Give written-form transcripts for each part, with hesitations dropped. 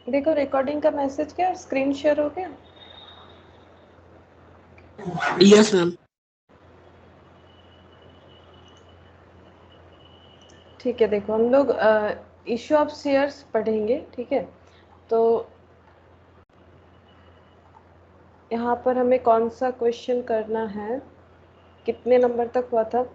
देखो रिकॉर्डिंग का मैसेज क्या स्क्रीन शेयर हो गया? Yes ma'am. ठीक है, देखो हम लोग इश्यू ऑफ शेयर्स पढ़ेंगे, ठीक है। तो यहाँ पर हमें कौन सा क्वेश्चन करना है, कितने नंबर तक हुआ था?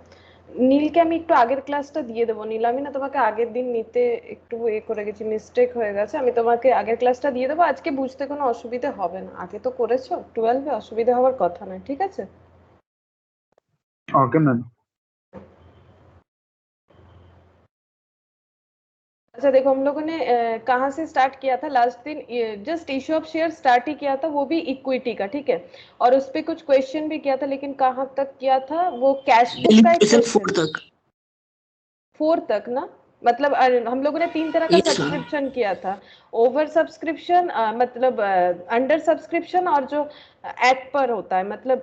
নীলকে আমি একটু আগের ক্লাসটা দিয়ে দেবো নীল, আমি না তোমাকে আগের দিন নিতে একটু করে গেছি, মিস্টেক হয়ে গেছে। আমি তোমাকে আগের ক্লাসটা দিয়ে দেবো, আজকে বুঝতে কোনো অসুবিধা হবে না। আগে তো করেছো 12-এ, অসুবিধা হওয়ার কথা নয়, ঠিক আছে? Okay ma'am. अच्छा देखो, हम लोगों ने कहाँ से स्टार्ट किया था लास्ट दिन? Just issue of share start ही किया था, वो भी इक्विटी का, ठीक है। और उस पे कुछ क्वेश्चन भी किया था, लेकिन कहाँ तक किया था? वो कैश बुक का एक क्वेश्चन 4 तक। 4 तक ना, मतलब हम लोगों ने 3 तरह का Yes, ma'am. सब्सक्रिप्शन किया था। ओवर सब्सक्रिप्शन, मतलब अंडर सब्सक्रिप्शन, और जो एट पर होता है, मतलब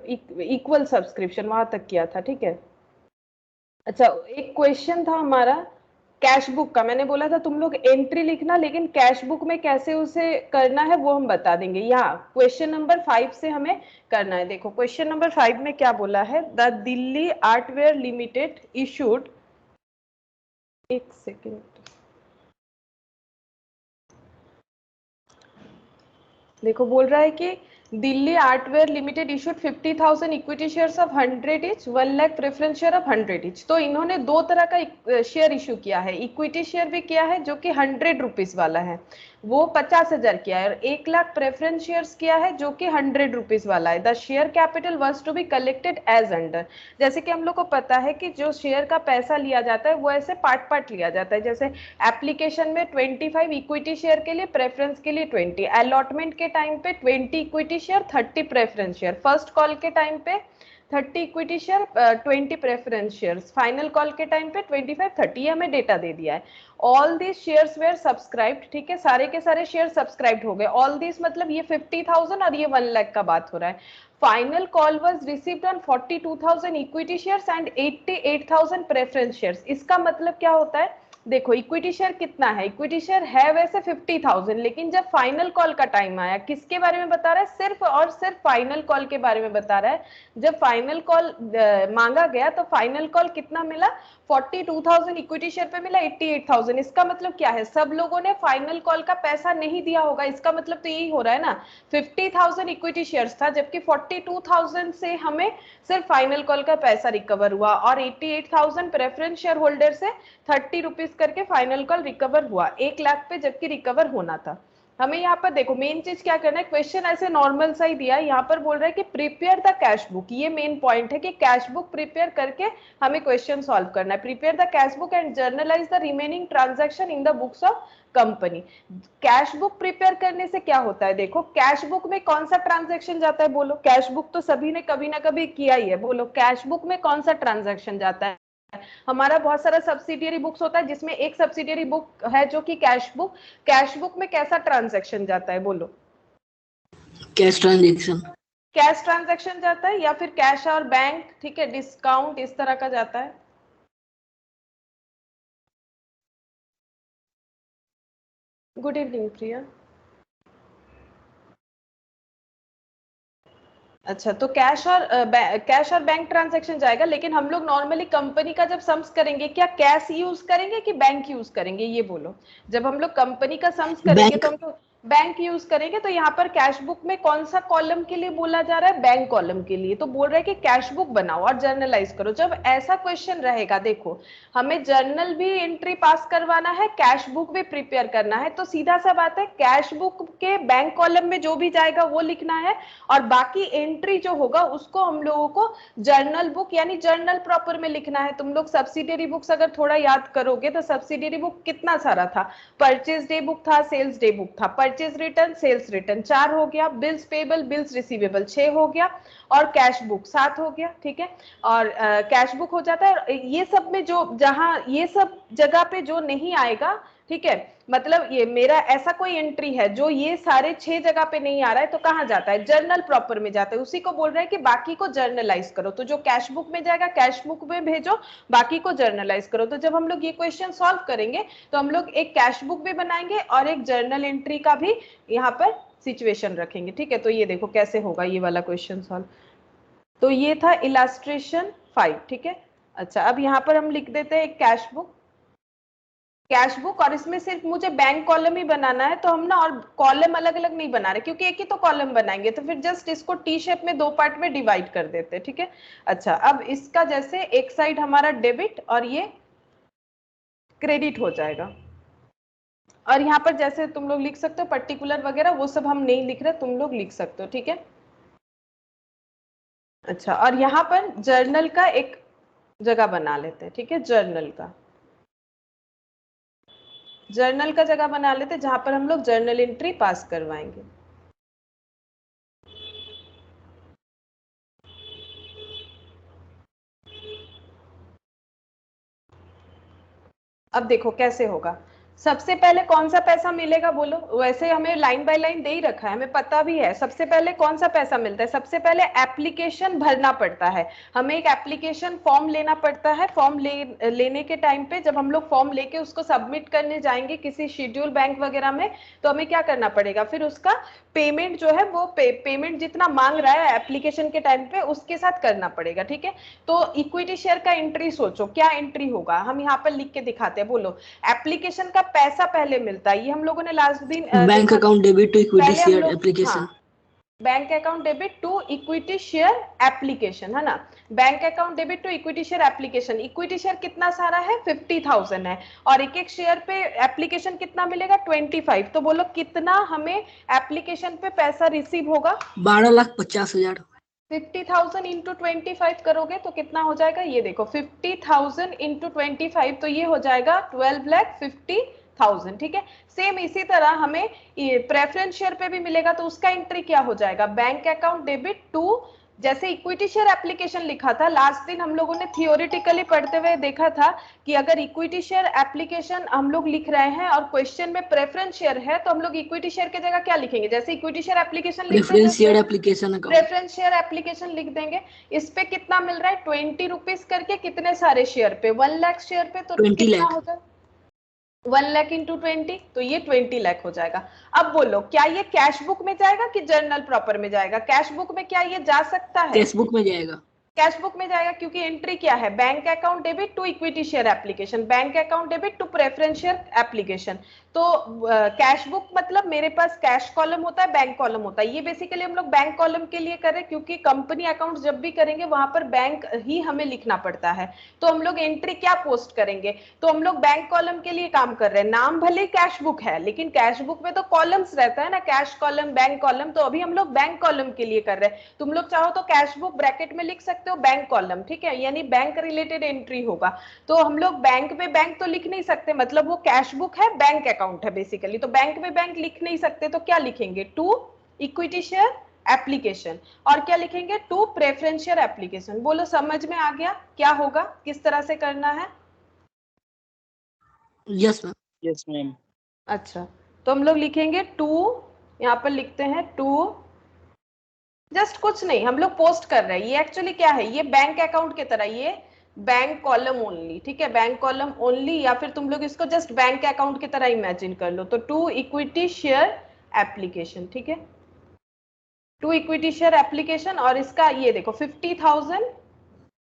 इक्वल सब्सक्रिप्शन, वहां तक किया था, ठीक है। अच्छा, एक क्वेश्चन था हमारा कैश बुक का। मैंने बोला था तुम लोग एंट्री लिखना, लेकिन कैश बुक में कैसे उसे करना है वो हम बता देंगे। यहाँ क्वेश्चन नंबर 5 से हमें करना है। देखो क्वेश्चन नंबर 5 में क्या बोला है, the Delhi Artware Limited issued, एक सेकेंड, देखो बोल रहा है कि Delhi Artware Limited issued 50,000 equity shares of 100 each, 1 lakh preference share of 100 each. तो इन्होंने दो तरह का शेयर इशू किया है, इक्विटी शेयर भी किया है जो कि 100 रुपीज वाला है, वो 50,000 किया है, और 1 लाख प्रेफरेंस शेयर्स किया है जो कि 100 रुपीज वाला है। The share capital was to be collected as under. जैसे कि हम लोग को पता है कि जो शेयर का पैसा लिया जाता है वो ऐसे पार्ट पार्ट लिया जाता है। जैसे एप्लीकेशन में 25 इक्विटी शेयर के लिए, प्रेफरेंस के लिए 20, अलॉटमेंट के टाइम पे 20 equity share 30 preference share, first call के टाइम पे 30 equity share 20 preference shares, final call के टाइम पे 25 30, ये हमें डेटा दे दिया है। All these shares where subscribed, ठीक है, सारे के सारे शेयर सब्सक्राइब्ड हो गए। ऑल दीज मतलब ये 50,000 और ये 1 लाख का बात हो रहा है। Final call was received on 42,000 equity shares and 88,000 preference shares. इसका मतलब क्या होता है, देखो इक्विटी शेयर कितना है, इक्विटी शेयर है वैसे 50,000, लेकिन जब फाइनल कॉल का टाइम आया, किसके बारे में बता रहा है, सिर्फ और सिर्फ फाइनल कॉल के बारे में बता रहा है। जब फाइनल कॉल मांगा गया तो फाइनल कॉल कितना मिला, 42,000 इक्विटी शेयर पे मिला 88,000। इसका मतलब क्या है, सब लोगों ने फाइनल कॉल का पैसा नहीं दिया होगा। इसका मतलब तो यही हो रहा है ना, 50,000 इक्विटी शेयर्स था, जबकि 42,000 से हमें सिर्फ फाइनल कॉल का पैसा रिकवर हुआ, और 88,000 प्रेफरेंस शेयर होल्डर से 30 रुपीज करके फाइनल कॉल रिकवर हुआ 1 लाख पे, जबकि रिकवर होना था। हमें यहाँ पर देखो मेन चीज क्या करना है, क्वेश्चन ऐसे नॉर्मल सा ही दिया है, यहाँ पर बोल रहा है कि प्रिपेयर द कैश बुक। ये मेन पॉइंट है कि कैश बुक प्रिपेयर करके हमें क्वेश्चन सॉल्व करना है। Prepare the cash book and generalized the remaining transaction in the books of company. Cash book prepare करने से क्या होता है, देखो कैश बुक में कौन सा ट्रांजैक्शन जाता है, बोलो। कैश बुक तो सभी ने कभी ना कभी किया ही है, बोलो कैश बुक में कौन सा ट्रांजैक्शन जाता है। हमारा बहुत सारा सब्सिडियरी बुक्स होता है, जिसमें एक सब्सिडियरी बुक है जो कि कैश बुक। कैश बुक में कैसा ट्रांजैक्शन जाता है, बोलो। Cash transaction. कैश ट्रांजैक्शन जाता है, या फिर कैश और बैंक, ठीक है, डिस्काउंट, इस तरह का जाता है। गुड इवनिंग प्रिया। अच्छा, तो कैश और बैंक ट्रांजैक्शन जाएगा, लेकिन हम लोग नॉर्मली कंपनी का जब सम्स करेंगे, क्या कैश यूज करेंगे कि बैंक यूज करेंगे, ये बोलो। जब हम लोग कंपनी का सम्स करेंगे तो हम लोग बैंक यूज करेंगे। तो यहाँ पर कैश बुक में कौन सा कॉलम के लिए बोला जा रहा है, बैंक कॉलम के लिए। तो बोल रहा है कि कैश बुक बनाओ और जर्नलाइज करो। जब ऐसा क्वेश्चन रहेगा, देखो हमें जर्नल भी एंट्री पास करवाना है, कैश बुक भी प्रिपेयर करना है, तो सीधा सा बात है कैश बुक के बैंक कॉलम में जो भी जाएगा वो लिखना है, और बाकी एंट्री जो होगा उसको हम लोगों को जर्नल बुक यानी जर्नल प्रॉपर में लिखना है। तुम लोग सब्सिडियरी बुक्स अगर थोड़ा याद करोगे तो सब्सिडियरी बुक कितना सारा था, परचेज डे बुक था, सेल्स डे बुक था, परचेज रिटर्न, सेल्स रिटर्न 4 हो गया, बिल्स पेबल, बिल्स रिसीवेबल 6 हो गया, और कैश बुक 7 हो गया, ठीक है। और कैश बुक हो जाता है। ये सब में जो जहां ये सब जगह पे जो नहीं आएगा, ठीक है, मतलब ये मेरा ऐसा कोई एंट्री है जो ये सारे 6 जगह पे नहीं आ रहा है, तो कहाँ जाता है, जर्नल प्रॉपर में जाता है। उसी को बोल रहे हैं कि बाकी को जर्नलाइज करो, तो जो कैश बुक में जाएगा कैश बुक में भेजो, बाकी को जर्नलाइज करो। तो जब हम लोग ये क्वेश्चन सॉल्व करेंगे तो हम लोग एक कैश बुक भी बनाएंगे और एक जर्नल एंट्री का भी यहाँ पर सिचुएशन रखेंगे। ठीक है, तो ये देखो कैसे होगा ये वाला क्वेश्चन सॉल्व। तो ये था इलास्ट्रेशन 5। ठीक है, अच्छा अब यहाँ पर हम लिख देते हैं एक कैश बुक, कैश बुक, और इसमें सिर्फ मुझे बैंक कॉलम ही बनाना है, तो हम ना और कॉलम अलग अलग नहीं बना रहे क्योंकि एक ही तो कॉलम बनाएंगे, तो फिर जस्ट इसको टी शेप में 2 पार्ट में डिवाइड कर देते हैं। ठीक है, अच्छा अब इसका जैसे एक साइड हमारा डेबिट और ये क्रेडिट हो जाएगा, और यहाँ पर जैसे तुम लोग लिख सकते हो पर्टिकुलर वगैरह, वो सब हम नहीं लिख रहे, तुम लोग लिख सकते हो। ठीक है, अच्छा और यहाँ पर जर्नल का एक जगह बना लेते हैं। ठीक है, जर्नल का जगह बना लेते हैं जहां पर हम लोग जर्नल एंट्री पास करवाएंगे। अब देखो कैसे होगा, सबसे पहले कौन सा पैसा मिलेगा बोलो, वैसे हमें लाइन बाय लाइन दे ही रखा है, हमें पता भी है। सबसे पहले कौन सा पैसा मिलता है, सबसे पहले एप्लीकेशन भरना पड़ता है, हमें एक एप्लीकेशन फॉर्म लेना पड़ता है। फॉर्म लेने के टाइम पे जब हम लोग फॉर्म लेके उसको सबमिट करने जाएंगे किसी शेड्यूल बैंक वगैरह में, तो हमें क्या करना पड़ेगा, फिर उसका पेमेंट जो है वो पेमेंट जितना मांग रहा है एप्लीकेशन के टाइम पे उसके साथ करना पड़ेगा। ठीक है, तो इक्विटी शेयर का एंट्री सोचो क्या एंट्री होगा, हम यहाँ पर लिख के दिखाते हैं। बोलो, एप्लीकेशन का पैसा पहले मिलता है, ये हम लोगों ने लास्ट दिन बैंक देखा था। अकाउंट डेबिट टू इक्विटी पहले हम शेयर लोग, हाँ, application. Bank account debit to equity share application, है ना, bank account debit to equity share application. Equity share कितना सारा है, 50,000 है, और एक एक शेयर पे एप्लीकेशन कितना मिलेगा, 25। तो बोलो कितना हमें एप्लीकेशन पे पैसा रिसीव होगा, 12,50,000। 50,000 इंटू 25 करोगे तो कितना हो जाएगा, ये देखो 50,000 इंटू 25, तो ये हो जाएगा 12,50,000। ठीक है, सेम इसी तरह हमें प्रेफरेंस शेयर पे भी मिलेगा, तो उसका एंट्री क्या हो जाएगा, बैंक अकाउंट डेबिट टू, जैसे इक्विटी शेयर एप्लीकेशन लिखा था लास्ट दिन हम लोगों ने थियोरिटिकली पढ़ते हुए देखा था कि अगर इक्विटी शेयर एप्लीकेशन हम लोग लिख रहे हैं और क्वेश्चन में प्रेफरेंस शेयर है, तो हम लोग इक्विटी शेयर की जगह क्या लिखेंगे, जैसे इक्विटी शेयर एप्लीकेशन लिख देंगे, preference share application account. Preference share application लिख देंगे। इस पे कितना मिल रहा है, 20 रुपीज करके, कितने सारे शेयर पे, 1 लाख शेयर पे, तो 20 कितना लाख। हो जाए, 1 लाख इंटू 20, तो ये 20 लाख हो जाएगा। अब बोलो क्या ये कैश बुक में जाएगा कि जर्नल प्रॉपर में जाएगा, कैश बुक में क्या ये जा सकता है, कैश बुक में जाएगा। कैश बुक में जाएगा, क्योंकि एंट्री क्या है, bank account debit to equity share application, bank account debit to preference share application. तो कैश बुक मतलब मेरे पास कैश कॉलम होता है, बैंक कॉलम होता है, ये बेसिकली हम लोग बैंक कॉलम के लिए करें क्योंकि कंपनी अकाउंट जब भी करेंगे वहां पर बैंक ही हमें लिखना पड़ता है। तो हम लोग एंट्री क्या पोस्ट करेंगे, तो हम लोग बैंक कॉलम के लिए काम कर रहे हैं, नाम भले कैश बुक है लेकिन कैश बुक में तो कॉलम्स रहता है ना, कैश कॉलम बैंक कॉलम, तो अभी हम लोग बैंक कॉलम के लिए कर रहे हैं। तुम लोग चाहो तो कैश बुक ब्रैकेट में लिख सकते हो बैंक कॉलम, ठीक है, यानी बैंक रिलेटेड एंट्री होगा। तो हम लोग बैंक में बैंक तो लिख नहीं सकते, मतलब वो कैश बुक है, बैंक अकाउंट है बेसिकली, तो बैंक में बैंक लिख नहीं सकते, तो क्या लिखेंगे, टू इक्विटी शेयर एप्लीकेशन, और क्या लिखेंगे, टू प्रेफरेंस शेयर एप्लीकेशन। बोलो समझ में आ गया क्या होगा, किस तरह से करना है। Yes ma'am. Yes ma'am. अच्छा, तो हम लोग लिखेंगे टू, यहाँ पर लिखते हैं टू, जस्ट कुछ नहीं, हम लोग पोस्ट कर रहे हैं, ये एक्चुअली क्या है, ये बैंक अकाउंट की तरह, ये बैंक कॉलम ओनली, ठीक है, बैंक कॉलम ओनली, या फिर तुम लोग इसको जस्ट बैंक अकाउंट की तरह इमेजिन कर लो, तो टू इक्विटी शेयर एप्लीकेशन, ठीक है, टू इक्विटी शेयर एप्लीकेशन, और इसका ये देखो 50,000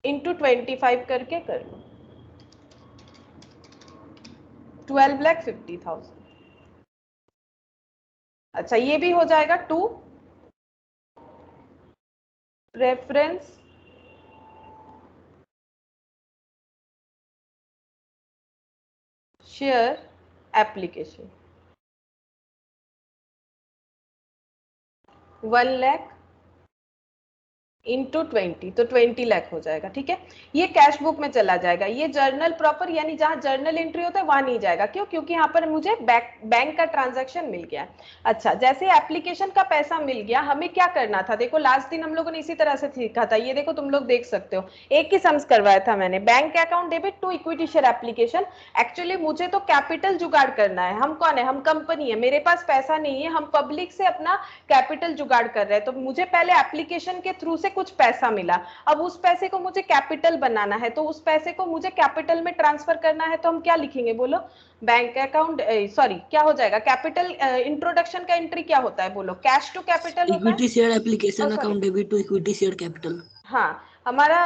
इंटू 25 करके कर लो, 12,50,000। अच्छा ये भी हो जाएगा, to reference share application, 1 lakh into 20 तो 20 लाख हो जाएगा। ठीक है, ये कैश बुक में चला जाएगा। ये जर्नल प्रॉपर यानी जहां जर्नल एंट्री होता है वहां नहीं जाएगा। क्यों? क्योंकि यहाँ पर मुझे बैंक का ट्रांजैक्शन मिल गया। अच्छा, जैसे एप्लीकेशन का पैसा मिल गया, हमें क्या करना था? देखो लास्ट दिन हम लोगों ने इसी तरह से सीखा था। ये देखो तुम लोग देख सकते हो, एक ही सम्स करवाया था मैंने, bank account debit to equity share application. Actually मुझे तो कैपिटल जुगाड़ करना है। हम कौन है? हम कंपनी है, मेरे पास पैसा नहीं है, हम पब्लिक से अपना कैपिटल जुगाड़ कर रहे हैं। तो मुझे पहले एप्लीकेशन के थ्रू से कुछ पैसा मिला, अब उस पैसे को मुझे कैपिटल बनाना है, तो उस पैसे को मुझे कैपिटल में ट्रांसफर करना है। तो हम क्या लिखेंगे बोलो? बैंक अकाउंट, सॉरी क्या हो जाएगा? कैपिटल इंट्रोडक्शन का एंट्री क्या होता है बोलो? कैश टू कैपिटल होता है। Equity share application sorry, account debit to equity share capital. हाँ, हमारा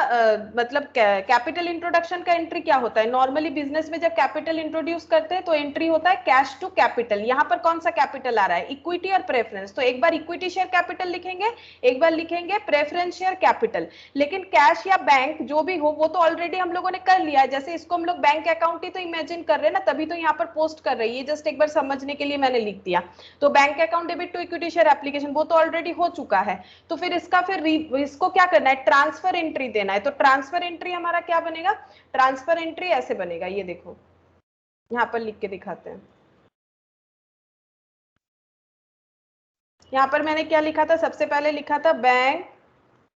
मतलब कैपिटल इंट्रोडक्शन का एंट्री क्या होता है? नॉर्मली बिजनेस में जब कैपिटल इंट्रोड्यूस करते हैं तो एंट्री होता है कैश टू कैपिटल। यहाँ पर कौन सा कैपिटल आ रहा है? इक्विटी और प्रेफरेंस। तो एक बार इक्विटी शेयर कैपिटल लिखेंगे, एक बार लिखेंगे प्रेफरेंस शेयर कैपिटल। लेकिन कैश या बैंक जो भी हो वो तो ऑलरेडी हम लोगों ने कर लिया है। जैसे इसको हम लोग बैंक अकाउंट ही तो इमेजिन कर रहे हैं ना, तभी तो यहाँ पर पोस्ट कर रही है। जस्ट एक बार समझने के लिए मैंने लिख दिया। तो bank account debit to equity share application वो तो ऑलरेडी हो चुका है। तो फिर इसका फिर इसको क्या करना है? ट्रांसफर एंट्री देना है। तो ट्रांसफर एंट्री हमारा क्या बनेगा? ट्रांसफर एंट्री ऐसे बनेगा, ये देखो यहां पर लिख के दिखाते हैं। यहां पर मैंने क्या लिखा था? सबसे पहले लिखा था bank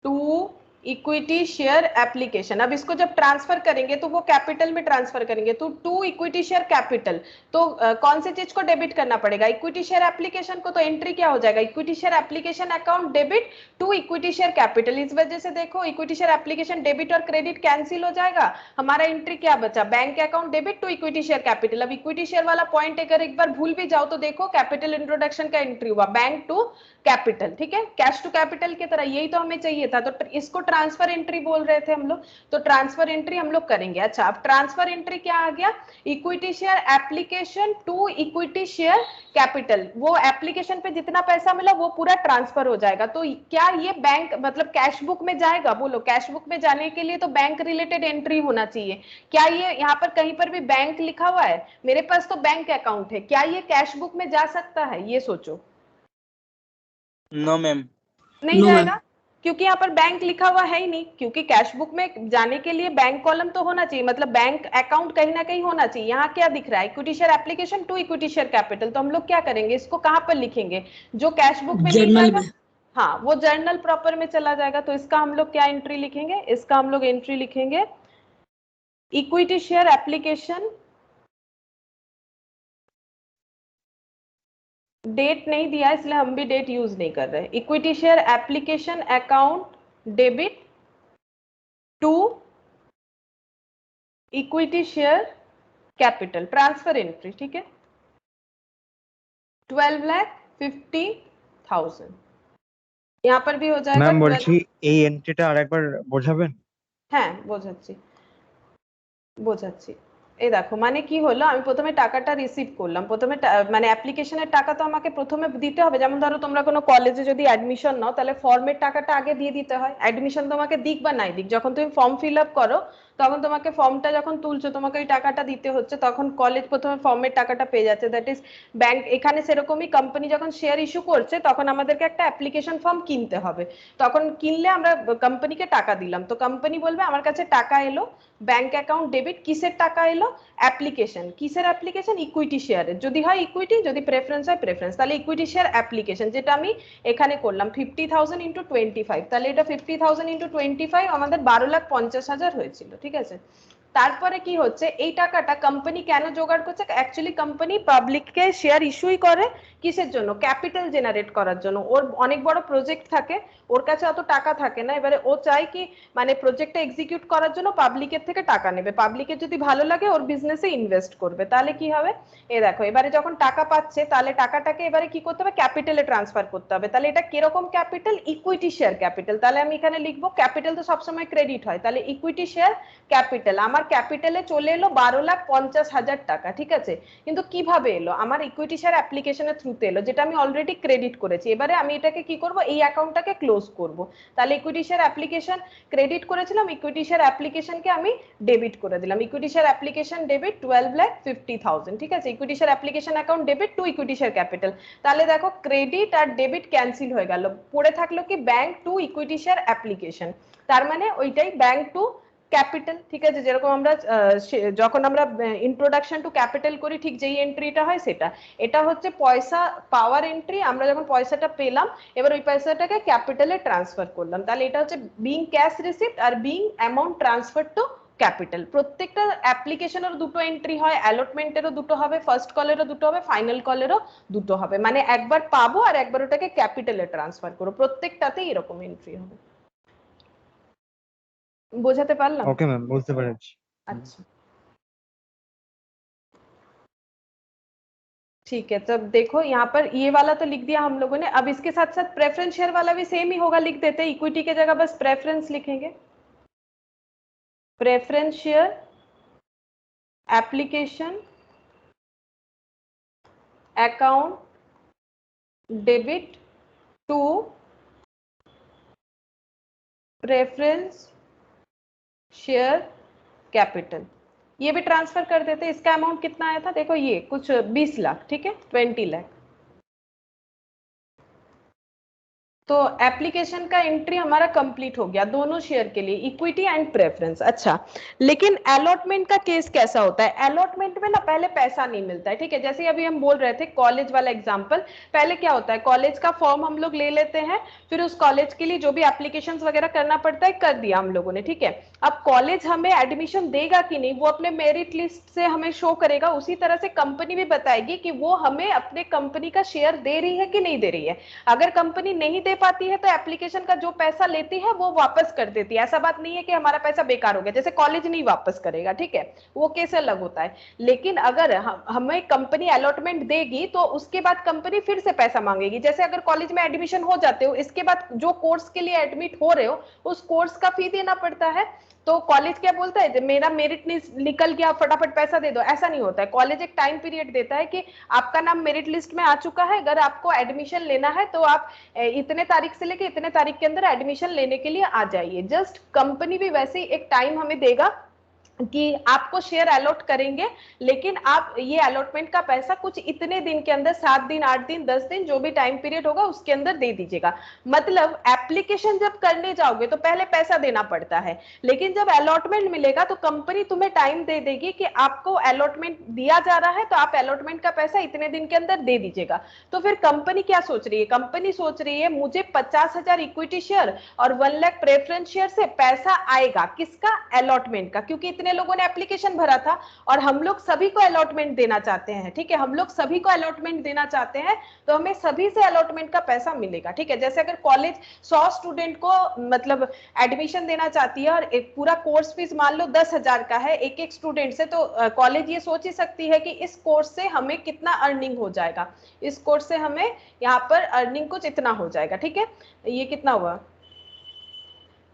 to equity share application. अब इसको जब ट्रांसफर करेंगे तो वो कैपिटल में ट्रांसफर करेंगे, तो टू इक्विटी शेयर कैपिटल। तो कौन सी चीज को डेबिट करना पड़ेगा? इक्विटी शेयर एप्लीकेशन को। तो एंट्री क्या हो जाएगा? Equity share application account debit to equity share capital. इस वजह से देखो इक्विटी शेयर एप्लीकेशन डेबिट और क्रेडिट कैंसिल हो जाएगा। हमारा एंट्री क्या बचा? Bank account debit to equity share capital. अब इक्विटी शेयर वाला पॉइंट अगर एक बार भूल भी जाओ तो देखो कैपिटल इंट्रोडक्शन का एंट्री हुआ बैंक टू कैपिटल। ठीक है, कैश टू कैपिटल की तरह, यही तो हमें चाहिए था। तो इसको ट्रांसफर एंट्री बोल रहे थे हम लोग। तो ट्रांसफर एंट्री हम लोग करेंगे। अच्छा, अब ट्रांसफर एंट्री क्या आ गया? Equity share application to equity share capital. वो एप्लीकेशन पे जितना पैसा मिला वो पूरा ट्रांसफर हो जाएगा। तो क्या ये बैंक मतलब कैश बुक में जाएगा? बोलो, कैश बुक में जाने के लिए तो बैंक रिलेटेड एंट्री होना चाहिए। क्या ये यहाँ पर कहीं पर भी बैंक लिखा हुआ है? मेरे पास तो बैंक अकाउंट है, क्या ये कैश बुक में जा सकता है? ये सोचो। No ma'am. नहीं No, जाएगा, ma'am. क्योंकि यहाँ पर बैंक लिखा हुआ है ही नहीं। क्योंकि कैश बुक में जाने के लिए बैंक कॉलम तो होना चाहिए, मतलब बैंक अकाउंट कहीं ना कहीं होना चाहिए। यहाँ क्या दिख रहा है? Equity share application to equity share capital. तो हम लोग क्या करेंगे? इसको कहाँ पर लिखेंगे? जो कैश बुक में मिल जर्नल जाएगा, में। हाँ, वो जर्नल प्रॉपर में चला जाएगा। तो इसका हम लोग क्या एंट्री लिखेंगे? इसका हम लोग एंट्री लिखेंगे इक्विटी शेयर एप्लीकेशन, डेट नहीं दिया इसलिए हम भी डेट यूज नहीं कर रहे। Equity share application account debit to equity share capital, transfer entry. ठीक है, 12,50,000 यहाँ पर भी हो जाएगा। ম্যাম বলছি এই এন্ট্রিটা আরেকবার বোঝাবেন? হ্যাঁ, বোঝাচ্ছি বোঝাচ্ছি। এই দেখো মানে কি হলো, আমি প্রথমে টাকাটা রিসিভ করলাম। প্রথমে মানে অ্যাপ্লিকেশনের টাকা তো আমাকে প্রথমে দিতে হবে। যেমন ধরো তোমরা কোনো কলেজে যদি অ্যাডমিশন নাও তাহলে ফর্মের টাকাটা আগে দিয়ে দিতে হয়। অ্যাডমিশন তোমাকে দিক বা নাই দিক, যখন তুমি ফর্ম ফিল আপ করো তখন তোমাকে ফর্মটা যখন তুলছো তোমাকে ওই টাকাটা দিতে হচ্ছে। তখন কলেজ প্রথমে ফর্মের টাকাটা পেয়ে যাচ্ছে, দ্যাট ইজ ব্যাংক। এখানে সেরকমই কোম্পানি যখন শেয়ার ইস্যু করছে তখন আমাদেরকে একটা অ্যাপ্লিকেশন ফর্ম কিনতে হবে। তখন কিনলে আমরা কোম্পানিকে টাকা দিলাম, তো কোম্পানি বলবে আমার কাছে টাকা এলো, ব্যাংক অ্যাকাউন্ট ডেবিট, কিসের টাকা এলো? অ্যাপ্লিকেশন। কিসের অ্যাপ্লিকেশন? ইকুইটি শেয়ারের। যদি হয় ইকুইটি, যদি প্রেফারেন্স হয় প্রেফারেন্স। তাহলে ইকুইটি শেয়ার অ্যাপ্লিকেশন, যেটা আমি এখানে করলাম 50,000 ইন্টু 25, তাহলে এটা 50,000 ইন্টু 25 আমাদের 12,50,000 হয়েছিল। ঠিক আছে, তারপরে কি হচ্ছে? এই টাকাটা কোম্পানি কেন জোগাড় করছে? অ্যাকচুয়ালি কোম্পানি পাবলিককে শেয়ার ইস্যুই করে কিসের জন্য? ক্যাপিটাল জেনারেট করার জন্য। ওর অনেক বড় প্রজেক্ট থাকে, ওর কাছে অত টাকা থাকে না। এবারে ও চায় কি মানে প্রজেক্টটা এক্সিকিউট করার জন্য পাবলিকের থেকে টাকা নেবে, পাবলিকের যদি ভালো লাগে ওর বিজনেসে ইনভেস্ট করবে। তাহলে কি হবে? এ দেখো এবারে যখন টাকা পাচ্ছে তাহলে টাকাটাকে এবারে কি করতে হবে? ক্যাপিটালে ট্রান্সফার করতে হবে। তাহলে এটা কিরকম ক্যাপিটাল? Equity share capital. তাহলে আমি এখানে লিখবো, ক্যাপিটাল তো সবসময় ক্রেডিট হয়, তাহলে ইকুইটি শেয়ার ক্যাপিটাল, আমার ক্যাপিটালে চলে এলো 12,50,000 টাকা, ঠিক আছে, কিন্তু কিভাবে এলো? আমার ইকুইটি শেয়ার অ্যাপ্লিকেশনের থ্রুতে এলো, যেটা আমি অলরেডি ক্রেডিট করেছি। এবারে আমি এটাকে কি করব, এই অ্যাকাউন্টটাকে ক্লোজ করব। তাহলে ইকুইটি শেয়ার অ্যাপ্লিকেশন ক্রেডিট করেছিলাম, ইকুইটি শেয়ার অ্যাপ্লিকেশনকে আমি ডেবিট করে দিলাম। ইকুইটি শেয়ার অ্যাপ্লিকেশন ডেবিট 12,50,000, ঠিক আছে, equity share application account debit to equity share capital. তাহলে দেখো ক্রেডিট আর ডেবিট ক্যান্সেল হয়ে গেল, পড়ে থাকলো কি bank to equity share application. তার মানে ওইটাই ব্যাংক টু ক্যাপিটাল, ঠিক আছে, যেরকম আমরা যখন আমরা ইন্ট্রোডাকশন টু ক্যাপিটাল করি ঠিক যেই এন্ট্রিটা হয় সেটা। এটা হচ্ছে পয়সা পাওয়ার এন্ট্রি, আমরা যখন পয়সাটা পেলাম এবার ওই পয়সাটাকে ক্যাপিটালে ট্রান্সফার করলাম। তাহলে এটা হচ্ছে being cash receipt are being amount transfer to capital. প্রত্যেকটা অ্যাপ্লিকেশনের দুটো এন্ট্রি হয়, অ্যালটমেন্টেরও দুটো হবে, ফার্স্ট কলেরও দুটো হবে, ফাইনাল কলেরও দুটো হবে, মানে একবার পাবো আর একবার ওটাকে ক্যাপিটালে ট্রান্সফার করবো, প্রত্যেকটাতেই এরকম এন্ট্রি হবে। বোঝাতে পারলাম? ओके मैम, বুঝতে পেরেছি। अच्छा, ठीक है, तब देखो यहाँ पर ये वाला तो लिख दिया हम लोगों ने। अब इसके साथ साथ प्रेफरेंस शेयर वाला भी सेम ही होगा, लिख देते हैं, इक्विटी के जगह बस प्रेफरेंस लिखेंगे। Preference share application account debit to preference share capital, ये भी ट्रांसफर कर देते। इसका अमाउंट कितना आया था देखो, ये कुछ 20 लाख, ठीक है, 20 लाख। तो एप्लीकेशन का एंट्री हमारा कंप्लीट हो गया दोनों शेयर के लिए, इक्विटी एंड प्रेफरेंस। अच्छा, लेकिन अलॉटमेंट का केस कैसा होता है? अलॉटमेंट में ना पहले पैसा नहीं मिलता है, ठीक है, जैसे अभी हम बोल रहे थे कॉलेज वाला एग्जांपल। पहले क्या होता है, कॉलेज का फॉर्म हम लोग ले लेते हैं, फिर उस कॉलेज के लिए जो भी एप्लीकेशन वगैरह करना पड़ता है कर दिया हम लोगों ने, ठीक है। अब कॉलेज हमें एडमिशन देगा कि नहीं वो अपने मेरिट लिस्ट से हमें शो करेगा, उसी तरह से कंपनी भी बताएगी कि वो हमें अपने कंपनी का शेयर दे रही है कि नहीं दे रही है। अगर कंपनी नहीं दे पाती है तो एप्लीकेशन का जो पैसा लेती है वो वापस कर देती है। ऐसा बात नहीं है कि हमारा पैसा बेकार हो गया, जैसे कॉलेज नहीं वापस करेगा, ठीक है, वो केस अलग होता है। लेकिन अगर हमें कंपनी अलॉटमेंट देगी तो उसके बाद कंपनी फिर से पैसा मांगेगी। जैसे अगर कॉलेज में एडमिशन हो जाते हो, इसके बाद जो कोर्स के लिए एडमिट हो रहे हो उस कोर्स का फी देना पड़ता है, तो कॉलेज क्या बोलता है, मेरा मेरिट निकल गया फटाफट पैसा दे दो, ऐसा नहीं होता है। कॉलेज एक टाइम पीरियड देता है कि आपका नाम मेरिट लिस्ट में आ चुका है, अगर आपको एडमिशन लेना है तो आप इतने तारीख से लेके इतने तारीख के अंदर एडमिशन लेने के लिए आ जाइए। जस्ट कंपनी भी वैसे ही एक टाइम हमें देगा कि आपको शेयर अलॉट करेंगे, लेकिन आप ये अलॉटमेंट का पैसा कुछ इतने दिन के अंदर, 7 दिन 8 दिन 10 दिन जो भी टाइम पीरियड होगा उसके अंदर दे दीजिएगा। मतलब एप्लीकेशन जब करने जाओगे तो पहले पैसा देना पड़ता है, लेकिन जब अलॉटमेंट मिलेगा तो कंपनी तुम्हें टाइम दे देगी कि आपको अलॉटमेंट दिया जा रहा है तो आप अलॉटमेंट का पैसा इतने दिन के अंदर दे दीजिएगा। तो फिर कंपनी क्या सोच रही है, कंपनी सोच रही है मुझे 50,000 इक्विटी शेयर और 1 लाख प्रेफरेंस शेयर से पैसा आएगा, किसका, अलॉटमेंट का, क्योंकि इतने लोगों ने एप्लीकेशन भरा था और हम लोग सभी को अलॉटमेंट देना चाहते हैं, ठीक है, हम लोग सभी को अलॉटमेंट देना चाहते हैं, तो हमें सभी से अलॉटमेंट का पैसा मिलेगा, ठीक है। जैसे अगर कॉलेज 100 स्टूडेंट को मतलब एडमिशन देना चाहती है और एक पूरा कोर्स फीस मान लो 10,000 का है एक एक स्टूडेंट से, तो कॉलेज ये सोच ही सकती है कि इस कोर्स से हमें कितना अर्निंग हो जाएगा, इस कोर्स से हमें यहाँ पर अर्निंग कुछ इतना हो जाएगा, ठीक है। ये कितना हुआ,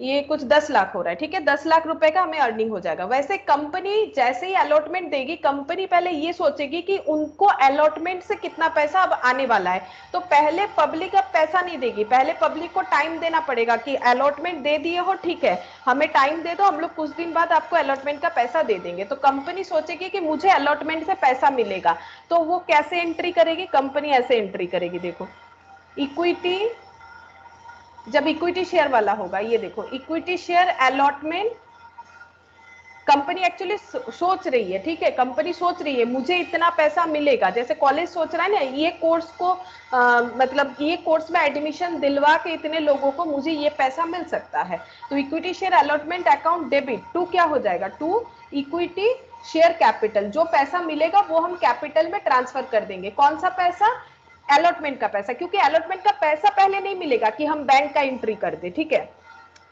ये कुछ 10 लाख हो रहा है, ठीक है, 10 लाख रुपए का हमें अर्निंग हो जाएगा। वैसे कंपनी जैसे ही अलॉटमेंट देगी, कंपनी पहले ये सोचेगी कि उनको अलॉटमेंट से कितना पैसा अब आने वाला है, तो पहले पब्लिक अब पैसा नहीं देगी, पहले पब्लिक को टाइम देना पड़ेगा कि अलॉटमेंट दे दिए हो, ठीक है, हमें टाइम दे दो, हम लोग कुछ दिन बाद आपको अलॉटमेंट का पैसा दे देंगे। तो कंपनी सोचेगी कि मुझे अलॉटमेंट से पैसा मिलेगा, तो वो कैसे एंट्री करेगी, कंपनी ऐसे एंट्री करेगी, देखो इक्विटी, जब इक्विटी शेयर वाला होगा, ये देखो equity share allotment, company actually सोच रही है, ठीक है, कंपनी सोच रही है मुझे इतना पैसा मिलेगा, जैसे कॉलेज सोच रहा है ना ये कोर्स को मतलब ये कोर्स में एडमिशन दिलवा के इतने लोगों को मुझे ये पैसा मिल सकता है। तो equity share allotment account debit to क्या हो जाएगा, टू इक्विटी शेयर कैपिटल, जो पैसा मिलेगा वो हम कैपिटल में ट्रांसफर कर देंगे। कौन सा पैसा, अलॉटमेंट का पैसा, क्योंकि अलॉटमेंट का पैसा पहले नहीं मिलेगा कि हम बैंक का एंट्री कर दे, ठीक है।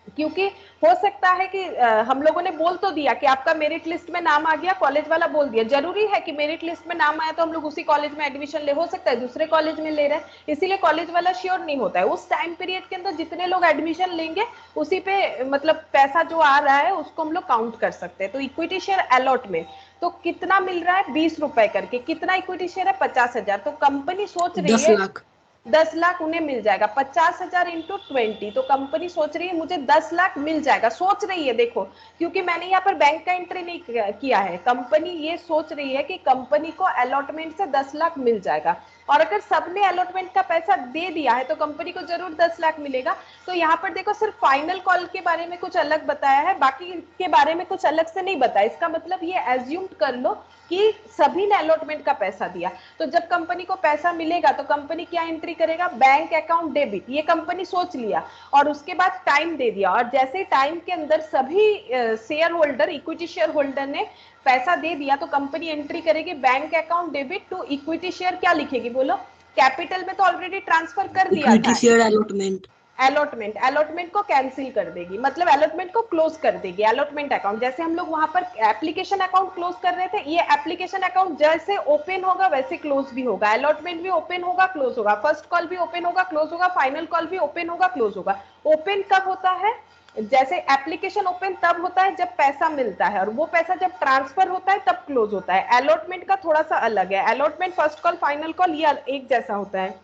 क्योंकि हो सकता है कि हम लोगों ने बोल तो दिया कि आपका मेरिट लिस्ट में नाम आ गया, कॉलेज वाला बोल दिया, जरूरी है कि मेरिट लिस्ट में नाम आया तो हम लोग उसी कॉलेज में एडमिशन ले, हो सकता है दूसरे कॉलेज में ले रहे हैं, इसीलिए कॉलेज वाला श्योर नहीं होता है। उस टाइम पीरियड के अंदर जितने लोग एडमिशन लेंगे उसी पे मतलब पैसा जो आ रहा है उसको हम लोग काउंट कर सकते हैं। तो इक्विटी शेयर अलॉटमेंट तो कितना मिल रहा है, 20 रुपए करके। कितना इक्विटी शेयर है, 50,000। तो कंपनी सोच रही 10 है लाख 10 लाख उन्हें मिल जाएगा, 50,000 इंटू 20, तो कंपनी सोच रही है मुझे 10 लाख मिल जाएगा। सोच रही है, देखो, क्योंकि मैंने यहाँ पर बैंक का एंट्री नहीं किया है, कंपनी ये सोच रही है कि कंपनी को अलॉटमेंट से 10 लाख मिल जाएगा। और अगर सबने अलॉटमेंट का पैसा दे दिया है तो कंपनी को जरूर 10 लाख मिलेगा। तो यहाँ पर देखो सिर्फ फाइनल कॉल के बारे में कुछ अलग बताया है, बाकी के बारे में कुछ अलग से नहीं बताया। इसका मतलब ये एज्यूम कर लो कि सभी ने अलॉटमेंट का पैसा दिया। तो जब कंपनी को पैसा मिलेगा तो कंपनी क्या एंट्री करेगा, बैंक अकाउंट डेबिट, ये कंपनी सोच लिया, और उसके बाद टाइम दे दिया। और जैसे टाइम के अंदर सभी share holder, equity share holder ने पैसा दे दिया तो कंपनी एंट्री करेगी bank account debit to equity share. क्या लिखेगी बोलो, कैपिटल में तो ऑलरेडी ट्रांसफर कर दिया इक्विटी था, शेयर अलॉटमेंट अलॉटमेंट को कैंसिल कर देगी, मतलब अलॉटमेंट को क्लोज कर देगी। अलॉटमेंट अकाउंट जैसे हम लोग वहां पर एप्लीकेशन अकाउंट क्लोज कर रहे थे, ये एप्लीकेशन अकाउंट जैसे ओपन होगा वैसे क्लोज भी होगा। अलॉटमेंट भी ओपन होगा क्लोज होगा, फर्स्ट कॉल भी ओपन होगा क्लोज होगा, फाइनल कॉल भी ओपन होगा क्लोज होगा। ओपन कब होता है, जैसे एप्लीकेशन ओपन तब होता है जब पैसा मिलता है, और वो पैसा जब ट्रांसफर होता है तब क्लोज होता है। अलॉटमेंट का थोड़ा सा अलग है, allotment first call final call ये एक जैसा होता है।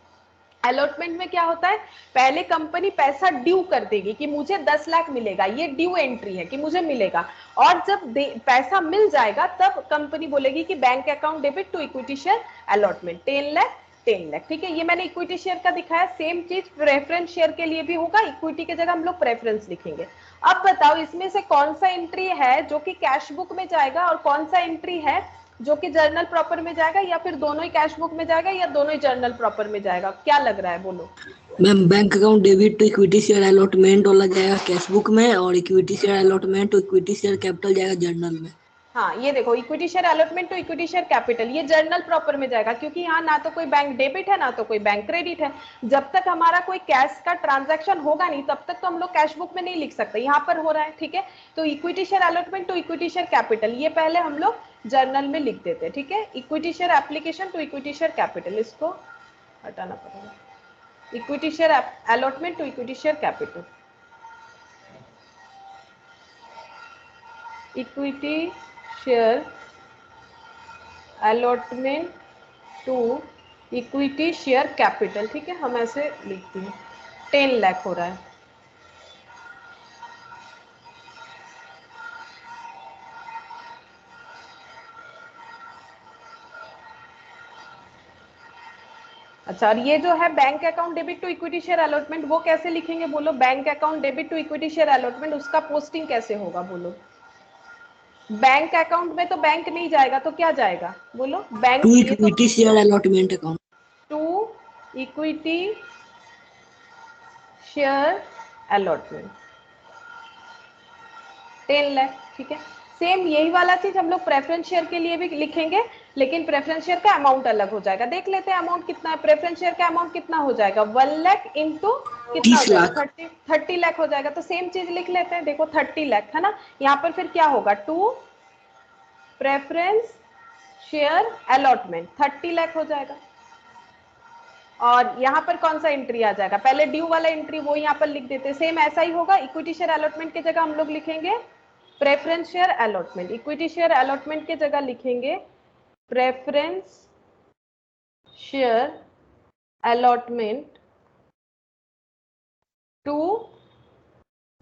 अलॉटमेंट में क्या होता है, पहले कंपनी पैसा ड्यू कर देगी कि मुझे 10 लाख मिलेगा, ये ड्यू एंट्री है कि मुझे मिलेगा। और जब पैसा मिल जाएगा तब कंपनी बोलेगी कि bank account debit to equity share allotment 10 lakh 10 lakh. ठीक है, ये मैंने इक्विटी शेयर का दिखाया। सेम चीज प्रेफरेंस शेयर के लिए भी होगा, इक्विटी की जगह हम लोग प्रेफरेंस लिखेंगे। अब बताओ इसमें से कौन सा एंट्री है जो कि कैश बुक में जाएगा और कौन सा एंट्री है जो कि जर्नल प्रॉपर में जाएगा, या फिर दोनों ही कैश बुक में जाएगा या दोनों ही जर्नल प्रॉपर में जाएगा, क्या लग रहा है बोलो। Ma'am. Bank account debit to equity share allotment वाला जाएगा कैश बुक में, और equity share allotment to equity share capital जाएगा जर्नल में। हाँ ये देखो, equity share allotment to equity share capital ये जर्नल प्रॉपर में जाएगा, क्योंकि यहाँ ना तो कोई बैंक डेबिट है ना तो कोई बैंक क्रेडिट है। जब तक हमारा कोई कैश का ट्रांजैक्शन होगा नहीं तब तक तो हम लोग कैश बुक में नहीं लिख सकते, यहाँ पर हो रहा है। ठीक है, तो equity share allotment to equity share capital ये पहले हम लोग जर्नल में लिख देते हैं। ठीक है, equity share application to equity share capital, इसको हटाना पड़ेगा। Equity share allotment to equity share capital, equity share allotment to equity share capital. ठीक है, हम ऐसे लिखते हैं, 10 लाख हो रहा है। अच्छा, और ये जो है bank account debit to equity share allotment वो कैसे लिखेंगे बोलो, bank account debit to equity share allotment उसका पोस्टिंग कैसे होगा बोलो। बैंक अकाउंट में तो बैंक नहीं जाएगा तो क्या जाएगा बोलो, बैंक टू ये तो equity share allotment account. To equity share allotment 10 lakh. ठीक है, सेम यही वाला चीज हम लोग प्रेफरेंस शेयर के लिए भी लिखेंगे, लेकिन प्रेफरेंस शेयर का अमाउंट अलग हो जाएगा। देख लेते हैं अमाउंट कितना है, प्रेफरेंस शेयर का अमाउंट कितना हो जाएगा, 1 लाख इंटू कितना हो 30 जाएगा, लाख 30 लाख हो जाएगा। तो सेम चीज लिख लेते हैं, देखो 30 लाख है ना, यहाँ पर फिर क्या होगा, to preference share allotment 30 lakh हो जाएगा। और यहाँ पर कौन सा एंट्री आ जाएगा, पहले ड्यू वाला एंट्री वो यहाँ पर लिख देते हैं। सेम ऐसा ही होगा, इक्विटी शेयर अलॉटमेंट की जगह हम लोग लिखेंगे preference share allotment, equity share allotment की जगह लिखेंगे preference share allotment to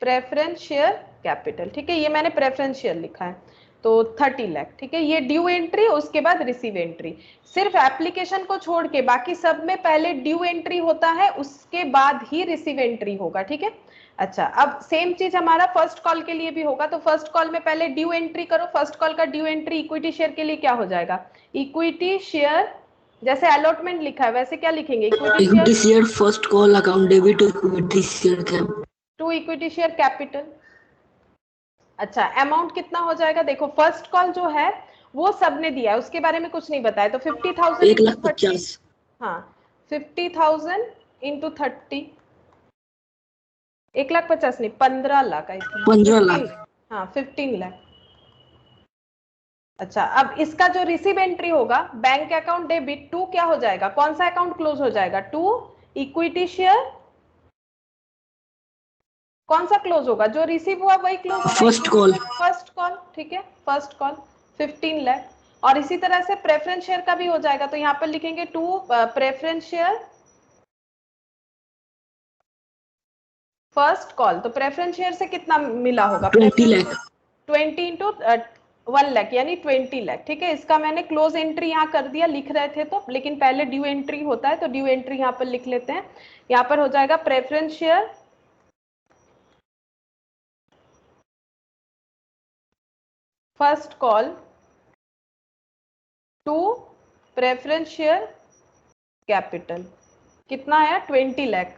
preference share capital. ठीक है, ये मैंने प्रेफरेंस शेयर लिखा है, तो 30 लाख। ठीक है, ये ड्यू एंट्री, उसके बाद रिसीव एंट्री। सिर्फ एप्लीकेशन को छोड़ के बाकी सब में पहले ड्यू एंट्री होता है, उसके बाद ही रिसीव एंट्री होगा। ठीक है, अच्छा अब सेम चीज हमारा फर्स्ट कॉल के लिए भी होगा। तो फर्स्ट कॉल में पहले ड्यू एंट्री करो, फर्स्ट कॉल का ड्यू एंट्री इक्विटी शेयर के लिए क्या हो जाएगा, इक्विटी शेयर, जैसे अलॉटमेंट लिखा है वैसे क्या लिखेंगे, equity share first call account debit to equity share capital to equity share capital. अच्छा, अमाउंट कितना हो जाएगा, देखो फर्स्ट कॉल जो है वो सबने दिया है, उसके बारे में कुछ नहीं बताया, तो 50,000 इंटू 30, 1,50,000। हाँ 50,000 इंटू 30 1,50,000 नहीं, 15 लाख आई थिंक, 15 लाख। हाँ 15 लाख। अच्छा, अब इसका जो रिसीव एंट्री होगा, बैंक अकाउंट डेबिट टू क्या हो जाएगा, कौन सा अकाउंट क्लोज हो जाएगा, टू इक्विटी शेयर, कौन सा क्लोज होगा, जो रिसीव हुआ वही क्लोज होगा, फर्स्ट कॉल। फर्स्ट कॉल, ठीक है, फर्स्ट कॉल 15 लाख। और इसी तरह से प्रेफरेंस शेयर का भी हो जाएगा, तो यहां पर लिखेंगे to preference share first call. तो प्रेफरेंस शेयर से कितना मिला होगा, 20 लाख। 20 इंटू 1 लाख यानी 20 लाख, ठीक है। इसका मैंने क्लोज एंट्री यहाँ कर दिया, लिख रहे थे तो, लेकिन पहले ड्यू एंट्री होता है तो ड्यू एंट्री यहाँ पर लिख लेते हैं। यहाँ पर हो जाएगा preference share first call to preference share capital, कितना आया 20 लाख,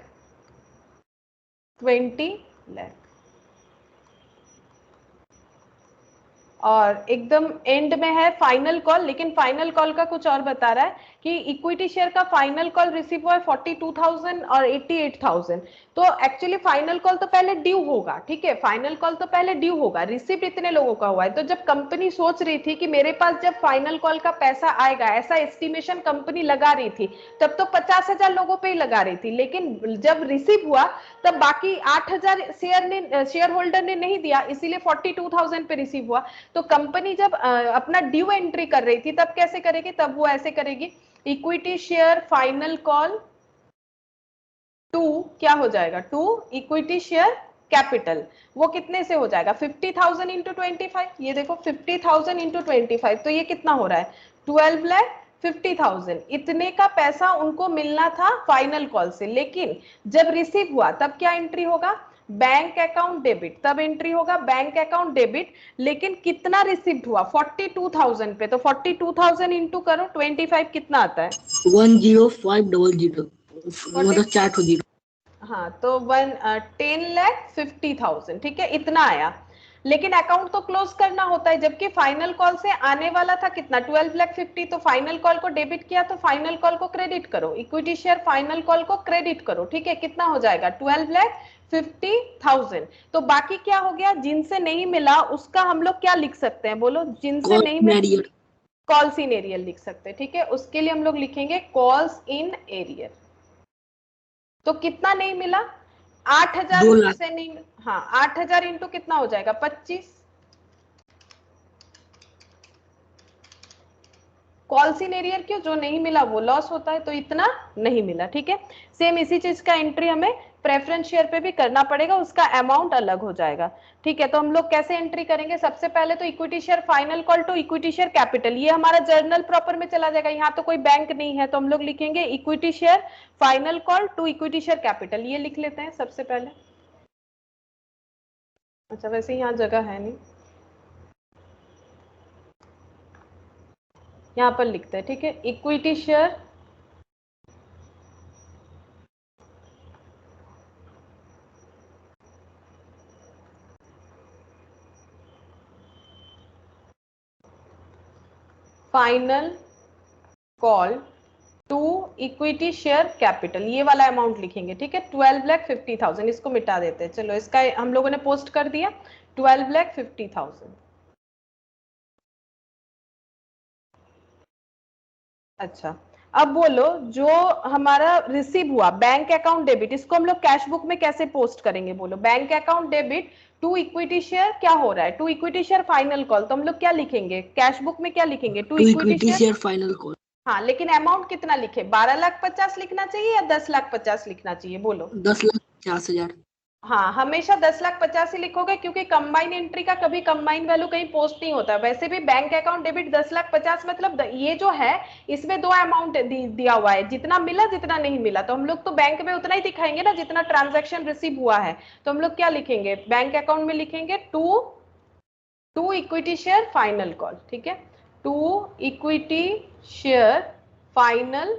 20 लाख। और एकदम एंड में है फाइनल कॉल, लेकिन फाइनल कॉल का कुछ और बता रहा है कि इक्विटी शेयर का फाइनल कॉल रिसीव हुआ है 42,000 और 88,000। तो एक्चुअली फाइनल कॉल तो पहले ड्यू होगा, ठीक है, फाइनल कॉल तो पहले ड्यू होगा, रिसीव इतने लोगों का हुआ है। तो जब कंपनी सोच रही थी कि मेरे पास जब फाइनल कॉल का पैसा आएगा, ऐसा एस्टिमेशन कंपनी लगा रही थी, तब तो 50,000 लोगों पे ही लगा रही थी, लेकिन जब रिसीव हुआ तब बाकी 8,000 शेयर होल्डर ने नहीं दिया, इसीलिए 42,000 पे रिसीव हुआ। तो कंपनी जब अपना ड्यू एंट्री कर रही थी तब कैसे करेगी, तब वो ऐसे करेगी, equity share final call to क्या हो जाएगा, टू इक्विटी शेयर कैपिटल। वो कितने से हो जाएगा, 50,000 इंटू 25, ये देखो 50,000 इंटू 25, तो ये कितना हो रहा है 12,50,000। इतने का पैसा उनको मिलना था फाइनल कॉल से, लेकिन जब रिसीव हुआ तब क्या एंट्री होगा, बैंक अकाउंट डेबिट, तब एंट्री होगा बैंक अकाउंट डेबिट। लेकिन कितना रिसीव्ड हुआ 42,000 पे, तो 42,000 इंटू करो 25 कितना आता है 10500, मतलब 4 ठो जीरो। हाँ, तो 10,50,000, ठीक है, इतना आया। लेकिन अकाउंट तो क्लोज करना होता है, जबकि फाइनल कॉल से आने वाला था कितना 12,50,000, तो फाइनल कॉल को डेबिट किया तो फाइनल कॉल को क्रेडिट करो, इक्विटी शेयर फाइनल कॉल को क्रेडिट करो, ठीक है, कितना हो जाएगा 12,50,000। तो बाकी क्या हो गया, जिनसे नहीं मिला उसका हम लोग क्या लिख सकते हैं, बोलो, जिनसे नहीं मिला कॉल्स इन एरियर लिख सकते हैं, ठीक है, उसके लिए हम लोग लिखेंगे कॉल्स इन एरियर। तो कितना नहीं मिला, 8,000 से नहीं, हाँ 8,000 इंटू कितना हो जाएगा 25, कॉल्स इन एरियर क्यों, जो नहीं मिला वो लॉस होता है, तो इतना नहीं मिला, ठीक है। सेम इसी चीज का एंट्री हमें प्रेफरेंस शेयर पे भी करना पड़ेगा, उसका अमाउंट अलग हो जाएगा, ठीक है। तो हम लोग कैसे एंट्री करेंगे, सबसे पहले तो equity share final call to equity share capital, ये हमारा जर्नल प्रॉपर में चला जाएगा, यहाँ तो कोई बैंक नहीं है, तो हम लोग लिखेंगे equity share final call to equity share capital, ये लिख लेते हैं सबसे पहले। अच्छा, वैसे यहाँ जगह है नहीं, यहाँ पर लिखते हैं, ठीक है, equity share final call to equity share capital, ये वाला अमाउंट लिखेंगे, ठीक है, 12,50,000, इसको मिटा देते हैं, चलो इसका हम लोगों ने पोस्ट कर दिया 12,50,000। अच्छा, अब बोलो, जो हमारा रिसीव हुआ बैंक अकाउंट डेबिट, इसको हम लोग कैश बुक में कैसे पोस्ट करेंगे, बोलो, bank account debit to equity share क्या हो रहा है, to equity share final call, तो हम लोग क्या लिखेंगे कैश बुक में, क्या लिखेंगे to equity share final call. हाँ, लेकिन अमाउंट कितना लिखे, 12,50,000 लिखना चाहिए या 10,50,000 लिखना चाहिए, बोलो। 10,50,000। हाँ, हमेशा 10,50,000 ही लिखोगे, क्योंकि कंबाइन एंट्री का कभी कंबाइन वैल्यू कहीं पोस्ट नहीं होता। वैसे भी बैंक अकाउंट डेबिट 10,50,000 मतलब ये जो है इसमें दो अमाउंट दिया हुआ है, जितना मिला जितना नहीं मिला, तो हम लोग तो बैंक में उतना ही दिखाएंगे ना जितना ट्रांजैक्शन रिसीव हुआ है। तो हम लोग क्या लिखेंगे, बैंक अकाउंट में लिखेंगे to equity share final call, ठीक है, to equity share final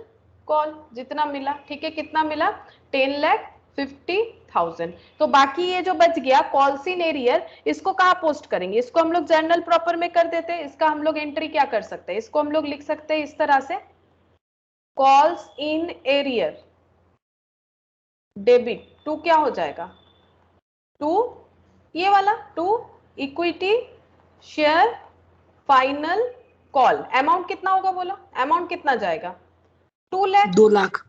call, जितना मिला, ठीक है, कितना मिला 10,50,000। तो बाकी ये जो बच गया कॉल्स इन एरियर, इसको कहाँ पोस्ट करेंगे, इसको हम लोग जर्नल प्रॉपर में कर देते हैं। इसका हम लोग एंट्री क्या कर सकते हैं, इसको हम लोग लिख सकते हैं इस तरह से, calls in arrear debit to क्या हो जाएगा टू ये वाला to equity share final call. Amount कितना होगा बोलो, अमाउंट कितना जाएगा 2 लाख। 2 लाख।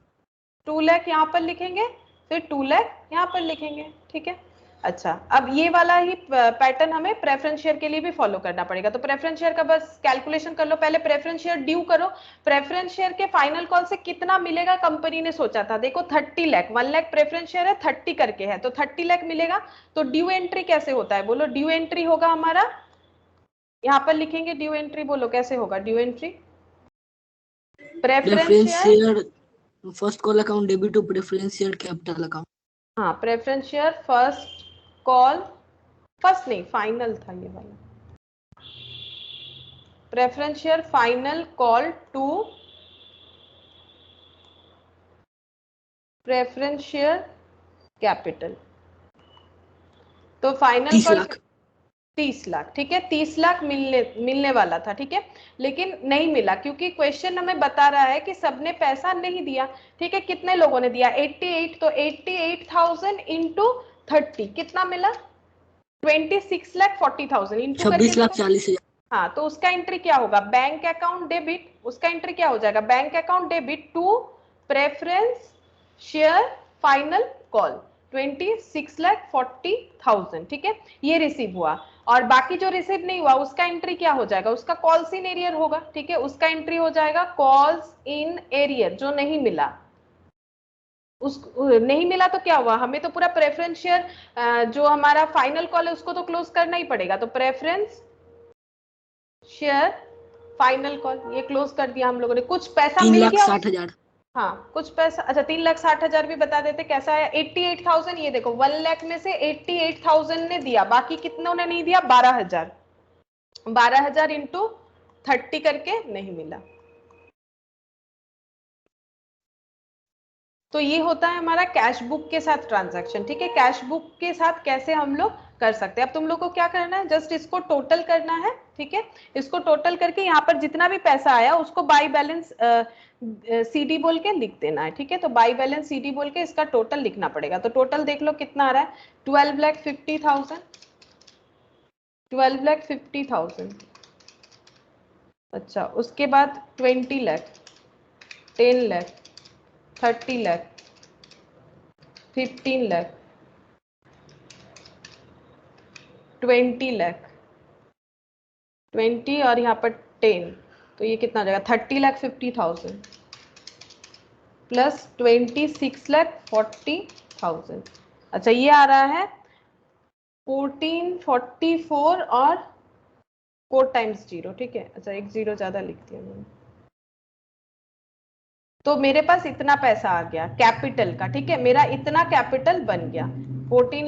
2 लाख यहाँ पर लिखेंगे, फिर 2 लाख यहाँ पर लिखेंगे, ठीक है। अच्छा, अब ये वाला ही पैटर्न हमें प्रेफरेंस शेयर के लिए भी फॉलो करना पड़ेगा। तो प्रेफरेंस शेयर का बस कैलकुलेशन कर लो, पहले प्रेफरेंस शेयर ड्यू करो। प्रेफरेंस शेयर के फाइनल कॉल से कितना मिलेगा कंपनी ने सोचा था, देखो 30 लाख, 1 लाख प्रेफरेंस शेयर है, 30 करके है, तो 30 लाख मिलेगा। तो ड्यू एंट्री कैसे होता है बोलो, ड्यू एंट्री होगा हमारा, यहाँ पर लिखेंगे ड्यू एंट्री, बोलो कैसे होगा due entry. Preference share first call account debit to preference share capital account. हाँ, preference share first call, first नहीं फाइनल था ये वाला, preference share final call to preference share capital. तो फाइनल 30 कॉल लाख। 30 लाख, ठीक है, 30 लाख मिलने वाला था, ठीक है, लेकिन नहीं मिला क्योंकि क्वेश्चन हमें बता रहा है कि सबने पैसा नहीं दिया, ठीक है। कितने लोगों ने दिया 88, तो 88,000 इंटू 30 कितना मिला 26,40,000 इंटू 26 करके लाख 40 हजार। हाँ, तो उसका एंट्री क्या होगा, बैंक अकाउंट डेबिट, उसका एंट्री क्या हो जाएगा, bank account debit to preference share final call 26,40,000, ठीक है, ये रिसीव हुआ। और बाकी जो रिसीव नहीं हुआ उसका एंट्री क्या हो जाएगा, उसका कॉल्स इन एरियर होगा, ठीक है, उसका एंट्री हो जाएगा कॉल्स इन एरियर, जो नहीं मिला उस नहीं मिला तो क्या हुआ, हमें तो पूरा प्रेफरेंस शेयर जो हमारा फाइनल कॉल है उसको तो क्लोज करना ही पड़ेगा। तो प्रेफरेंस शेयर फाइनल कॉल ये क्लोज कर दिया हम लोगों ने, कुछ पैसा मिल गया 3,60,000। हाँ कुछ पैसा, अच्छा 3,60,000 भी बता देते कैसा है। 88,000 ये देखो 1 लाख में से 88,000 ने दिया, बाकी कितनों ने नहीं दिया 12,000, 12,000 इंटू 30 करके नहीं मिला। तो ये होता है हमारा कैश बुक के साथ ट्रांजैक्शन, ठीक है। कैश बुक के साथ कैसे हम लोग कर सकते हैं, अब तुम लोग को क्या करना है, जस्ट इसको टोटल करना है, ठीक है। इसको टोटल करके यहाँ पर जितना भी पैसा आया उसको बाई बैलेंस सीडी बोल के लिख देना है, ठीक है। तो बाई बैलेंस सीडी बोल के इसका टोटल लिखना पड़ेगा। तो टोटल देख लो कितना आ रहा है 12,50,000, 12,50,000। अच्छा, उसके बाद 20 लाख, 10 लाख, 30 लाख, 15 लाख, 20 लाख, 20 और यहाँ पर 10, तो ये कितना हो जाएगा 30,50,000 प्लस 26,40,000। अच्छा, ये आ रहा है 1444 और 4 टाइम्स 0, ठीक है। अच्छा, एक 0 ज्यादा लिख दिया मैंने। तो मेरे पास इतना पैसा आ गया कैपिटल का, ठीक है, मेरा इतना कैपिटल बन गया 14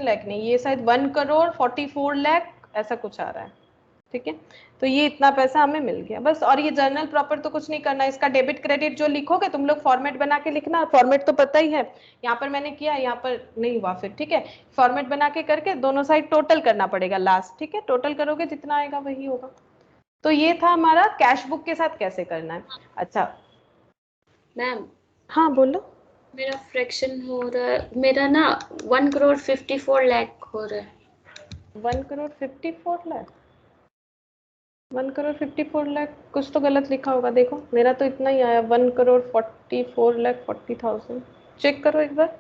लाख नहीं, ये शायद 1,44 लाख ऐसा कुछ आ रहा है, ठीक है। तो ये इतना पैसा हमें मिल गया बस। और ये जर्नल प्रॉपर तो कुछ नहीं करना, इसका डेबिट क्रेडिट जो लिखोगे तुम लोग फॉर्मेट बना के लिखना, फॉर्मेट तो पता ही है, यहाँ पर मैंने किया, यहाँ पर नहीं हुआ फिर, ठीक है। फॉर्मेट बना के करके दोनों साइड टोटल करना पड़ेगा लास्ट, ठीक है, टोटल करोगे जितना आएगा वही होगा। तो ये था हमारा कैश बुक के साथ कैसे करना है। अच्छा मैम, हाँ बोलो। मेरा फ्रैक्शन हो रहा है, मेरा ना 1,54 लाख हो रहा है। 1,54 लाख, 1,54 लाख, कुछ तो गलत लिखा होगा, देखो मेरा तो इतना ही आया 1,44,40,000। चेक करो एक बार,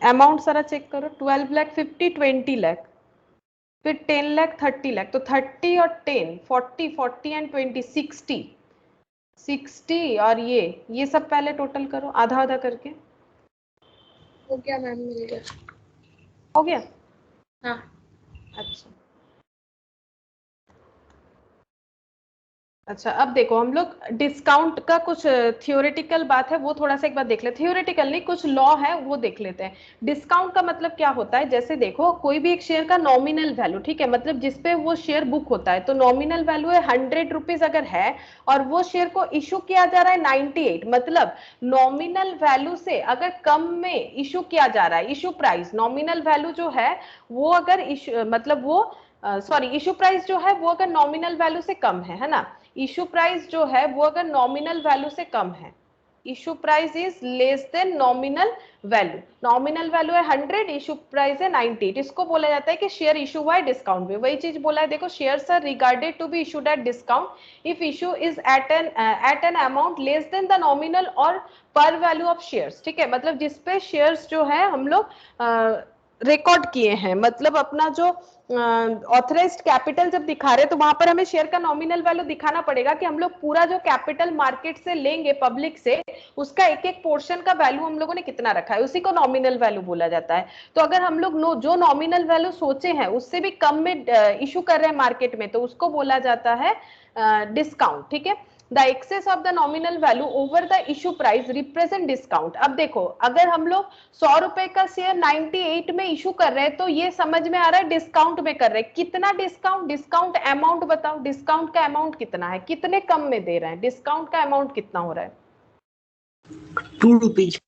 अमाउंट सारा चेक करो, 12 लाख 50, 20 लाख, फिर 10 लाख 30 लाख, तो 30 और 10 40 एंड 20 60 और ये सब पहले टोटल करो आधा आधा करके। हो गया मैम, मिल गया। हो गया, हाँ अच्छा। अच्छा, अब देखो हम लोग डिस्काउंट का कुछ थियोरेटिकल बात है वो थोड़ा सा एक बार देख लेते, थियोरेटिकल नहीं कुछ लॉ है वो देख लेते हैं। डिस्काउंट का मतलब क्या होता है, जैसे देखो कोई भी एक शेयर का नॉमिनल वैल्यू, ठीक है, मतलब जिसपे वो शेयर बुक होता है, तो नॉमिनल वैल्यू है 100 रुपीज अगर है और वो शेयर को इशू किया जा रहा है 98, मतलब नॉमिनल वैल्यू से अगर कम में इशू किया जा रहा है, इशू प्राइस नॉमिनल वैल्यू जो है वो अगर मतलब वो सॉरी इशू प्राइस जो है वो अगर नॉमिनल वैल्यू से कम है ना, इशू प्राइस जो है वो अगर नॉमिनल वैल्यू से कम है, issue price is less than nominal value. Nominal value है 100, इशू प्राइस है 98, इसको बोला जाता है कि शेयर इशू हुआ है डिस्काउंट में। वही चीज बोला है, देखो shares are regarded to be issued at discount if issue is at an amount less than the nominal और पर वैल्यू ऑफ शेयर्स। ठीक है, मतलब जिसपे शेयर्स जो है हम लोग रिकॉर्ड किए हैं, मतलब अपना जो ऑथराइज्ड कैपिटल जब दिखा रहे हैं तो वहां पर हमें शेयर का नॉमिनल वैल्यू दिखाना पड़ेगा कि हम लोग पूरा जो कैपिटल मार्केट से लेंगे पब्लिक से, उसका एक एक पोर्शन का वैल्यू हम लोगों ने कितना रखा है, उसी को नॉमिनल वैल्यू बोला जाता है। तो अगर हम लोग जो नॉमिनल वैल्यू सोचे हैं उससे भी कम में इशू कर रहे हैं मार्केट में, तो उसको बोला जाता है डिस्काउंट। ठीक है, the excess of the nominal value over the issue price represent discount. अब देखो अगर हम लोग 100 रुपए का शेयर 98 में इशू कर रहे हैं तो ये समझ में आ रहा है डिस्काउंट में कर रहे हैं। कितना डिस्काउंट, डिस्काउंट अमाउंट बताओ, डिस्काउंट का अमाउंट कितना है, कितने कम में दे रहे हैं, डिस्काउंट का अमाउंट कितना हो रहा है? 2 रुपीज।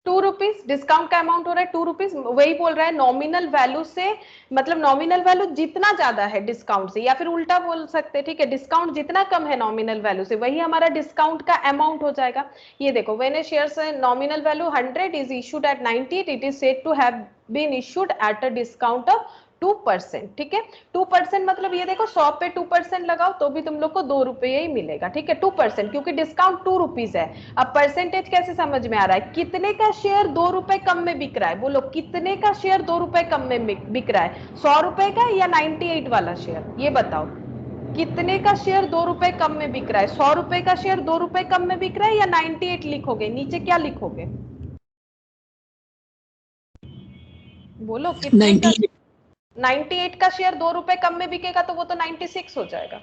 2 रुपीज डिस्काउंट का अमाउंट हो रहा है, 2 रुपीज। वही बोल रहा है नॉमिनल वैल्यू से, मतलब नॉमिनल वैल्यू जितना ज्यादा है डिस्काउंट से, या फिर उल्टा बोल सकते हैं, ठीक है, डिस्काउंट जितना कम है नॉमिनल वैल्यू से वही हमारा डिस्काउंट का अमाउंट हो जाएगा। ये देखो, when a shares nominal value 100 is issued at 98, it is said to have been issued at a discount of 2%। ठीक है, 2% मतलब ये देखो 100 पे 2% लगाओ तो भी तुम लोग को 2 रुपये ही मिलेगा। ठीक है, 2%, क्योंकि डिस्काउंट 2 रुपीज है। अब परसेंटेज कैसे समझ में आ रहा है? कितने का शेयर 2 रुपए कम में बिक रहा है, बोलो कितने का शेयर 2 रुपए कम में बिक रहा है? 100 रुपए का या 98 वाला शेयर, ये बताओ कितने का शेयर 2 रुपए कम में बिक रहा है? 100 रुपए का शेयर 2 रुपए कम में बिक रहा है या 98 लिखोगे? नीचे क्या लिखोगे, बोलो कितने का? 98 का शेयर 2 रुपए कम में बिकेगा तो वो तो 96 हो जाएगा।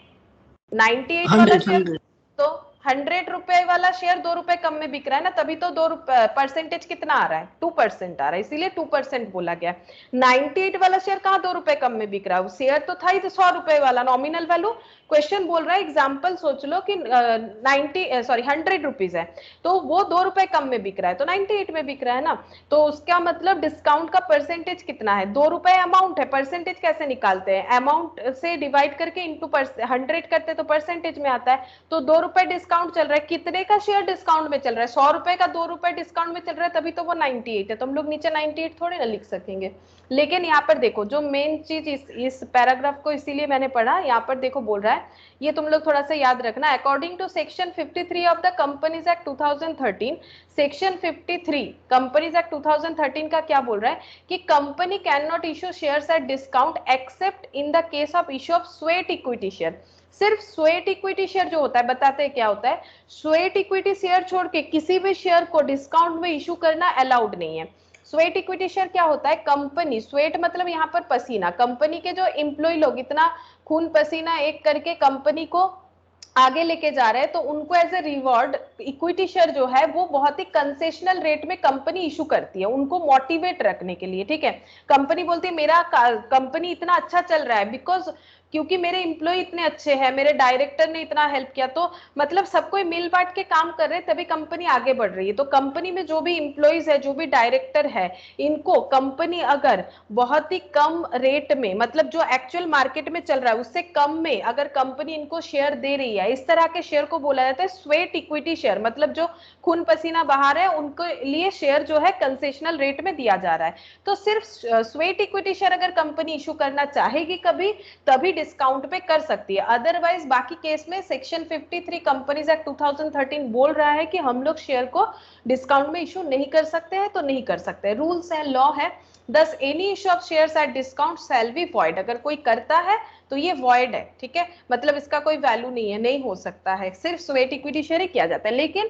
98 वाला शेयर, तो 100 रुपए वाला शेयर 2 रुपए कम में बिक रहा है ना, तभी तो 2 रुपए परसेंटेज कितना आ रहा है? 2% आ रहा है, इसीलिए 2% बोला गया। 98 वाला शेयर कहाँ 2 रुपए कम में बिक रहा है? शेयर तो था ही 100 रुपए वाला नॉमिनल वैल्यू। क्वेश्चन बोल रहा है, एग्जाम्पल सोच लो कि 100 रुपीज है तो वो 2 रुपए कम में बिक रहा है, तो 98 में बिक रहा है ना, तो उसका मतलब डिस्काउंट का परसेंटेज कितना है? 2 रुपए अमाउंट है, परसेंटेज कैसे निकालते हैं? अमाउंट से डिवाइड करके इंटू 100 करते तो परसेंटेज में आता है। तो 2 रुपए डिस्काउंट चल रहा है, कितने का शेयर डिस्काउंट में चल रहा है? 100 रुपए का 2 रुपए डिस्काउंट में चल रहा है, तभी तो वो 98 है। तो हम लोग नीचे 98 थोड़ी ना लिख सकेंगे। लेकिन यहाँ पर देखो जो मेन चीज इस पैराग्राफ को इसीलिए मैंने पढ़ा, यहाँ पर देखो बोल रहा है, ये तुम लोग थोड़ा सा याद रखना। According to section 53 of the companies act 2013, section 53 companies act 2013 का क्या बोल रहा है कि company can not issue shares at discount except in the case of issue of sweat equity share. सिर्फ स्वेट इक्विटी शेयर जो होता है, बताते हैं क्या होता है? स्वेट इक्विटी शेयर छोड़ के किसी भी शेयर को डिस्काउंट में इश्यू करना अलाउड नहीं है। स्वेट इक्विटी शेयर क्या होता है? कंपनी, स्वेट मतलब यहाँ पर पसीना, कंपनी के जो एम्प्लॉय लोग इतना खून पसीना एक करके कंपनी को आगे लेके जा रहे हैं, तो उनको as a reward equity share जो है वो बहुत ही कंसेशनल रेट में कंपनी इशू करती है, उनको मोटिवेट रखने के लिए। ठीक है, कंपनी बोलती है मेरा कंपनी इतना अच्छा चल रहा है बिकॉज क्योंकि मेरे एम्प्लॉय इतने अच्छे हैं, मेरे डायरेक्टर ने इतना हेल्प किया, तो मतलब सबको मिल बांट के काम कर रहे हैं तभी कंपनी आगे बढ़ रही है। तो कंपनी में जो भी एम्प्लॉयज है, जो भी डायरेक्टर है, इनको कंपनी अगर बहुत ही कम रेट में, मतलब जो एक्चुअल मार्केट में चल रहा है उससे कम में अगर कंपनी इनको शेयर दे रही है, इस तरह के शेयर को बोला जाता है स्वेट इक्विटी शेयर। मतलब जो खून पसीना बहा रहे हैं उनके लिए शेयर जो है कंसेशनल रेट में दिया जा रहा है। तो सिर्फ स्वेट इक्विटी शेयर अगर कंपनी इशू करना चाहेगी कभी, तभी डिस्काउंट पे कर सकती है। अदरवाइज बाकी केस में सेक्शन 53 कंपनीज एक्ट 2013 बोल रहा है कि हम लोग शेयर को डिस्काउंट में इशू नहीं कर सकते हैं, तो नहीं कर सकते, रूल्स है, लॉ है। दस any issue of shares at discount shall be void. अगर कोई करता है तो ये वॉइड है, ठीक है, मतलब इसका कोई वैल्यू नहीं है, नहीं हो सकता है, सिर्फ स्वेट इक्विटी शेयर ही किया जाता है। लेकिन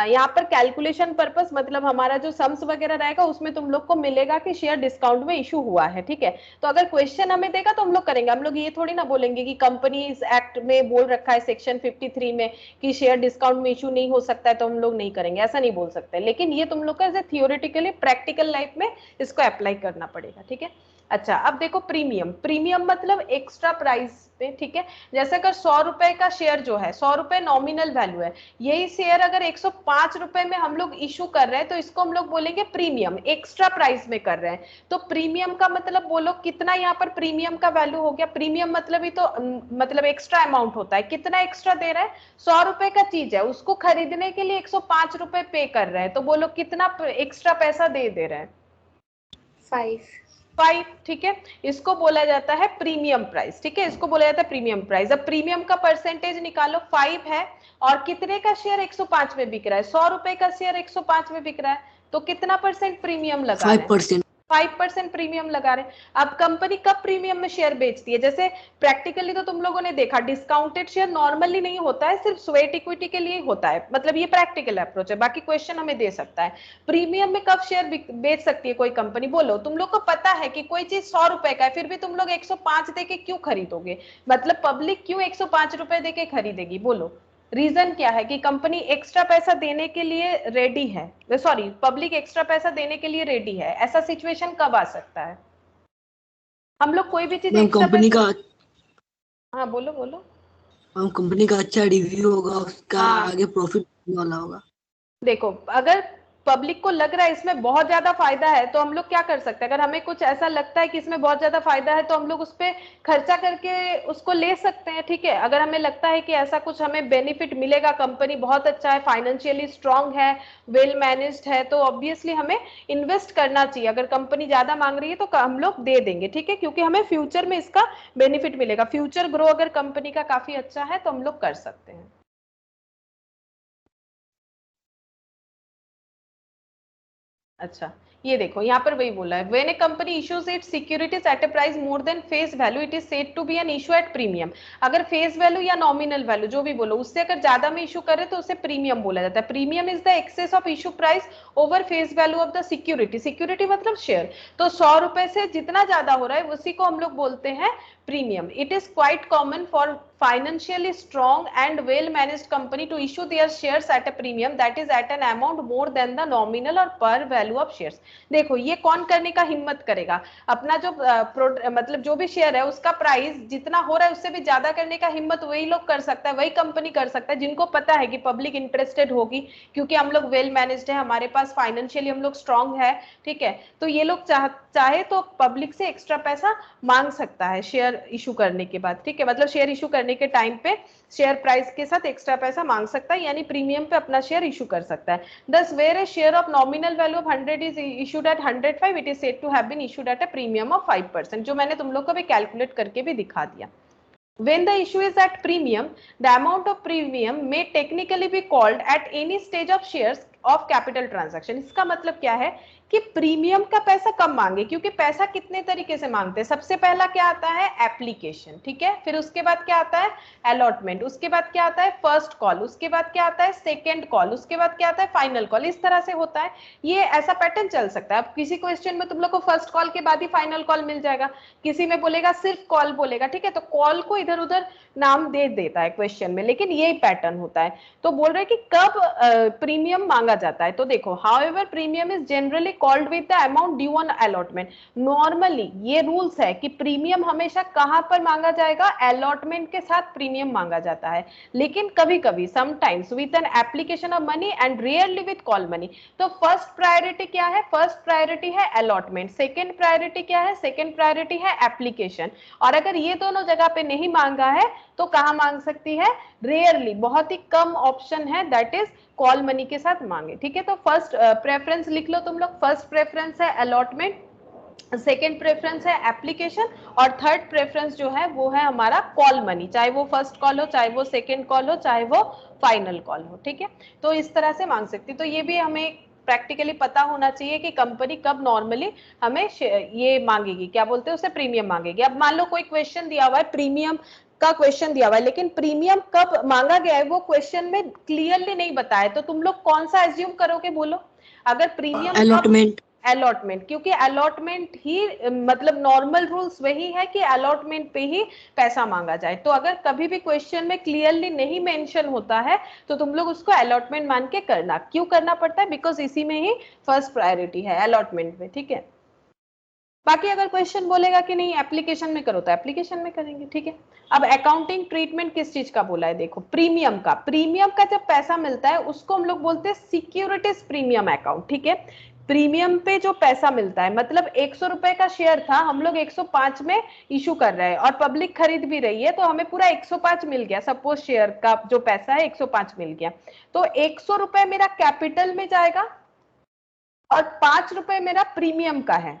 यहाँ पर कैलकुलेशन पर्पस, मतलब हमारा जो सम्स वगैरह रहेगा उसमें तुम लोग को मिलेगा कि शेयर डिस्काउंट में इशू हुआ है। ठीक है, तो अगर क्वेश्चन हमें देगा तो हम लोग करेंगे, हम लोग ये थोड़ी ना बोलेंगे कि कंपनीज एक्ट में बोल रखा है सेक्शन 53 में कि शेयर डिस्काउंट में इशू नहीं हो सकता है तो हम लोग नहीं करेंगे, ऐसा नहीं बोल सकते। लेकिन ये तुम लोग का एज थियोरेटिकली प्रैक्टिकल लाइफ में इसको अप्लाई करना पड़ेगा। ठीक है, अच्छा अब देखो प्रीमियम। प्रीमियम मतलब एक्स्ट्रा प्राइस पे, ठीक है। जैसे अगर 100 रुपए का शेयर जो है, 100 रुपए नॉमिनल वैल्यू है, यही शेयर अगर 105 रुपए में हम लोग इशू कर रहे हैं तो इसको हम लोग बोलेंगे प्रीमियम, एक्स्ट्रा प्राइस में कर रहे हैं। तो प्रीमियम का मतलब बोलो कितना, यहाँ पर प्रीमियम का वैल्यू हो गया, प्रीमियम मतलब ही तो मतलब एक्स्ट्रा अमाउंट होता है, कितना एक्स्ट्रा दे रहे हैं, 100 रुपए का चीज है, उसको खरीदने के लिए 105 रुपए पे कर रहे हैं, तो बोलो कितना एक्स्ट्रा पैसा दे रहे हैं, 5, ठीक है। इसको बोला जाता है प्रीमियम प्राइस, ठीक है, इसको बोला जाता है प्रीमियम प्राइस। अब प्रीमियम का परसेंटेज निकालो, 5 है और कितने का शेयर 105 में बिक रहा है, 100 रुपए का शेयर 105 में बिक रहा है, तो कितना परसेंट प्रीमियम लगा रहे हैं, 5%। 5% प्रीमियम लगा रहे हैं। अब कंपनी कब प्रीमियम में शेयर बेचती है, जैसे प्रैक्टिकली तो तुम लोगों ने देखा डिस्काउंटेड शेयर नॉर्मली नहीं होता है, सिर्फ स्वेट इक्विटी के लिए होता है, मतलब ये प्रैक्टिकल अप्रोच है, बाकी क्वेश्चन हमें दे सकता है। प्रीमियम में कब शेयर बेच सकती है कोई कंपनी, बोलो। तुम लोग को पता है कि कोई चीज 100 रुपए का है, फिर भी तुम लोग 105 दे के क्यों खरीदोगे, मतलब पब्लिक क्यों 105 रुपए दे के खरीदेगी, बोलो। रीजन क्या है कि कंपनी एक्स्ट्रा पैसा देने के लिए रेडी है, सॉरी पब्लिक एक्स्ट्रा पैसा देने के लिए रेडी है। ऐसा सिचुएशन कब आ सकता है, हम लोग कोई भी चीज एक्स्ट्रा कंपनी का, हाँ बोलो बोलो। कंपनी का अच्छा रिव्यू होगा, उसका हाँ। आगे प्रॉफिट वाला होगा। देखो अगर पब्लिक को लग रहा है इसमें बहुत ज्यादा फायदा है तो हम लोग क्या कर सकते हैं, अगर हमें कुछ ऐसा लगता है कि इसमें बहुत ज्यादा फायदा है तो हम लोग उस पर खर्चा करके उसको ले सकते हैं, ठीक है। अगर हमें लगता है कि ऐसा कुछ हमें बेनिफिट मिलेगा, कंपनी बहुत अच्छा है, फाइनेंशियली स्ट्रांग है, वेल मैनेज्ड है, तो ऑब्वियसली हमें इन्वेस्ट करना चाहिए। अगर कंपनी ज्यादा मांग रही है तो हम लोग दे देंगे, ठीक है, क्योंकि हमें फ्यूचर में इसका बेनिफिट मिलेगा। फ्यूचर ग्रो अगर कंपनी का काफी अच्छा है तो हम लोग कर सकते हैं। अच्छा, ये देखो यहाँ पर वही बोला है, when a company issues its securities at a price more than face value it is said to be an issue at premium. अगर फेस वैल्यू या नॉमिनल वैल्यू जो भी बोलो उससे अगर ज्यादा में इशू करे तो उसे प्रीमियम बोला जाता है। Premium is the excess of issue price over face value of the security, security मतलब शेयर, तो 100 रुपए से जितना ज्यादा हो रहा है उसी को हम लोग बोलते हैं premium. It is quite common for financially strong and well managed company to issue their shares at a premium that is at an amount more than the nominal or per value of shares। देखो ये कौन करने का हिम्मत करेगा, अपना जो मतलब जो भी शेयर है उसका प्राइस जितना हो रहा है उससे भी ज्यादा करने का हिम्मत वही लोग कर सकता है, वही कंपनी कर सकता है जिनको पता है कि पब्लिक इंटरेस्टेड होगी, क्योंकि हम लोग वेल मैनेज्ड है, हमारे पास फाइनेंशियली हम लोग स्ट्रांग है, ठीक है। तो ये लोग चाहे तो पब्लिक से एक्स्ट्रा पैसा मांग सकता है शेयर इशू करने के बाद, ठीक है, मतलब शेयर इशू करने के टाइम पे शेयर प्राइस के साथ एक्स्ट्रा पैसा मांग सकता है, यानी प्रीमियम पे अपना शेयर इशू कर सकता है। Thus, where a share of nominal value of 100 is issued at 105, it is said to have been issued at a premium of 5%, जो मैंने तुम लोग को भी कैलकुलेट करके भी दिखा दिया। When the issue is at premium, the amount of premium may technically be called at any stage of shares of capital transaction। इसका मतलब क्या है कि प्रीमियम का पैसा कम मांगे, क्योंकि पैसा कितने तरीके से मांगते हैं। सबसे पहला क्या आता है, एप्लीकेशन, ठीक है, फिर उसके बाद क्या आता है, अलॉटमेंट, उसके बाद क्या आता है, फर्स्ट कॉल, उसके बाद क्या आता है, सेकंड कॉल, उसके बाद क्या आता है, फाइनल कॉल। इस तरह से होता है, ये ऐसा पैटर्न चल सकता है। अब किसी क्वेश्चन में तुम लोग को फर्स्ट कॉल के बाद ही फाइनल कॉल मिल जाएगा, किसी में बोलेगा सिर्फ कॉल बोलेगा, ठीक है, तो कॉल को इधर उधर नाम दे देता है क्वेश्चन में, लेकिन यही पैटर्न होता है। तो बोल रहे कि कब प्रीमियम मांगा जाता है, तो देखो, however premium is generally called with the amount due on allotment. Normally ये रूल्स है कि प्रीमियम हमेशा कहां पर मांगा जाएगा, अलॉटमेंट के साथ प्रीमियम मांगा जाता है, लेकिन कभी कभी sometimes with an application of money and rarely with call money. तो फर्स्ट प्रायोरिटी क्या है, फर्स्ट प्रायोरिटी है अलॉटमेंट, सेकेंड प्रायोरिटी क्या है, सेकेंड प्रायोरिटी है एप्लीकेशन। और अगर ये दोनों जगह पे नहीं मांगा है तो कहां मांग सकती है, रेयरली, बहुत ही कम ऑप्शन है, दैट इज कॉल मनी के साथ मांगे, ठीक है। तो फर्स्ट प्रेफरेंस लिख लो तुम लोग, फर्स्ट प्रेफरेंस है अलॉटमेंट, सेकेंड प्रेफरेंस है एप्लीकेशन, और थर्ड प्रेफरेंस जो है वो है हमारा कॉल मनी, चाहे वो फर्स्ट कॉल हो, चाहे वो सेकेंड कॉल हो, चाहे वो फाइनल कॉल हो, ठीक है। तो इस तरह से मांग सकती। तो ये भी हमें प्रैक्टिकली पता होना चाहिए कि कंपनी कब नॉर्मली हमें ये मांगेगी, क्या बोलते हैं उसे, प्रीमियम मांगेगी। अब मान लो कोई क्वेश्चन दिया हुआ है, प्रीमियम का क्वेश्चन दिया हुआ है, लेकिन प्रीमियम कब मांगा गया है वो क्वेश्चन में क्लियरली नहीं बताया, तो तुम लोग कौन सा एज्यूम करोगे, बोलो। अगर प्रीमियम अलॉटमेंट, अलॉटमेंट, क्योंकि अलॉटमेंट ही मतलब नॉर्मल रूल्स वही है कि अलॉटमेंट पे ही पैसा मांगा जाए। तो अगर कभी भी क्वेश्चन में क्लियरली नहीं मेंशन होता है तो तुम लोग उसको अलॉटमेंट मान के करना। क्यों करना पड़ता है, बिकॉज इसी में ही फर्स्ट प्रायोरिटी है अलॉटमेंट में, ठीक है। बाकी अगर क्वेश्चन बोलेगा कि नहीं एप्लीकेशन में करो तो एप्लीकेशन में करेंगे, ठीक है। अब अकाउंटिंग ट्रीटमेंट किस चीज का बोला है, देखो प्रीमियम का जब पैसा मिलता है उसको हम लोग बोलते हैं सिक्योरिटीज प्रीमियम अकाउंट, ठीक है। प्रीमियम पे जो पैसा मिलता है, मतलब 100 रुपए का शेयर था, हम लोग 105 में इशू कर रहे हैं और पब्लिक खरीद भी रही है, तो हमें पूरा 105 मिल गया। सपोज शेयर का जो पैसा है 105 मिल गया, तो 100 रुपए मेरा कैपिटल में जाएगा और 5 रुपए मेरा प्रीमियम का है।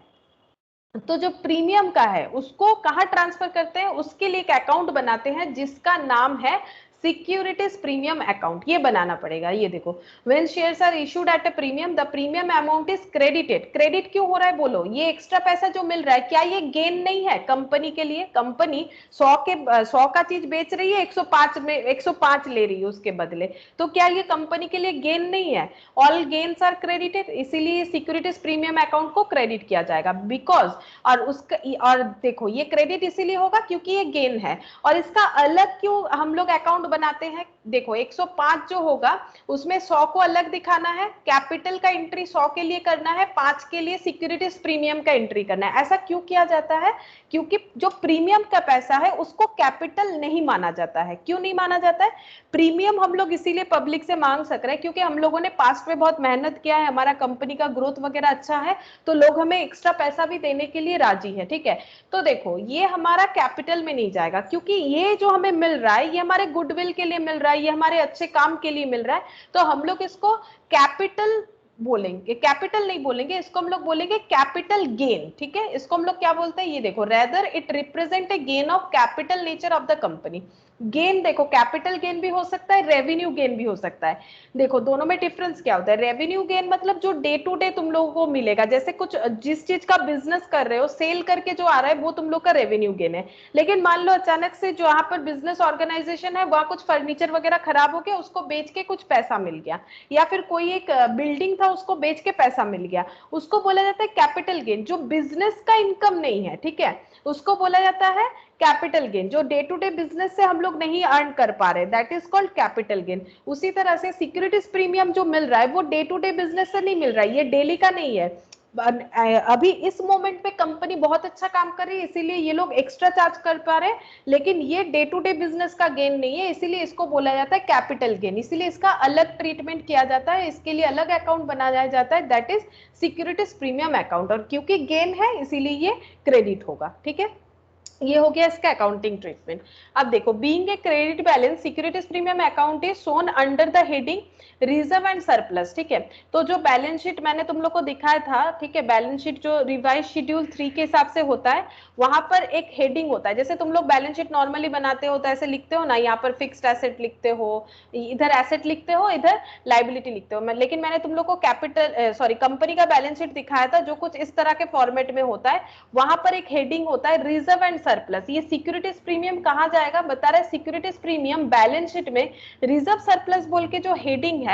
तो जो प्रीमियम का है उसको कहां ट्रांसफर करते हैं, उसके लिए एक अकाउंट बनाते हैं जिसका नाम है सिक्योरिटीज प्रीमियम अकाउंट। ये बनाना पड़ेगा। ये देखो, when shares are issued at a premium the premium amount is credited. Credit क्यों हो रहा है बोलो, ये एक्स्ट्रा पैसा जो मिल रहा है क्या ये गेन नहीं है कंपनी के लिए? कंपनी 100 का चीज बेच रही है, 105 में 105 ले रही है उसके बदले, तो क्या ये कंपनी के लिए गेन नहीं है? ऑल गेन्स आर क्रेडिटेड, इसीलिए सिक्योरिटीज प्रीमियम अकाउंट को क्रेडिट किया जाएगा बिकॉज, और देखो ये क्रेडिट इसीलिए होगा क्योंकि ये गेन है। और इसका अलग क्यों हम लोग अकाउंट बनाते हैं, देखो 105 जो होगा उसमें 100 को अलग दिखाना है, कैपिटल का एंट्री 100 के लिए करना है, 5 के लिए सिक्योरिटीज प्रीमियम का एंट्री करना है। ऐसा क्यों किया जाता है? क्योंकि जो प्रीमियम का पैसा है उसको कैपिटल नहीं माना जाता है। क्यों नहीं माना जाता है? प्रीमियम हम लोग इसीलिए पब्लिक से मांग सक रहे हैं क्योंकि हम लोगों ने पास्ट में बहुत मेहनत किया है, हमारा कंपनी का ग्रोथ वगैरह अच्छा है, तो लोग हमें एक्स्ट्रा पैसा भी देने के लिए राजी है, ठीक है। तो देखो ये हमारा कैपिटल में नहीं जाएगा क्योंकि ये जो हमें मिल रहा है ये हमारे गुडविल के लिए मिल रहा है, ये हमारे अच्छे काम के लिए मिल रहा है, तो हम लोग इसको कैपिटल बोलेंगे, कैपिटल नहीं बोलेंगे, इसको हम लोग बोलेंगे कैपिटल गेन, ठीक है। इसको हम लोग क्या बोलते हैं, ये देखो, rather it represent a gain of capital nature of the company. Gain देखो कैपिटल गेन भी हो सकता है, रेवेन्यू गेन भी हो सकता है। देखो दोनों में डिफरेंस क्या होता है, रेवेन्यू गेन मतलब जो डे टू डे तुम लोगों को मिलेगा, जैसे कुछ जिस चीज का बिजनेस कर रहे हो सेल करके जो आ रहा है वो तुम लोग का रेवेन्यू गेन है। लेकिन मान लो अचानक से जो यहाँ पर बिजनेस ऑर्गेनाइजेशन है वहां कुछ फर्नीचर वगैरह खराब हो गया, उसको बेच के कुछ पैसा मिल गया, या फिर कोई एक बिल्डिंग था उसको बेच के पैसा मिल गया, उसको बोला जाता है कैपिटल गेन। जो बिजनेस का इनकम नहीं है, ठीक है, उसको बोला जाता है कैपिटल गेन। जो डे टू डे बिजनेस से हम लोग नहीं अर्न कर पा रहे, that is called capital gain. उसी तरह से सिक्योरिटीज प्रीमियम जो मिल रहा है वो डे टू डे बिजनेस से नहीं मिल रहा है, ये डेली का नहीं है। अभी इस मोमेंट पे कंपनी बहुत अच्छा काम कर रही है इसीलिए ये लोग एक्स्ट्रा चार्ज कर पा रहे हैं, लेकिन ये डे टू डे बिजनेस का गेन नहीं है, इसीलिए इसको बोला जाता है कैपिटल गेन। इसीलिए इसका अलग ट्रीटमेंट किया जाता है, इसके लिए अलग अकाउंट बनाया जाता है, that is securities premium account. और क्योंकि गेन है इसीलिए ये क्रेडिट होगा, ठीक है। ये हो गया इसका अकाउंटिंग ट्रीटमेंट। अब देखो, being a credit balance securities premium account is shown under the heading reserve and surplus, ठीक है। तो जो बैलेंस शीट मैंने तुम लोग को दिखाया था, ठीक है, बैलेंस शीट जो रिवाइज शेड्यूल 3 के हिसाब से होता है, वहां पर एक हेडिंग होता है। जैसे तुम लोग बैलेंस शीट नॉर्मली बनाते हो तो ऐसे लिखते हो ना, यहाँ पर फिक्स्ड एसेट लिखते हो, इधर एसेट लिखते हो, इधर लाइबिलिटी लिखते हो। लेकिन मैंने तुम लोग को कंपनी का बैलेंस शीट दिखाया था जो कुछ इस तरह के फॉर्मेट में होता है। वहां पर एक हेडिंग होता है रिजर्व एंड सरप्लस। ये सिक्योरिटीज प्रीमियम कहाँ जाएगा बता रहा है, सिक्योरिटीज प्रीमियम बैलेंस शीट में रिजर्व सरप्लस बोल के जो हेडिंग है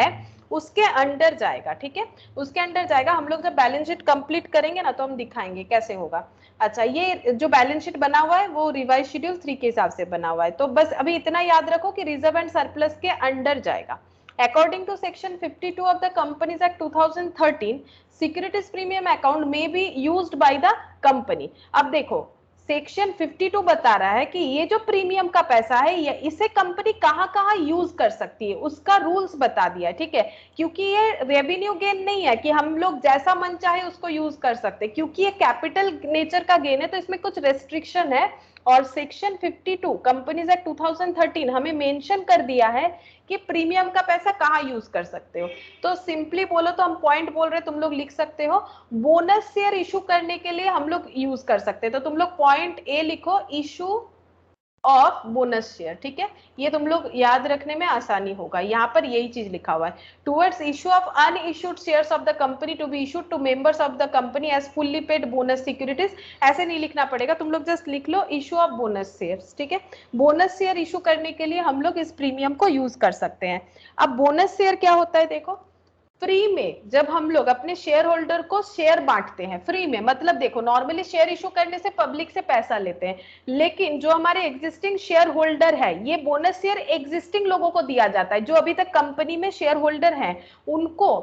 उसके अंडर जाएगा, ठीक है, उसके अंडर जाएगा। हम लोग जब बैलेंस शीट कंप्लीट करेंगे ना तो हम दिखाएंगे कैसे होगा। अच्छा, ये जो बैलेंस शीट बना हुआ है वो रिवाइज शेड्यूल 3 के हिसाब से बना हुआ है, तो बस अभी इतना याद रखो कि रिजर्व एंड सरप्लस के अंडर जाएगा। According to section 52 of the Companies Act 2013, securities premium account may be used by the company। अब देखो सेक्शन 52 बता रहा है कि ये जो प्रीमियम का पैसा है ये इसे कंपनी कहां कहां यूज कर सकती है, उसका रूल्स बता दिया है, ठीक है। क्योंकि ये रेवेन्यू गेन नहीं है कि हम लोग जैसा मन चाहे उसको यूज कर सकते, क्योंकि ये कैपिटल नेचर का गेन है तो इसमें कुछ रेस्ट्रिक्शन है। और सेक्शन 52 कंपनीज एक्ट 2013 हमें मेंशन कर दिया है कि प्रीमियम का पैसा कहाँ यूज कर सकते हो। तो सिंपली बोलो तो हम पॉइंट बोल रहे, तुम लोग लिख सकते हो, बोनस शेयर इशू करने के लिए हम लोग यूज कर सकते हैं। तो तुम लोग पॉइंट ए लिखो, इशू ऑफ बोनस शेयर, ठीक है, ये तुम लोग याद रखने में आसानी होगा। यहाँ पर यही चीज लिखा हुआ है, towards issue of unissued shares of the company to be issued to members of the company as fully paid bonus securities. ऐसे नहीं लिखना पड़ेगा, तुम लोग जस्ट लिख लो इशू ऑफ बोनस शेयर्स, ठीक है। बोनस शेयर इशू करने के लिए हम लोग इस प्रीमियम को यूज कर सकते हैं। अब बोनस शेयर क्या होता है, देखो फ्री में जब हम लोग अपने शेयर होल्डर को शेयर बांटते हैं फ्री में, मतलब देखो नॉर्मली शेयर इशू करने से पब्लिक से पैसा लेते हैं, लेकिन जो हमारे एग्जिस्टिंग शेयर होल्डर है ये बोनस शेयर एग्जिस्टिंग लोगों को दिया जाता है, जो अभी तक कंपनी में शेयर होल्डर हैं उनको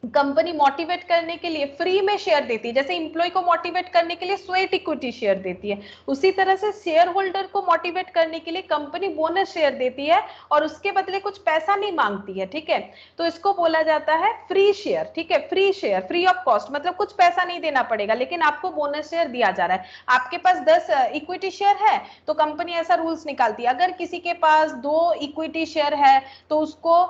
कंपनी मोटिवेट करने के लिए फ्री में शेयर देती है, जैसे इंप्लॉय को मोटिवेट करने के लिए स्वेट इक्विटी शेयर देती है, उसी तरह से शेयर होल्डर को मोटिवेट करने के लिए कंपनी बोनस शेयर देती है और उसके बदले कुछ पैसा नहीं मांगती है, ठीक है। तो इसको बोला जाता है फ्री शेयर, ठीक है, free share, free of cost, मतलब कुछ पैसा नहीं देना पड़ेगा लेकिन आपको बोनस शेयर दिया जा रहा है। आपके पास 10 इक्विटी शेयर है तो कंपनी ऐसा रूल्स निकालती है, अगर किसी के पास 2 इक्विटी शेयर है तो उसको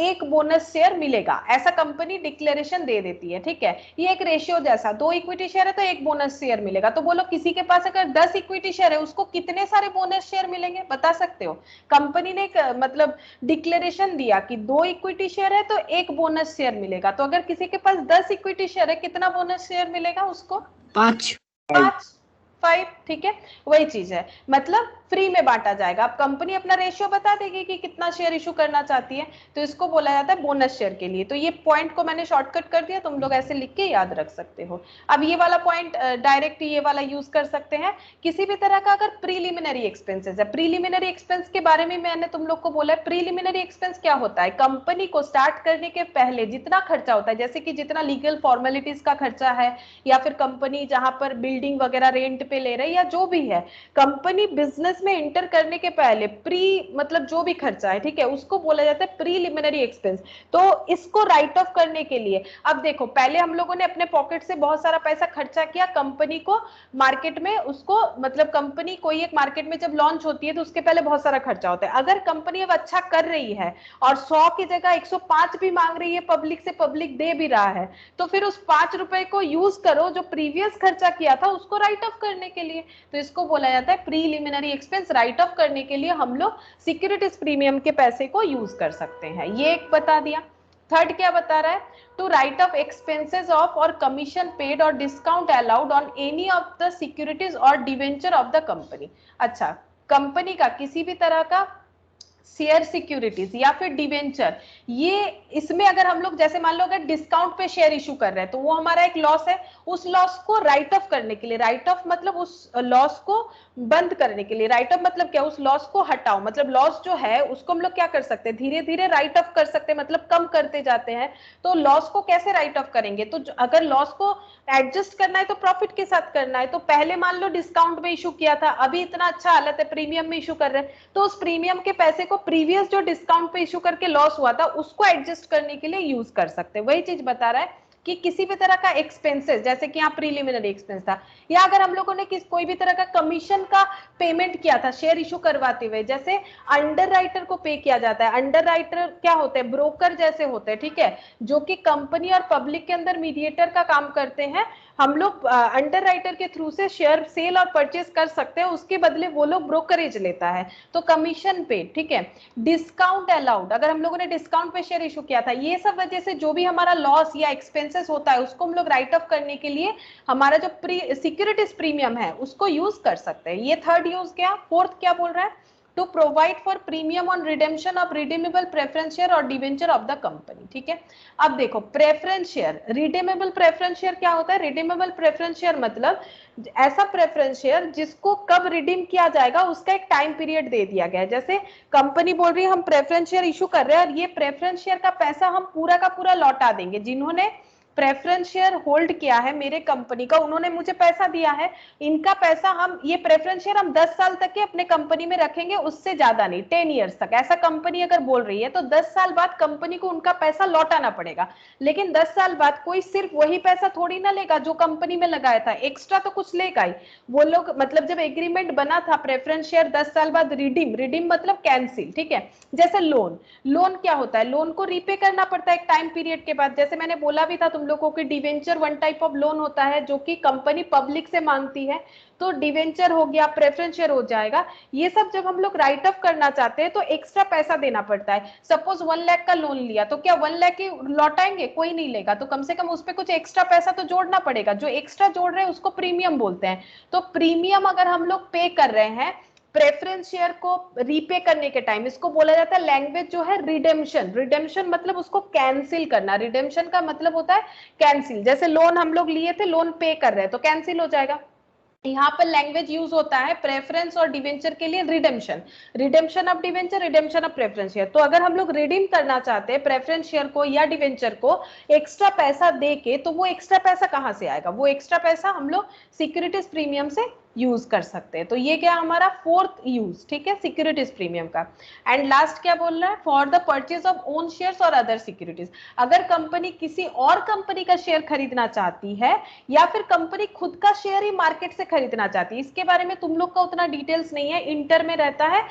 एक बोनस शेयर मिलेगा, ऐसा कंपनी डिक्लेरेशन दे देती है, ठीक है। ये एक रेशियो जैसा, 2 इक्विटी शेयर है तो एक बोनस शेयर मिलेगा। तो बोलो किसी के पास अगर 10 इक्विटी शेयर है उसको कितने सारे बोनस शेयर मिलेंगे, बता सकते हो? कंपनी ने मतलब डिक्लेरेशन दिया कि 2 इक्विटी शेयर है तो एक बोनस शेयर मिलेगा, तो अगर किसी के पास 10 इक्विटी शेयर है कितना बोनस शेयर मिलेगा उसको? 5। 5, ठीक है, वही चीज है, मतलब फ्री में बांटा जाएगा। अब कंपनी अपना रेशियो बता देगी कि कितना शेयर इशू करना चाहती है, तो इसको बोला जाता है बोनस शेयर के लिए। तो ये पॉइंट को मैंने शॉर्टकट कर दिया, तुम लोग ऐसे लिख के याद रख सकते हो। अब ये वाला पॉइंट डायरेक्ट ये वाला यूज कर सकते हैं, किसी भी तरह का अगर प्रीलिमिनरी एक्सपेंसेस है। प्रीलिमिनरी एक्सपेंस के बारे में मैंने तुम लोग को बोला है, प्रीलिमिनरी एक्सपेंस क्या होता है? कंपनी को स्टार्ट करने के पहले जितना खर्चा होता है, जैसे कि जितना लीगल फॉर्मेलिटीज का खर्चा है, या फिर कंपनी जहां पर बिल्डिंग वगैरह रेंट पे ले रहे या जो भी है, कंपनी बिजनेस में इंटर करने के पहले प्री मतलब जो भी खर्चा है, ठीक है, उसको बोला जाता है प्रीलिमिनरी एक्सपेंस। तो इसको राइट ऑफ करने के लिए, अब देखो पहले हम लोगों ने अपने पॉकेट से बहुत सारा पैसा खर्चा किया कंपनी को मार्केट में, उसको मतलब कंपनी कोई एक मार्केट में जब लॉन्च होती है तो उसके पहले बहुत सारा खर्चा होता है। अगर कंपनी अब अच्छा कर रही है और 100 की जगह 105 भी मांग रही है पब्लिक से, पब्लिक दे भी रहा है, तो फिर उस 5 रुपए को यूज करो जो प्रीवियस खर्चा किया था उसको राइट ऑफ करने के लिए। तो इसको बोला जाता है प्रीलिमिनरी एक्सपेंस। राइट ऑफ करने के लिए हम लोग सिक्योरिटीज प्रीमियम के पैसे को यूज कर सकते हैं, ये एक बता दिया। थर्ड क्या बता रहा है? To write off expenses of और कमीशन पेड और discount allowed on any of the securities और डिवेंचर ऑफ द कंपनी। अच्छा, कंपनी का किसी भी तरह का शेयर सिक्योरिटीज या फिर डिवेंचर, ये इसमें अगर हम लोग जैसे मान लो अगर डिस्काउंट पे शेयर इशू कर रहे हैं तो वो हमारा एक लॉस है, उस लॉस को राइट ऑफ करने के लिए, राइट ऑफ मतलब उस लॉस को बंद करने के लिए, राइट ऑफ मतलब क्या? उस लॉस को हटाओ, मतलब लॉस जो है उसको हम लोग क्या कर सकते हैं, धीरे धीरे राइट ऑफ कर सकते हैं, मतलब कम करते जाते हैं। तो लॉस को कैसे राइट ऑफ करेंगे? तो अगर लॉस को एडजस्ट करना है तो प्रॉफिट के साथ करना है, तो पहले मान लो डिस्काउंट में इशू किया था, अभी इतना अच्छा हालत है प्रीमियम में इशू कर रहे हैं, तो उस प्रीमियम के पैसे को प्रीवियस जो डिस्काउंट पे इशू करके लॉस हुआ था उसको एडजस्ट करने के लिए यूज कर सकते हैं। वही चीज बता रहा है कि किसी भी तरह का एक्सपेंसेस, जैसे कि यहाँ प्रीलिमिनरी एक्सपेंस था, या अगर हम लोगों ने कोई भी तरह का कमीशन का पेमेंट किया था शेयर इशू करवाते हुए, जैसे अंडर राइटर को पे किया जाता है। अंडर राइटर क्या होते हैं? ब्रोकर जैसे होते हैं, ठीक है, जो कि कंपनी और पब्लिक के अंदर मीडिएटर का काम करते हैं। हम लोग अंडर राइटर के थ्रू से शेयर सेल और परचेज कर सकते हैं, उसके बदले वो लोग ब्रोकरेज लेता है, तो कमीशन पे, ठीक है। डिस्काउंट अलाउड, अगर हम लोगों ने डिस्काउंट पे शेयर इशू किया था, ये सब वजह से जो भी हमारा लॉस या एक्सपेंसेस होता है उसको हम लोग राइट ऑफ करने के लिए हमारा जो सिक्योरिटीज प्रीमियम है उसको यूज कर सकते हैं। ये थर्ड यूज गया। फोर्थ क्या बोल रहा है? To provide for premium on redemption of redeemable preference share और डिवेंचर ऑफ द कंपनी, ठीक है। अब देखो preference share, redeemable preference share क्या होता है? रिडीमेबल प्रेफरेंस शेयर मतलब ऐसा प्रेफरेंस शेयर जिसको कब रिडीम किया जाएगा उसका एक टाइम पीरियड दे दिया गया है। जैसे कंपनी बोल रही है हम प्रेफरेंस शेयर इशू कर रहे हैं और ये प्रेफरेंस शेयर का पैसा हम पूरा का पूरा लौटा देंगे, जिन्होंने प्रेफरेंस शेयर होल्ड किया है मेरे कंपनी का, उन्होंने मुझे पैसा दिया है, इनका पैसा हम, ये प्रेफरेंस शेयर हम 10 साल तक के अपने कंपनी में रखेंगे, उससे ज्यादा नहीं, 10 इयर्स तक, ऐसा कंपनी अगर बोल रही है तो 10 साल बाद कंपनी को उनका पैसा लौटाना पड़ेगा। लेकिन 10 साल बाद कोई सिर्फ वही पैसा थोड़ी ना लेगा जो कंपनी में लगाया था, एक्स्ट्रा तो कुछ लेगा ही वो लोग। मतलब जब एग्रीमेंट बना था प्रेफरेंस शेयर 10 साल बाद रिडीम मतलब कैंसिल, ठीक है। जैसे लोन क्या होता है? लोन को रीपे करना पड़ता है एक टाइम पीरियड के बाद। जैसे मैंने बोला भी था तुम लोगों को, debenture one type of loan होता है जो कि कंपनी पब्लिक से मांगती है, तो डिवेंचर हो गया, प्रेफरेंस शेयर हो जाएगा। ये सब जब हम लोग राइट ऑफ करना चाहते हैं तो एक्स्ट्रा पैसा देना पड़ता है। सपोज 1 लाख का लोन लिया तो क्या 1 लाख ही लौटाएंगे? कोई नहीं लेगा, तो कम से कम उस पर कुछ एक्स्ट्रा पैसा तो जोड़ना पड़ेगा। जो एक्स्ट्रा जोड़ रहे हैं उसको प्रीमियम बोलते हैं। तो प्रीमियम अगर हम लोग पे कर रहे हैं प्रेफरेंस शेयर को रीपे करने के टाइम, इसको बोला जाता है लैंग्वेज जो है रिडेम्पशन। रिडेम्पशन मतलब उसको कैंसिल करना, रिडेम्पशन का मतलब होता है कैंसिल। जैसे लोन हम लोग लिए थे, लोन पे कर रहे हैं तो कैंसिल हो जाएगा। यहाँ पर लैंग्वेज यूज होता है प्रेफरेंस और डिवेंचर के लिए redemption, redemption of debenture, redemption of preference share. तो अगर हम लोग रिडीम करना चाहते हैं प्रेफरेंस शेयर को या डिवेंचर को एक्स्ट्रा पैसा दे के, तो वो एक्स्ट्रा पैसा कहाँ से आएगा? वो एक्स्ट्रा पैसा हम लोग सिक्योरिटीज प्रीमियम से यूज कर सकते हैं। तो ये क्या हमारा फोर्थ यूज, ठीक है, सिक्योरिटीज प्रीमियम का। एंड लास्ट क्या बोल रहा है? For the purchase of own shares और अदर सिक्योरिटीज। अगर कंपनी किसी और कंपनी का शेयर खरीदना चाहती है या फिर कंपनी खुद का शेयर ही मार्केट से खरीदना चाहती है, इसके बारे में तुम लोग का उतना डिटेल्स नहीं है, इंटर में रहता है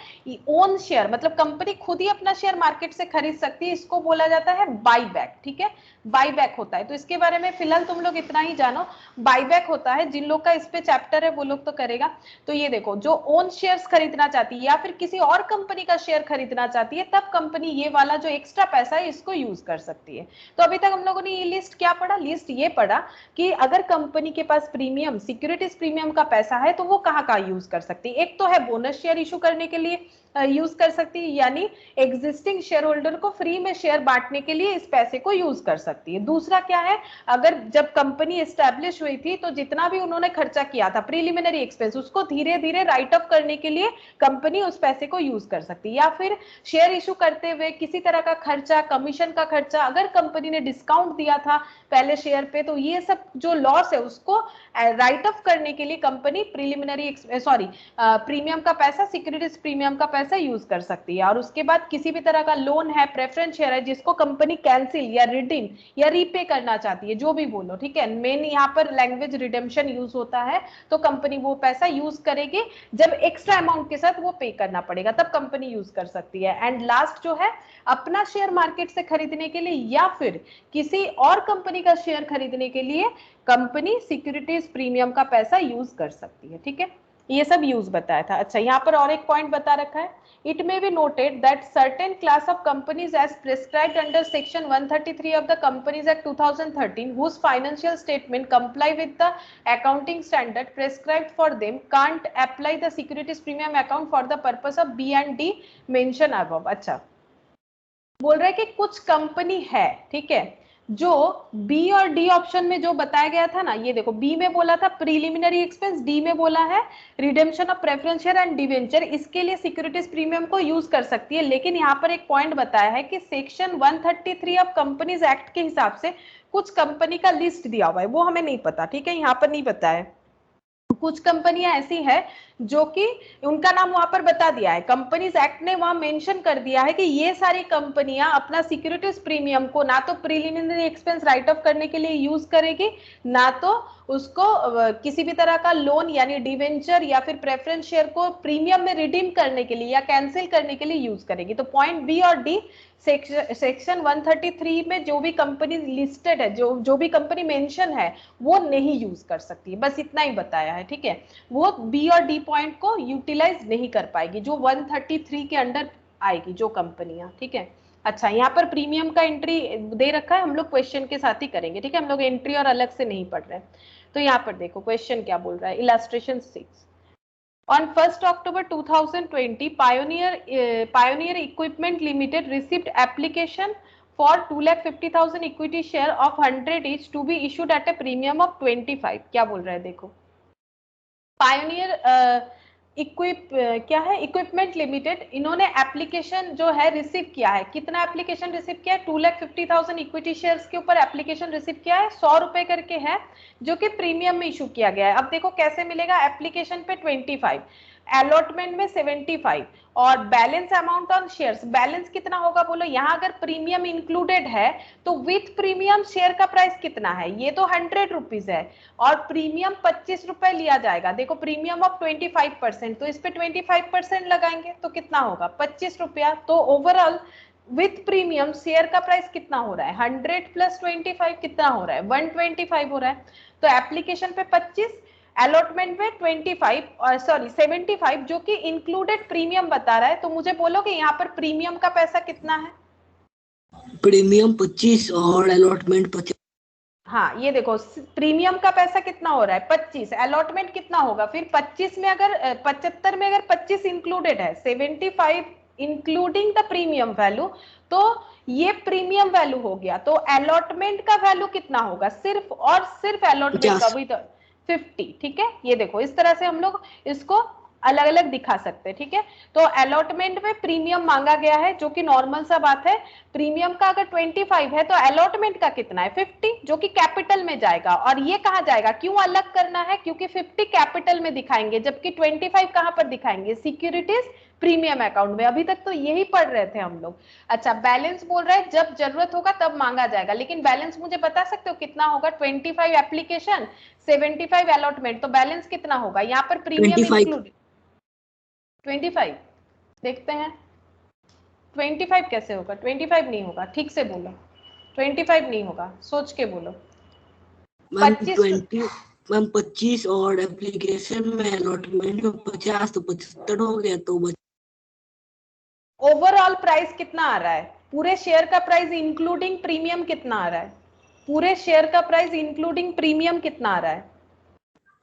ओन शेयर, मतलब कंपनी खुद ही अपना शेयर मार्केट से खरीद सकती है, इसको बोला जाता है बाईबैक, ठीक है, बाईबैक होता है। तो इसके बारे में फिलहाल तुम लोग इतना ही जानो, बाईबैक होता है। जिन लोग का इस पे चैप्टर है वो लोग तो करेगा। तो ये देखो, जो ओन शेयर्स खरीदना चाहती है या फिर किसी और कंपनी का शेयर खरीदना चाहती है, तब कंपनी ये वाला जो एक्स्ट्रा पैसा है इसको यूज कर सकती है। तो अभी तक हम लोगों ने ये लिस्ट क्या पढ़ा? लिस्ट ये पढ़ा कि अगर कंपनी के पास प्रीमियम, सिक्योरिटीज प्रीमियम का पैसा है तो वो कहाँ कहाँ यूज कर सकती है। एक तो है बोनस शेयर इशू करने के लिए यूज कर सकती है, यानी एग्जिस्टिंग शेयर होल्डर को फ्री में शेयर बांटने के लिए इस पैसे को यूज कर सकती है। दूसरा क्या है, अगर जब कंपनी एस्टैब्लिश हुई थी तो जितना भी उन्होंने खर्चा किया था प्रीलिमिनरी एक्सपेंस, उसको धीरे धीरे राइट ऑफ करने के लिए कंपनी उस पैसे को यूज कर सकती है। या फिर शेयर इशू करते हुए किसी तरह का खर्चा, कमीशन का खर्चा, अगर कंपनी ने डिस्काउंट दिया था पहले शेयर पे, तो ये सब जो लॉस है उसको राइट ऑफ करने के लिए कंपनी प्रीलिमिनरी प्रीमियम का पैसा, सिक्योरिटीज प्रीमियम का पैसा यूज कर सकती है। और उसके बाद किसी भी तरह का लोन है, प्रेफरेंस शेयर है, जिसको कंपनी कैंसिल या रिडीम या रीपे करना चाहती है, जो भी बोलो, ठीक है, मेन यहाँ पर लैंग्वेज रिडेम्पशन यूज होता है। तो कंपनी वो पैसा यूज करेगी, जब एक्स्ट्रा अमाउंट के साथ वो पे करना पड़ेगा तब कंपनी यूज कर सकती है। एंड लास्ट जो है, अपना शेयर मार्केट से खरीदने के लिए या फिर किसी और कंपनी का शेयर खरीदने के लिए कंपनी सिक्योरिटीज प्रीमियम का पैसा यूज कर सकती है, ठीक है। ये सब यूज बताया था। अच्छा, यहाँ पर और एक पॉइंट बता रखा है, it may be noted that certain class of companies as prescribed under section 133 of the Companies Act 2013 whose financial statement comply with the accounting standard prescribed for them can't apply the securities premium account for the purpose of B and D mentioned above। अच्छा, बोल रहे हैं कि कुछ company है, ठीक है, जो बी और डी ऑप्शन में जो बताया गया था ना, ये देखो, बी में बोला था प्रीलिमिनरी एक्सपेंस, डी में बोला है redemption of preference share and debenture, इसके लिए सिक्योरिटीज प्रीमियम को यूज कर सकती है। लेकिन यहाँ पर एक पॉइंट बताया है कि सेक्शन 133 ऑफ कंपनीज एक्ट के हिसाब से कुछ कंपनी का लिस्ट दिया हुआ है, वो हमें नहीं पता, ठीक है, यहाँ पर नहीं बताया है। कुछ कंपनियां ऐसी है जो कि उनका नाम वहां पर बता दिया है, कंपनीज एक्ट ने वहां मेंशन कर दिया है कि ये सारी कंपनियां अपना सिक्योरिटीज प्रीमियम को ना तो प्रीलिमिनरी एक्सपेंस राइट ऑफ करने के लिए यूज करेगी, ना तो उसको किसी भी तरह का लोन यानी डिवेंचर या फिर प्रेफरेंस शेयर को प्रीमियम में रिडीम करने के लिए या कैंसिल करने के लिए यूज करेगी। तो पॉइंट बी और डी सेक्शन 133 में जो भी कंपनी लिस्टेड है, जो भी कंपनी मेंशन है, वो नहीं यूज कर सकती है, बस इतना ही बताया है, ठीक है। वो बी और डी पॉइंट को यूटिलाइज नहीं कर पाएगी जो 133 के अंडर आएगी जो कंपनियां, ठीक है। अच्छा, यहाँ पर प्रीमियम का एंट्री दे रखा है, हम लोग क्वेश्चन के साथ ही करेंगे, ठीक है, हम लोग एंट्री और अलग से नहीं पढ़ रहे हैं। तो यहाँ पर देखो क्वेश्चन क्या बोल रहा है, illustration 6। On 1st October 2020, Pioneer Equipment Limited received application for 2,50,000 equity share of 100 each to be issued at a premium of 25। क्या बोल रहा है देखो, पायोनियर क्या है, इक्विपमेंट लिमिटेड, इन्होंने एप्लीकेशन जो है रिसीव किया है। कितना एप्लीकेशन रिसीव किया है? 2,50,000 इक्विटी शेयर्स के ऊपर एप्लीकेशन रिसीव किया है, 100 रुपए करके है, जो कि प्रीमियम में इशू किया गया है। अब देखो कैसे मिलेगा, एप्लीकेशन पे 25, अलॉटमेंट में 75 और balance amount on shares, balance कितना होगा बोलो। यहाँ अगर प्रीमियम इंक्लूडेड है तो विथ प्रीमियम शेयर का प्राइस कितना है, ये तो 100 रुपीज है और प्रीमियम 25 रुपए लिया जाएगा। देखो प्रीमियम ऑफ 25%, तो इस पे 25% लगाएंगे तो कितना होगा, 25 रुपया। तो ओवरऑल विथ प्रीमियम शेयर का प्राइस कितना हो रहा है, 100 + 25 कितना हो रहा है, 125 हो रहा है। तो एप्लीकेशन पे 25, अलॉटमेंट में 75 जो कि इंक्लूडेड प्रीमियम बता रहा है। तो मुझे बोलो कि यहाँ पर प्रीमियम का पैसा कितना है, प्रीमियम 25 और अलॉटमेंट 50। हाँ, ये देखो प्रीमियम का पैसा कितना हो रहा है 25, अलॉटमेंट कितना होगा, फिर 25 में अगर 75 में अगर 25 इंक्लूडेड है, 75 इंक्लूडिंग द प्रीमियम वैल्यू, तो ये प्रीमियम वैल्यू हो गया। तो अलॉटमेंट का वैल्यू कितना होगा, सिर्फ और सिर्फ अलॉटमेंट का भी, तो 50, ठीक है। ये देखो इस तरह से हम लोग इसको अलग अलग दिखा सकते हैं, ठीक है। तो अलॉटमेंट में प्रीमियम मांगा गया है, जो कि नॉर्मल सा बात है। प्रीमियम का अगर 25 है तो अलॉटमेंट का कितना है 50, जो कि कैपिटल में जाएगा। और ये कहाँ जाएगा, क्यों अलग करना है, क्योंकि 50 कैपिटल में दिखाएंगे, जबकि 25 कहां पर दिखाएंगे, सिक्योरिटीज प्रीमियम अकाउंट में। अभी तक तो यही पढ़ रहे थे हम लोग। अच्छा, बैलेंस बोल रहा है जब जरूरत होगा तब मांगा जाएगा, लेकिन बैलेंस मुझे बता सकते हो कितना होगा, 25 एप्लीकेशन, 75 अलॉटमेंट, तो बैलेंस कितना होगा यहाँ पर, प्रीमियम 25 इंक्लूड 25। देखते हैं 25 कैसे होगा, 25 नहीं होगा, ठीक से बोलो, 25 नहीं होगा, सोच के बोलो। मैम 25 मैम 25 और एप्लीकेशन में अलॉटमेंट में 50 तो 75 हो गया, तो ओवरऑल प्राइस कितना आ रहा है, पूरे शेयर का प्राइस इंक्लूडिंग प्रीमियम कितना आ रहा है, पूरे शेयर का प्राइस इंक्लूडिंग प्रीमियम कितना आ रहा है,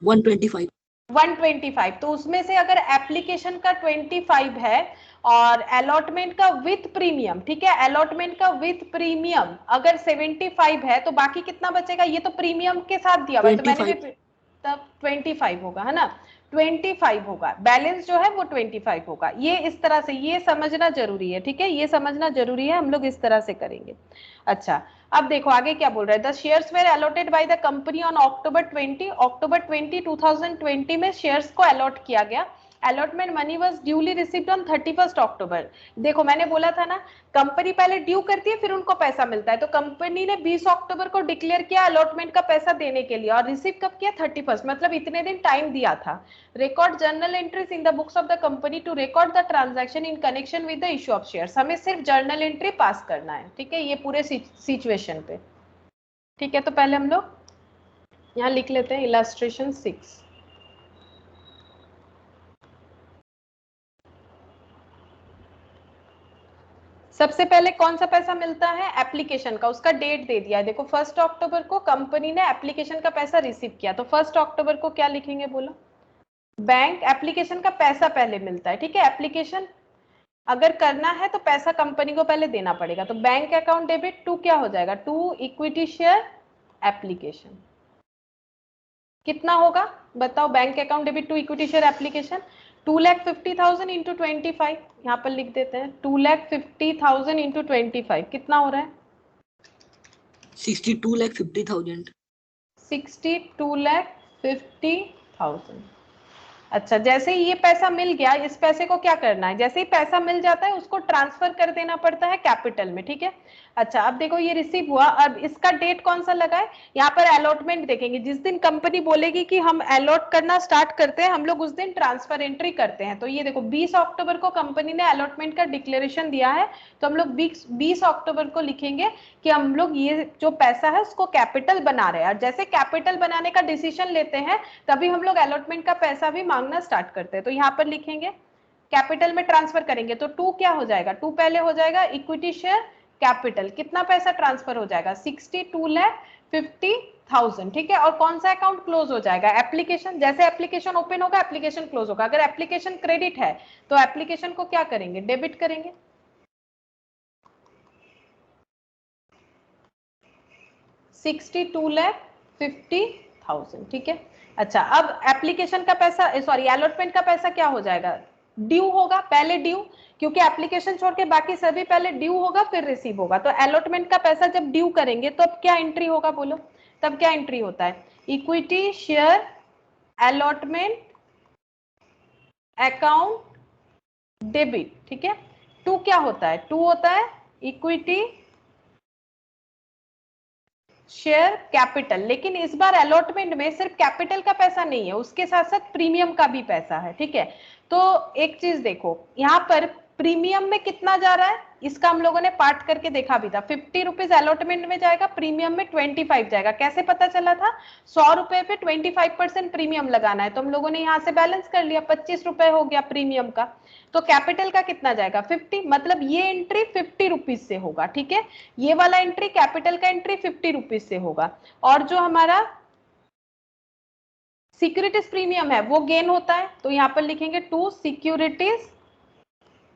125। 125। तो उसमें से अगर एप्लीकेशन का 25 है और अलॉटमेंट का विथ प्रीमियम, ठीक है, अलॉटमेंट का विथ प्रीमियम अगर 75 है, तो बाकी कितना बचेगा, ये तो प्रीमियम के साथ दिया हुआ है, तो मैंने भी तब 25 होगा, है ना, 25 होगा, बैलेंस जो है वो 25 होगा। ये इस तरह से, ये समझना जरूरी है, ठीक है, ये समझना जरूरी है, हम लोग इस तरह से करेंगे। अच्छा, अब देखो आगे क्या बोल रहा है, the shares were allotted by the company on October 20 2020 में शेयर्स को अलॉट किया गया। Allotment money was duly received on 31 October. देखो मैंने बोला था ना, कंपनी पहले ड्यू करती है फिर उनको पैसा मिलता है, तो कंपनी ने 20 अक्टूबर को डिक्लेयर किया अलॉटमेंट का पैसा देने के लिए, और रिसीव कब किया, 31, मतलब इतने दिन टाइम दिया था। Record journal entries in the books of the company to record the transaction in connection with the issue of shares. हमें सिर्फ जर्नल एंट्री पास करना है, ठीक है, ये पूरे सिचुएशन पे, ठीक है। तो पहले हम लोग यहाँ लिख लेते हैं इलस्ट्रेशन 6। सबसे पहले कौन सा पैसा मिलता है, एप्लीकेशन का, उसका डेट दे दिया है, देखो 1 अक्टूबर को कंपनी ने एप्लीकेशन का पैसा रिसीव किया, तो 1 अक्टूबर को क्या लिखेंगे बोलो, बैंक एप्लीकेशन का पैसा पहले मिलता है, ठीक है। एप्लीकेशन अगर करना है तो पैसा कंपनी को पहले देना पड़ेगा, तो बैंक अकाउंट डेबिट टू क्या हो जाएगा, टू इक्विटी शेयर एप्लीकेशन, कितना होगा बताओ, bank account debit to equity share application, 2,50,000 into 25, यहाँ पर लिख देते हैं 2,50,000 इंटू 25, कितना हो रहा है, 62,50,000। 62,50,000। अच्छा, जैसे ही ये पैसा मिल गया, इस पैसे को क्या करना है, जैसे ही पैसा मिल जाता है उसको ट्रांसफर कर देना पड़ता है कैपिटल में, ठीक है। अच्छा, अब देखो ये रिसीव हुआ, अब इसका डेट कौन सा लगा है, यहाँ पर अलॉटमेंट देखेंगे, जिस दिन कंपनी बोलेगी कि हम अलॉट करना स्टार्ट करते हैं, हम लोग उस दिन ट्रांसफर एंट्री करते हैं। तो ये देखो 20 अक्टूबर को कंपनी ने अलॉटमेंट का डिक्लेरेशन दिया है, तो हम लोग 20 अक्टूबर को लिखेंगे कि हम लोग ये जो पैसा है उसको कैपिटल बना रहे हैं, और जैसे कैपिटल बनाने का डिसीजन लेते हैं तभी हम लोग अलॉटमेंट का पैसा भी मांगना स्टार्ट करते हैं। तो यहाँ पर लिखेंगे कैपिटल में ट्रांसफर करेंगे, तो 2 क्या हो जाएगा, 2 पहले हो जाएगा इक्विटी शेयर कैपिटल, कितना पैसा ट्रांसफर हो जाएगा, 62,50,000, ठीक है। और कौन सा अकाउंट क्लोज हो जाएगा, एप्लीकेशन, जैसे एप्लीकेशन ओपन होगा एप्लीकेशन क्लोज होगा। अगर एप्लीकेशन क्रेडिट है तो एप्लीकेशन को क्या करेंगे, डेबिट करेंगे, 62,50,000, ठीक है। अच्छा, अब एप्लीकेशन का पैसा, सॉरी अलॉटमेंट का पैसा क्या हो जाएगा, ड्यू होगा, पहले ड्यू, क्योंकि एप्लीकेशन छोड़ के बाकी सभी पहले ड्यू होगा फिर रिसीव होगा। तो अलॉटमेंट का पैसा जब ड्यू करेंगे तो अब क्या एंट्री होगा बोलो, तब क्या एंट्री होता है, equity share allotment account debit, ठीक है। 2 क्या होता है, 2 होता है इक्विटी शेयर कैपिटल, लेकिन इस बार अलॉटमेंट में सिर्फ कैपिटल का पैसा नहीं है, उसके साथ साथ प्रीमियम का भी पैसा है, ठीक है। तो एक चीज देखो, यहाँ पर प्रीमियम में कितना जा रहा है, इसका हम लोगों ने पार्ट करके देखा भी था, 50 रुपीज अलॉटमेंट में जाएगा, प्रीमियम में 25 जाएगा। कैसे पता चला था, 100 रुपए पे 25% प्रीमियम लगाना है, तो हम लोगों ने यहाँ से बैलेंस कर लिया, 25 रुपए हो गया प्रीमियम का। तो कैपिटल का कितना जाएगा, 50, मतलब ये एंट्री 50 रुपीज से होगा, ठीक है। ये वाला एंट्री कैपिटल का एंट्री 50 रुपीज से होगा, और जो हमारा सिक्योरिटीज प्रीमियम है वो गेन होता है, तो यहाँ पर लिखेंगे टू सिक्योरिटीज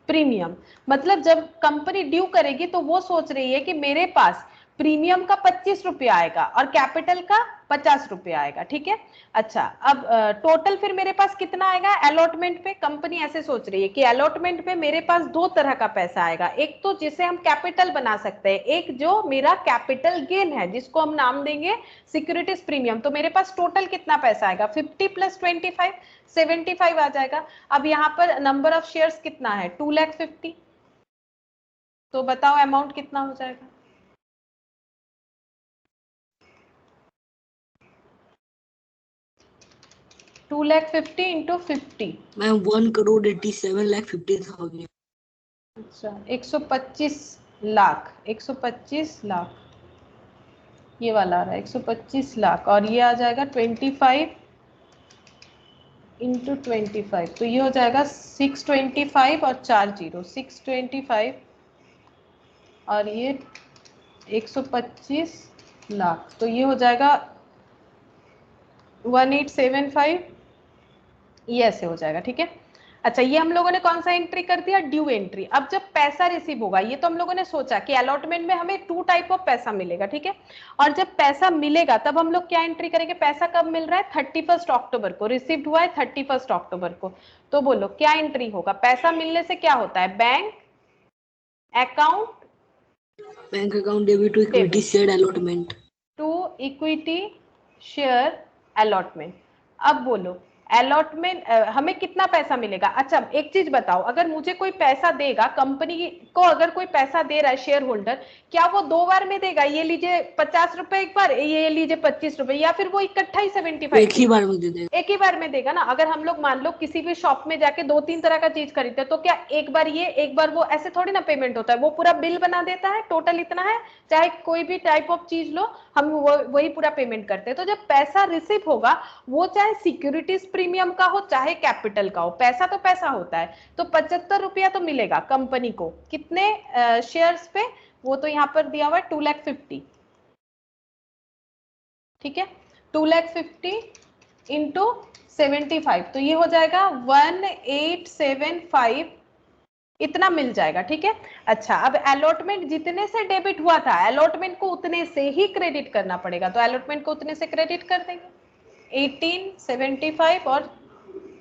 प्रीमियम। मतलब जब कंपनी ड्यू करेगी तो वो सोच रही है कि मेरे पास प्रीमियम का 25 रुपया आएगा और कैपिटल का 50 रुपया आएगा, ठीक है। अच्छा, अब टोटल फिर मेरे पास कितना आएगा अलॉटमेंट पे? कंपनी ऐसे सोच रही है कि अलॉटमेंट पे मेरे पास दो तरह का पैसा आएगा, एक तो जिसे हम कैपिटल बना सकते हैं, एक जो मेरा कैपिटल गेन है जिसको हम नाम देंगे सिक्योरिटीज प्रीमियम। तो मेरे पास टोटल कितना पैसा आएगा? 50 + 25 75 आ जाएगा। अब यहाँ पर नंबर ऑफ शेयर्स कितना है? 2,50,000। तो बताओ अमाउंट कितना हो जाएगा? $2,50,000 इंटू 50। मैम 1,87,50,000। अच्छा, 125 लाख, 125 लाख ये वाला आ रहा है, 125 लाख, और ये आ जाएगा 25 इंटू 25, तो ये हो जाएगा 625 और 4 जीरो, 625 और ये 125 लाख, तो ये हो जाएगा 1875, ये ऐसे हो जाएगा, ठीक है। अच्छा, ये हम लोगों ने कौन सा एंट्री कर दिया? Due entry. अब जब पैसा रिसीव होगा, ये तो हम लोगों ने सोचा कि अलॉटमेंट में हमें 2 टाइप ऑफ पैसा मिलेगा, ठीक है। और जब पैसा मिलेगा तब हम लोग क्या एंट्री करेंगे? पैसा कब मिल रहा है? 31 अक्टूबर को रिसीव्ड हुआ है, 31 अक्टूबर को। तो बोलो क्या एंट्री होगा? पैसा मिलने से क्या होता है? Bank account debit to equity share allotment. To equity share allotment. अब बोलो अलॉटमेंट हमें कितना पैसा मिलेगा? अच्छा, एक चीज बताओ, अगर मुझे कोई पैसा देगा, कंपनी को अगर कोई पैसा दे रहा है शेयर होल्डर, क्या वो 2 बार में देगा? ये लीजिए 50 रुपए एक बार, ये लीजिए 25 रुपए, या फिर वो इकट्ठा ही 75? एक ही बार में दे देगा। एक ही बार में देगा ना। अगर हम लोग मान लो किसी भी शॉप में जाके 2-3 तरह का चीज खरीदते हैं, तो क्या एक बार ये एक बार वो, ऐसे थोड़ी ना पेमेंट होता है। वो पूरा बिल बना देता है, टोटल इतना है, चाहे कोई भी टाइप ऑफ चीज लो, हम वही पूरा पेमेंट करते हैं। तो जब पैसा रिसीव होगा, वो चाहे सिक्योरिटीज प्रीमियम का हो चाहे कैपिटल का हो, पैसा तो पैसा होता है। तो 75 रुपया तो मिलेगा कंपनी को, कितने शेयर्स पे? वो तो यहाँ पर दिया हुआ है 2,50,000, ठीक है। 2,50,000 इंटू 75, तो ये हो जाएगा 1875, इतना मिल जाएगा, ठीक है। अच्छा, अब अलॉटमेंट जितने से डेबिट हुआ था, अलॉटमेंट को उतने से ही क्रेडिट करना पड़ेगा। तो अलॉटमेंट को उतने से क्रेडिट कर देंगे, 1875 और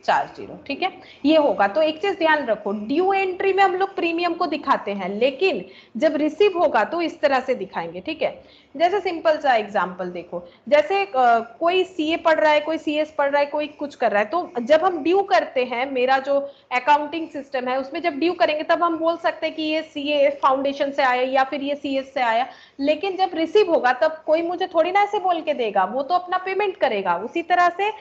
4 जीरो, ठीक है, ये होगा। तो एक चीज ध्यान रखो, ड्यू एंट्री में हम लोग प्रीमियम को दिखाते हैं, लेकिन जब रिसीव होगा तो इस तरह से दिखाएंगे, ठीक है। जैसे सिंपल सा एग्जांपल देखो, जैसे कोई सीए पढ़ रहा है, कोई सीएस पढ़ रहा है, कोई कुछ कर रहा है, तो जब हम ड्यू करते हैं, मेरा जो अकाउंटिंग सिस्टम है उसमें जब ड्यू करेंगे तब हम बोल सकते हैं कि ये सीए फाउंडेशन से आया या फिर ये सीएस से आया। लेकिन जब रिसीव होगा तब कोई मुझे थोड़ी ना ऐसे बोल के देगा, वो तो अपना पेमेंट करेगा। उसी तरह से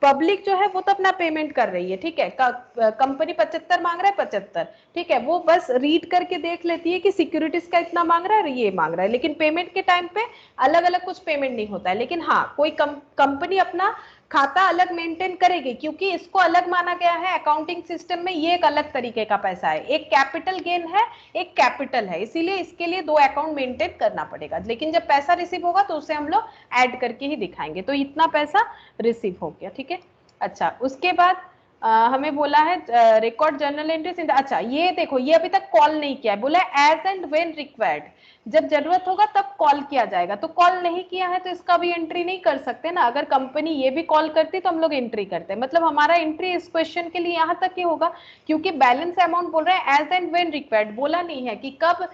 पब्लिक जो है वो तो अपना पेमेंट कर रही है, ठीक है। कंपनी 75 मांग रहा है, 75, ठीक है, वो बस रीड करके देख लेती है कि सिक्योरिटीज का इतना मांग रहा है और ये मांग रहा है, लेकिन पेमेंट के टाइम पे अलग अलग कुछ पेमेंट नहीं होता है। लेकिन हाँ, कोई कंपनी अपना खाता अलग मेंटेन करेगी, क्योंकि इसको अलग माना गया है अकाउंटिंग सिस्टम में। ये एक अलग तरीके का पैसा है, एक कैपिटल गेन है, एक कैपिटल है, इसीलिए इसके लिए 2 अकाउंट मेंटेन करना पड़ेगा। लेकिन जब पैसा रिसीव होगा तो उसे हम लोग ऐड करके ही दिखाएंगे। तो इतना पैसा रिसीव हो गया, ठीक है। अच्छा, उसके बाद हमें बोला है रिकॉर्ड जर्नल एंट्रीज इन। अच्छा, ये देखो, ये अभी तक कॉल नहीं किया है, बोला एज एंड व्हेन रिक्वायर्ड, जब जरूरत होगा तब कॉल किया जाएगा। तो कॉल नहीं किया है तो इसका भी एंट्री नहीं कर सकते ना। अगर कंपनी ये भी कॉल करती तो हम लोग एंट्री करते हैं। मतलब हमारा एंट्री इस क्वेश्चन के लिए यहाँ तक ही होगा, क्योंकि बैलेंस अमाउंट बोल रहे हैं एज एंड व्हेन रिक्वायर्ड, बोला नहीं है कि कब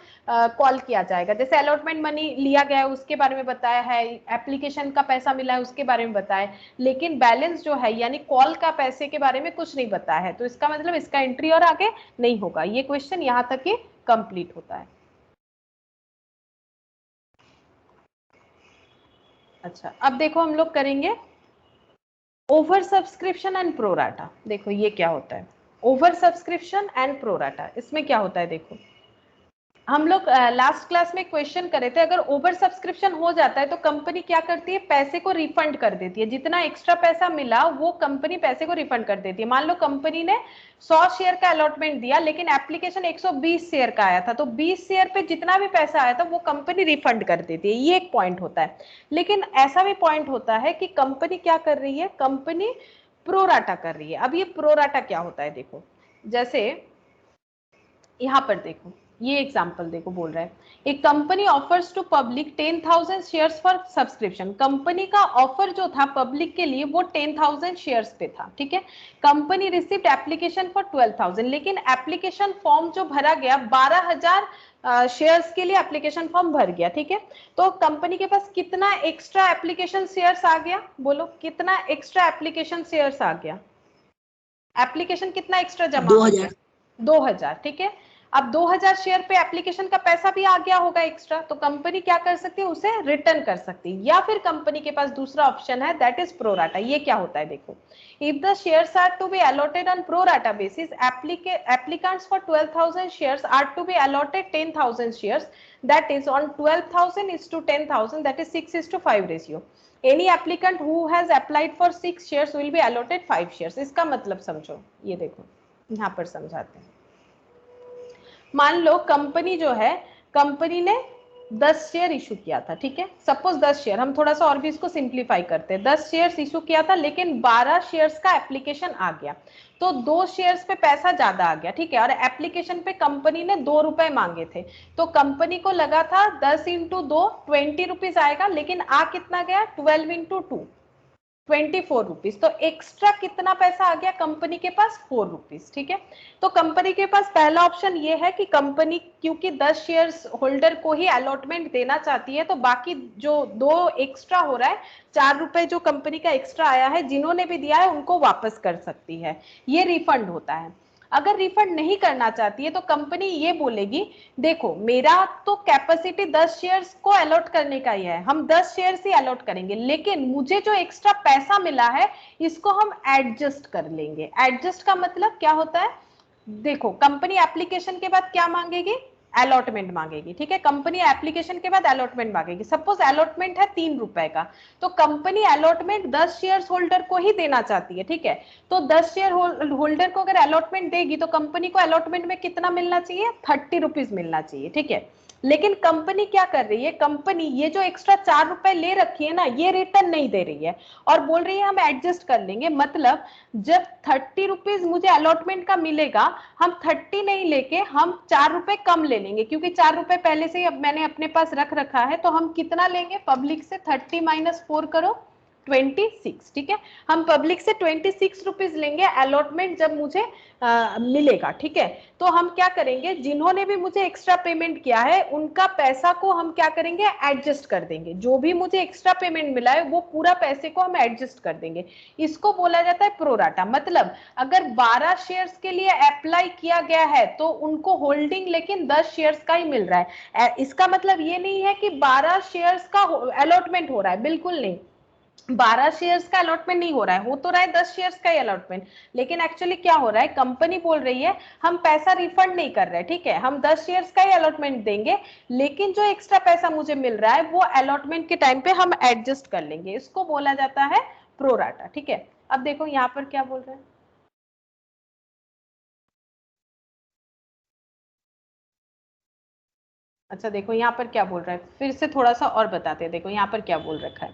कॉल किया जाएगा। जैसे अलॉटमेंट मनी लिया गया है उसके बारे में बताया है, एप्लीकेशन का पैसा मिला है उसके बारे में बताया, लेकिन बैलेंस जो है यानी कॉल का पैसे के बारे में कुछ नहीं बताया है। तो इसका मतलब इसका एंट्री और आगे नहीं होगा। ये क्वेश्चन यहाँ तक ही कंप्लीट होता है। अच्छा, अब देखो हम लोग करेंगे ओवर सब्सक्रिप्शन एंड प्रोराटा। देखो ये क्या होता है, ओवर सब्सक्रिप्शन एंड प्रोराटा। इसमें क्या होता है, देखो हम लोग लास्ट क्लास में क्वेश्चन करे थे, अगर ओवर सब्सक्रिप्शन हो जाता है तो कंपनी क्या करती है, पैसे को रिफंड कर देती है। जितना एक्स्ट्रा पैसा मिला वो कंपनी पैसे को रिफंड कर देती है। मान लो कंपनी ने 100 शेयर का अलॉटमेंट दिया, लेकिन एप्लीकेशन 120 शेयर का आया था, तो 20 शेयर पे जितना भी पैसा आया था वो कंपनी रिफंड कर देती है। ये एक पॉइंट होता है। लेकिन ऐसा भी पॉइंट होता है कि कंपनी क्या कर रही है, कंपनी प्रोराटा कर रही है। अब ये प्रोराटा क्या होता है, देखो जैसे यहाँ पर देखो, ये एग्जांपल देखो बोल रहा है, एक company offers to public 10,000 shares for subscription. Company का ऑफर जो था पब्लिक के लिए वो 10,000 शेयर्स पे था, ठीक है। कंपनी रिसीव्ड एप्लीकेशन फॉर 12,000, लेकिन एप्लीकेशन फॉर्म जो भरा गया 12,000 शेयर्स के लिए एप्लीकेशन फॉर्म भर गया, ठीक है। तो कंपनी के पास कितना एक्स्ट्रा एप्लीकेशन शेयर्स आ गया, बोलो कितना एक्स्ट्रा एप्लीकेशन शेयर्स आ गया, एप्लीकेशन कितना एक्स्ट्रा जमा हो गया, 2,000, ठीक है। अब 2,000 शेयर पे एप्लीकेशन का पैसा भी आ गया होगा एक्स्ट्रा, तो कंपनी क्या कर सकती है, उसे रिटर्न कर सकती है। या फिर कंपनी के पास दूसरा ऑप्शन है, दैट इज प्रोराटा। ये क्या होता है देखो, if the shares are to be allotted on pro rata basis, applicants for 12,000 shares are to be allotted 10,000 shares, that is on 12,000 is to 10,000, that is 6:5 ratio. Any applicant who has applied for 6 shares will be allotted 5 shares. इसका मतलब समझो, ये देखो यहाँ पर समझाते हैं। मान लो कंपनी जो है, कंपनी ने 10 शेयर इशू किया था, ठीक है। सपोज 10 शेयर, हम थोड़ा सा और भी इसको सिंप्लीफाई करते हैं। 10 शेयर्स इशू किया था, लेकिन 12 शेयर्स का एप्लीकेशन आ गया, तो 2 शेयर्स पे पैसा ज्यादा आ गया, ठीक है। और एप्लीकेशन पे कंपनी ने 2 रुपए मांगे थे, तो कंपनी को लगा था 10 इंटू 2 20 रुपीज आएगा, लेकिन आ कितना गया 12 इंटू 2 24 रुपीज। तो एक्स्ट्रा कितना पैसा आ गया कंपनी के पास, 4 रुपीज, ठीक है। तो कंपनी के पास पहला ऑप्शन ये है कि कंपनी क्योंकि 10 शेयर्स होल्डर को ही अलॉटमेंट देना चाहती है, तो बाकी जो 2 एक्स्ट्रा हो रहा है, 4 रुपए जो कंपनी का एक्स्ट्रा आया है, जिन्होंने भी दिया है उनको वापस कर सकती है, ये रिफंड होता है। अगर रिफंड नहीं करना चाहती है तो कंपनी ये बोलेगी, देखो मेरा तो कैपेसिटी 10 शेयर्स को अलॉट करने का ही है, हम 10 शेयर्स ही अलॉट करेंगे, लेकिन मुझे जो एक्स्ट्रा पैसा मिला है इसको हम एडजस्ट कर लेंगे। एडजस्ट का मतलब क्या होता है, देखो कंपनी एप्लीकेशन के बाद क्या मांगेगी, अलॉटमेंट मांगेगी, ठीक है। कंपनी एप्लीकेशन के बाद अलॉटमेंट मांगेगी। सपोज अलॉटमेंट है 3 रुपए का, तो कंपनी अलॉटमेंट 10 शेयर्स होल्डर को ही देना चाहती है, ठीक है। तो 10 शेयर होल्डर को अगर अलॉटमेंट देगी तो कंपनी को अलॉटमेंट में कितना मिलना चाहिए, 30 रुपीज मिलना चाहिए, ठीक है। लेकिन कंपनी क्या कर रही है, कंपनी ये जो एक्स्ट्रा 4 रुपए ले रखी है ना, ये रिटर्न नहीं दे रही है और बोल रही है हम एडजस्ट कर लेंगे। मतलब जब 30 रुपीज मुझे अलॉटमेंट का मिलेगा, हम 30 नहीं लेके हम 4 रुपए कम ले लेंगे, क्योंकि 4 रुपए पहले से ही अब मैंने अपने पास रख रखा है। तो हम कितना लेंगे, पब्लिक से 30 माइनस 4 करो 26, ठीक है। हम पब्लिक से 26 रुपीज लेंगे अलॉटमेंट जब मुझे मिलेगा, ठीक है। तो हम क्या करेंगे, जिन्होंने भी मुझे एक्स्ट्रा पेमेंट किया है उनका पैसा को हम क्या करेंगे, एडजस्ट कर देंगे। जो भी मुझे एक्स्ट्रा पेमेंट मिला है वो पूरा पैसे को हम एडजस्ट कर देंगे। इसको बोला जाता है प्रोराटा। मतलब अगर 12 शेयर्स के लिए अप्लाई किया गया है तो उनको होल्डिंग लेकिन 10 शेयर्स का ही मिल रहा है। इसका मतलब ये नहीं है कि 12 शेयर्स का अलॉटमेंट हो रहा है, बिल्कुल नहीं। 12 शेयर्स का अलॉटमेंट नहीं हो रहा है, हो तो रहा है 10 शेयर्स का ही अलॉटमेंट, लेकिन एक्चुअली क्या हो रहा है, कंपनी बोल रही है हम पैसा रिफंड नहीं कर रहे, ठीक है। हम 10 शेयर्स का ही अलॉटमेंट देंगे, लेकिन जो एक्स्ट्रा पैसा मुझे मिल रहा है वो अलॉटमेंट के टाइम पे हम एडजस्ट कर लेंगे। इसको बोला जाता है प्रोराटा, ठीक है। अब देखो यहाँ पर क्या बोल रहे हैं, अच्छा देखो यहाँ पर क्या बोल रहा है, फिर से थोड़ा सा और बताते हैं। देखो यहाँ पर क्या बोल रखा है,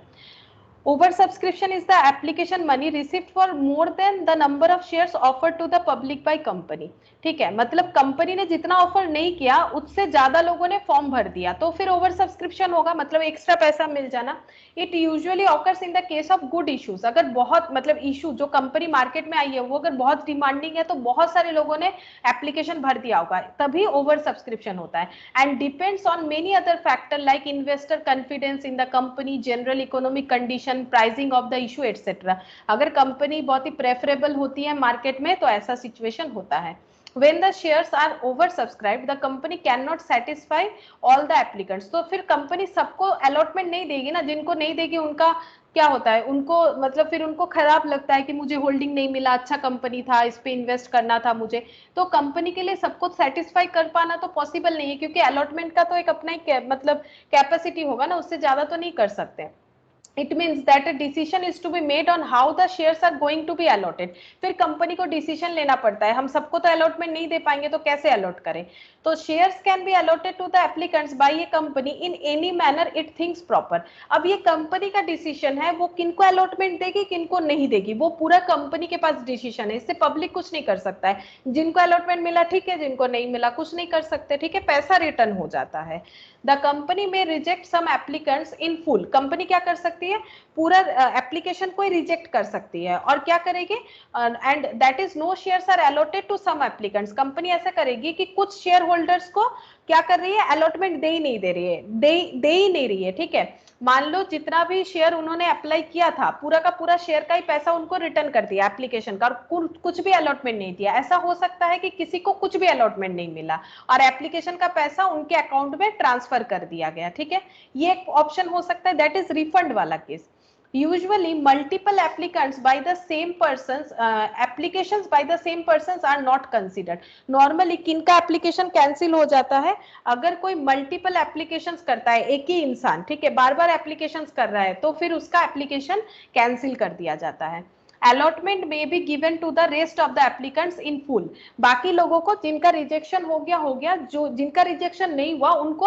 over subscription is the application money received for more than the number of shares offered to the public by company, ठीक है। मतलब कंपनी ने जितना ऑफर नहीं किया उससे ज्यादा लोगों ने फॉर्म भर दिया, तो फिर ओवर सब्सक्रिप्शन होगा, मतलब एक्स्ट्रा पैसा मिल जाना। It usually occurs in the case of good issues. अगर बहुत मतलब इशू जो कंपनी मार्केट में आई है वो अगर बहुत डिमांडिंग है, तो बहुत सारे लोगों ने एप्लीकेशन भर दिया होगा, तभी ओवर सब्सक्रिप्शन होता है। And depends on many other factor like investor confidence in the company, general economic condition, pricing of the issue etcetera. अगर कंपनी बहुत ही प्रेफरेबल होती है मार्केट में तो ऐसा सिचुएशन होता है। When the shares are oversubscribed, the company cannot satisfy all the applicants. तो फिर कंपनी सबको अलॉटमेंट नहीं देगी ना, जिनको नहीं देगी उनका क्या होता है, उनको मतलब फिर उनको खराब लगता है कि मुझे होल्डिंग नहीं मिला, अच्छा कंपनी था, इस पे इन्वेस्ट करना था मुझे। तो कंपनी के लिए सबको सेटिस्फाई कर पाना तो पॉसिबल नहीं है, क्योंकि अलॉटमेंट का तो एक अपना ही मतलब कैपेसिटी होगा ना, उससे ज्यादा तो नहीं कर सकते। It means that a decision is to be made on how the shares are going to be allotted. फिर कंपनी को डिसीजन लेना पड़ता है, हम सबको तो अलॉटमेंट नहीं दे पाएंगे तो कैसे अलॉट करें. तो shares can be allotted to the applicants by a company in any manner it thinks proper. अब ये कंपनी का डिसीजन है, वो किनको अलॉटमेंट देगी किनको नहीं देगी, वो पूरा कंपनी के पास डिसीजन है, इससे पब्लिक कुछ नहीं कर सकता है. जिनको अलॉटमेंट मिला ठीक है, जिनको नहीं मिला कुछ नहीं कर सकते, ठीक है, पैसा रिटर्न हो जाता है. The company may reject some applicants in full. Company क्या कर सकती है, पूरा एप्लीकेशन को रिजेक्ट कर सकती है. और क्या करेगी, and that is no shares are allotted to some applicants. Company ऐसा करेगी कि कुछ शेयर होल्डर्स को क्या कर रही है, अलॉटमेंट दे ही नहीं दे रही है, दे ही नहीं रही है, ठीक है. मान लो जितना भी शेयर उन्होंने अप्लाई किया था, पूरा का पूरा शेयर का ही पैसा उनको रिटर्न कर दिया एप्लीकेशन का, और कुछ भी अलॉटमेंट नहीं दिया. ऐसा हो सकता है कि किसी को कुछ भी अलॉटमेंट नहीं मिला और एप्लीकेशन का पैसा उनके अकाउंट में ट्रांसफर कर दिया गया, ठीक है. ये एक ऑप्शन हो सकता है, दैट इज रिफंड वाला case. Usually multiple applicants by the same persons applications by the same persons are not considered. Normally किनका एप्लीकेशन कैंसिल हो जाता है, अगर कोई मल्टीपल एप्लीकेशंस करता है, एक ही इंसान, ठीक है, बार बार एप्लीकेशंस कर रहा है, तो फिर उसका एप्लीकेशन कैंसिल कर दिया जाता है. Allotment may be given to the rest of the applicants in full. बाकी लोगों को जिनका रिजेक्शन हो गया, जो जिनका रिजेक्शन नहीं हुआ उनको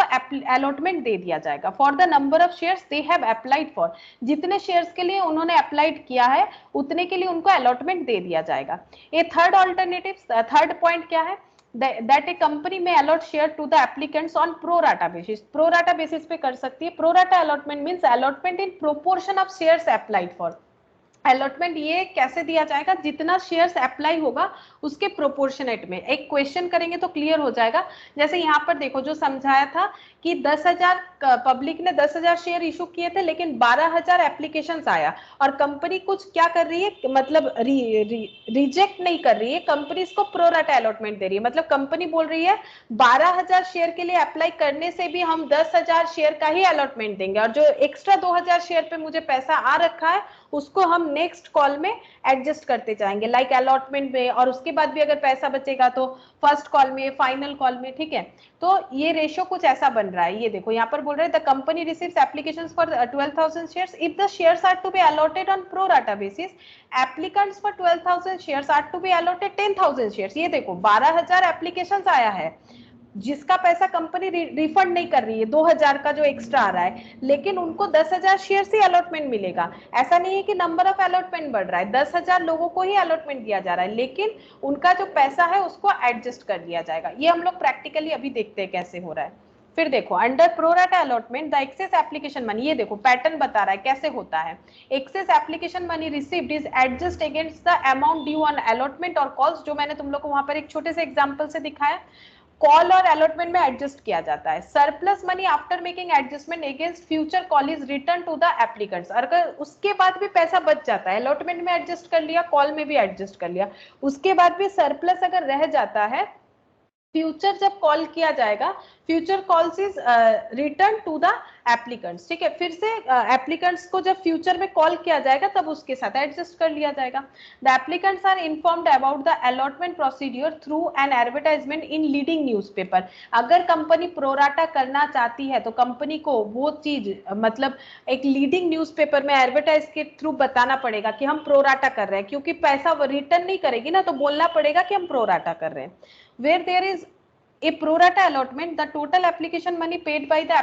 अलॉटमेंट दे दिया जाएगा. For the number of shares they have applied for. जितने शेयर्स के लिए उन्होंने अप्लाइड किया है उतने के लिए उनको अलॉटमेंट दे दिया जाएगा. ये थर्ड ऑल्टरनेटिव, थर्ड पॉइंट क्या है, that a company may allot share to the applicants on pro rata basis. pro rata basis पे कर सकती है. pro rata allotment means allotment in proportion of shares applied for. Allotment ये कैसे दिया जाएगा, जितना शेयर्स अप्लाई होगा उसके प्रोपोर्शनेट में. एक क्वेश्चन करेंगे तो क्लियर हो जाएगा. जैसे यहाँ पर देखो जो समझाया था कि 10,000 पब्लिक ने 10,000 शेयर इशू किए थे, लेकिन 12,000 एप्लीकेशंस आया और कंपनी कुछ क्या कर रही है, मतलब रिजेक्ट नहीं कर रही है, कंपनी इसको प्रो राटा अलॉटमेंट दे रही है. मतलब कंपनी बोल रही है 12,000 शेयर के लिए अप्लाई करने से भी हम 10,000 शेयर का ही अलॉटमेंट देंगे, और जो एक्स्ट्रा 2,000 शेयर पे मुझे पैसा आ रखा है उसको हम नेक्स्ट कॉल में एडजस्ट करते जाएंगे, लाइक अलॉटमेंट में, और उसके बाद भी अगर पैसा बचेगा तो फर्स्ट कॉल में, फाइनल कॉल में, ठीक है. तो ये रेशियो कुछ ऐसा बन रहा है. ये देखो यहाँ पर बोल रहे हैं the company receives applications for 12,000 shares if the shares are to be allotted on pro rata basis. Applicants for 12,000 shares are to be allotted 10,000 shares. ये देखो 12,000 एप्लीकेशंस आया है, जिसका पैसा कंपनी रिफंड नहीं कर रही है, 2,000 का जो एक्स्ट्रा आ रहा है, लेकिन उनको 10,000 शेयर से अलॉटमेंट मिलेगा. ऐसा नहीं है कि नंबर ऑफ अलॉटमेंट बढ़ रहा है, 10,000 लोगों को ही अलॉटमेंट दिया जा रहा है, लेकिन उनका जो पैसा है उसको एडजस्ट कर दिया जाएगा. ये हम लोग प्रैक्टिकली अभी देखते हैं कैसे हो रहा है. फिर देखो under pro rata allotment the excess application money. ये देखो पैटर्न बता रहा है कैसे होता है. Excess application money received is adjust against the amount due on allotment और कॉल्स, जो मैंने तुम लोग को वहां पर एक छोटे से एग्जांपल से दिखाया. कॉल और अलॉटमेंट में एडजस्ट किया जाता है. Surplus money after making adjustment against future call is return to the applicants. अगर उसके बाद भी पैसा बच जाता है, अलॉटमेंट में एडजस्ट कर लिया, कॉल में भी एडजस्ट कर लिया, उसके बाद भी सरप्लस अगर रह जाता है, फ्यूचर जब कॉल किया जाएगा, future calls is return to the applicants, ठीक है. फिर से एप्लीकेंट्स को जब फ्यूचर में कॉल किया जाएगा तब उसके साथ एडजस्ट कर लिया जाएगा. The applicants are informed about the allotment procedure through an advertisement in leading newspaper. अगर कंपनी प्रोराटा करना चाहती है तो कंपनी को वो चीज, मतलब एक लीडिंग न्यूज़पेपर में एडवर्टाइज के थ्रू बताना पड़ेगा कि हम प्रोराटा कर रहे हैं, क्योंकि पैसा रिटर्न नहीं करेगी ना, तो बोलना पड़ेगा कि हम प्रोराटा कर रहे हैं. Where there is a pro rata allotment, the total application money paid by the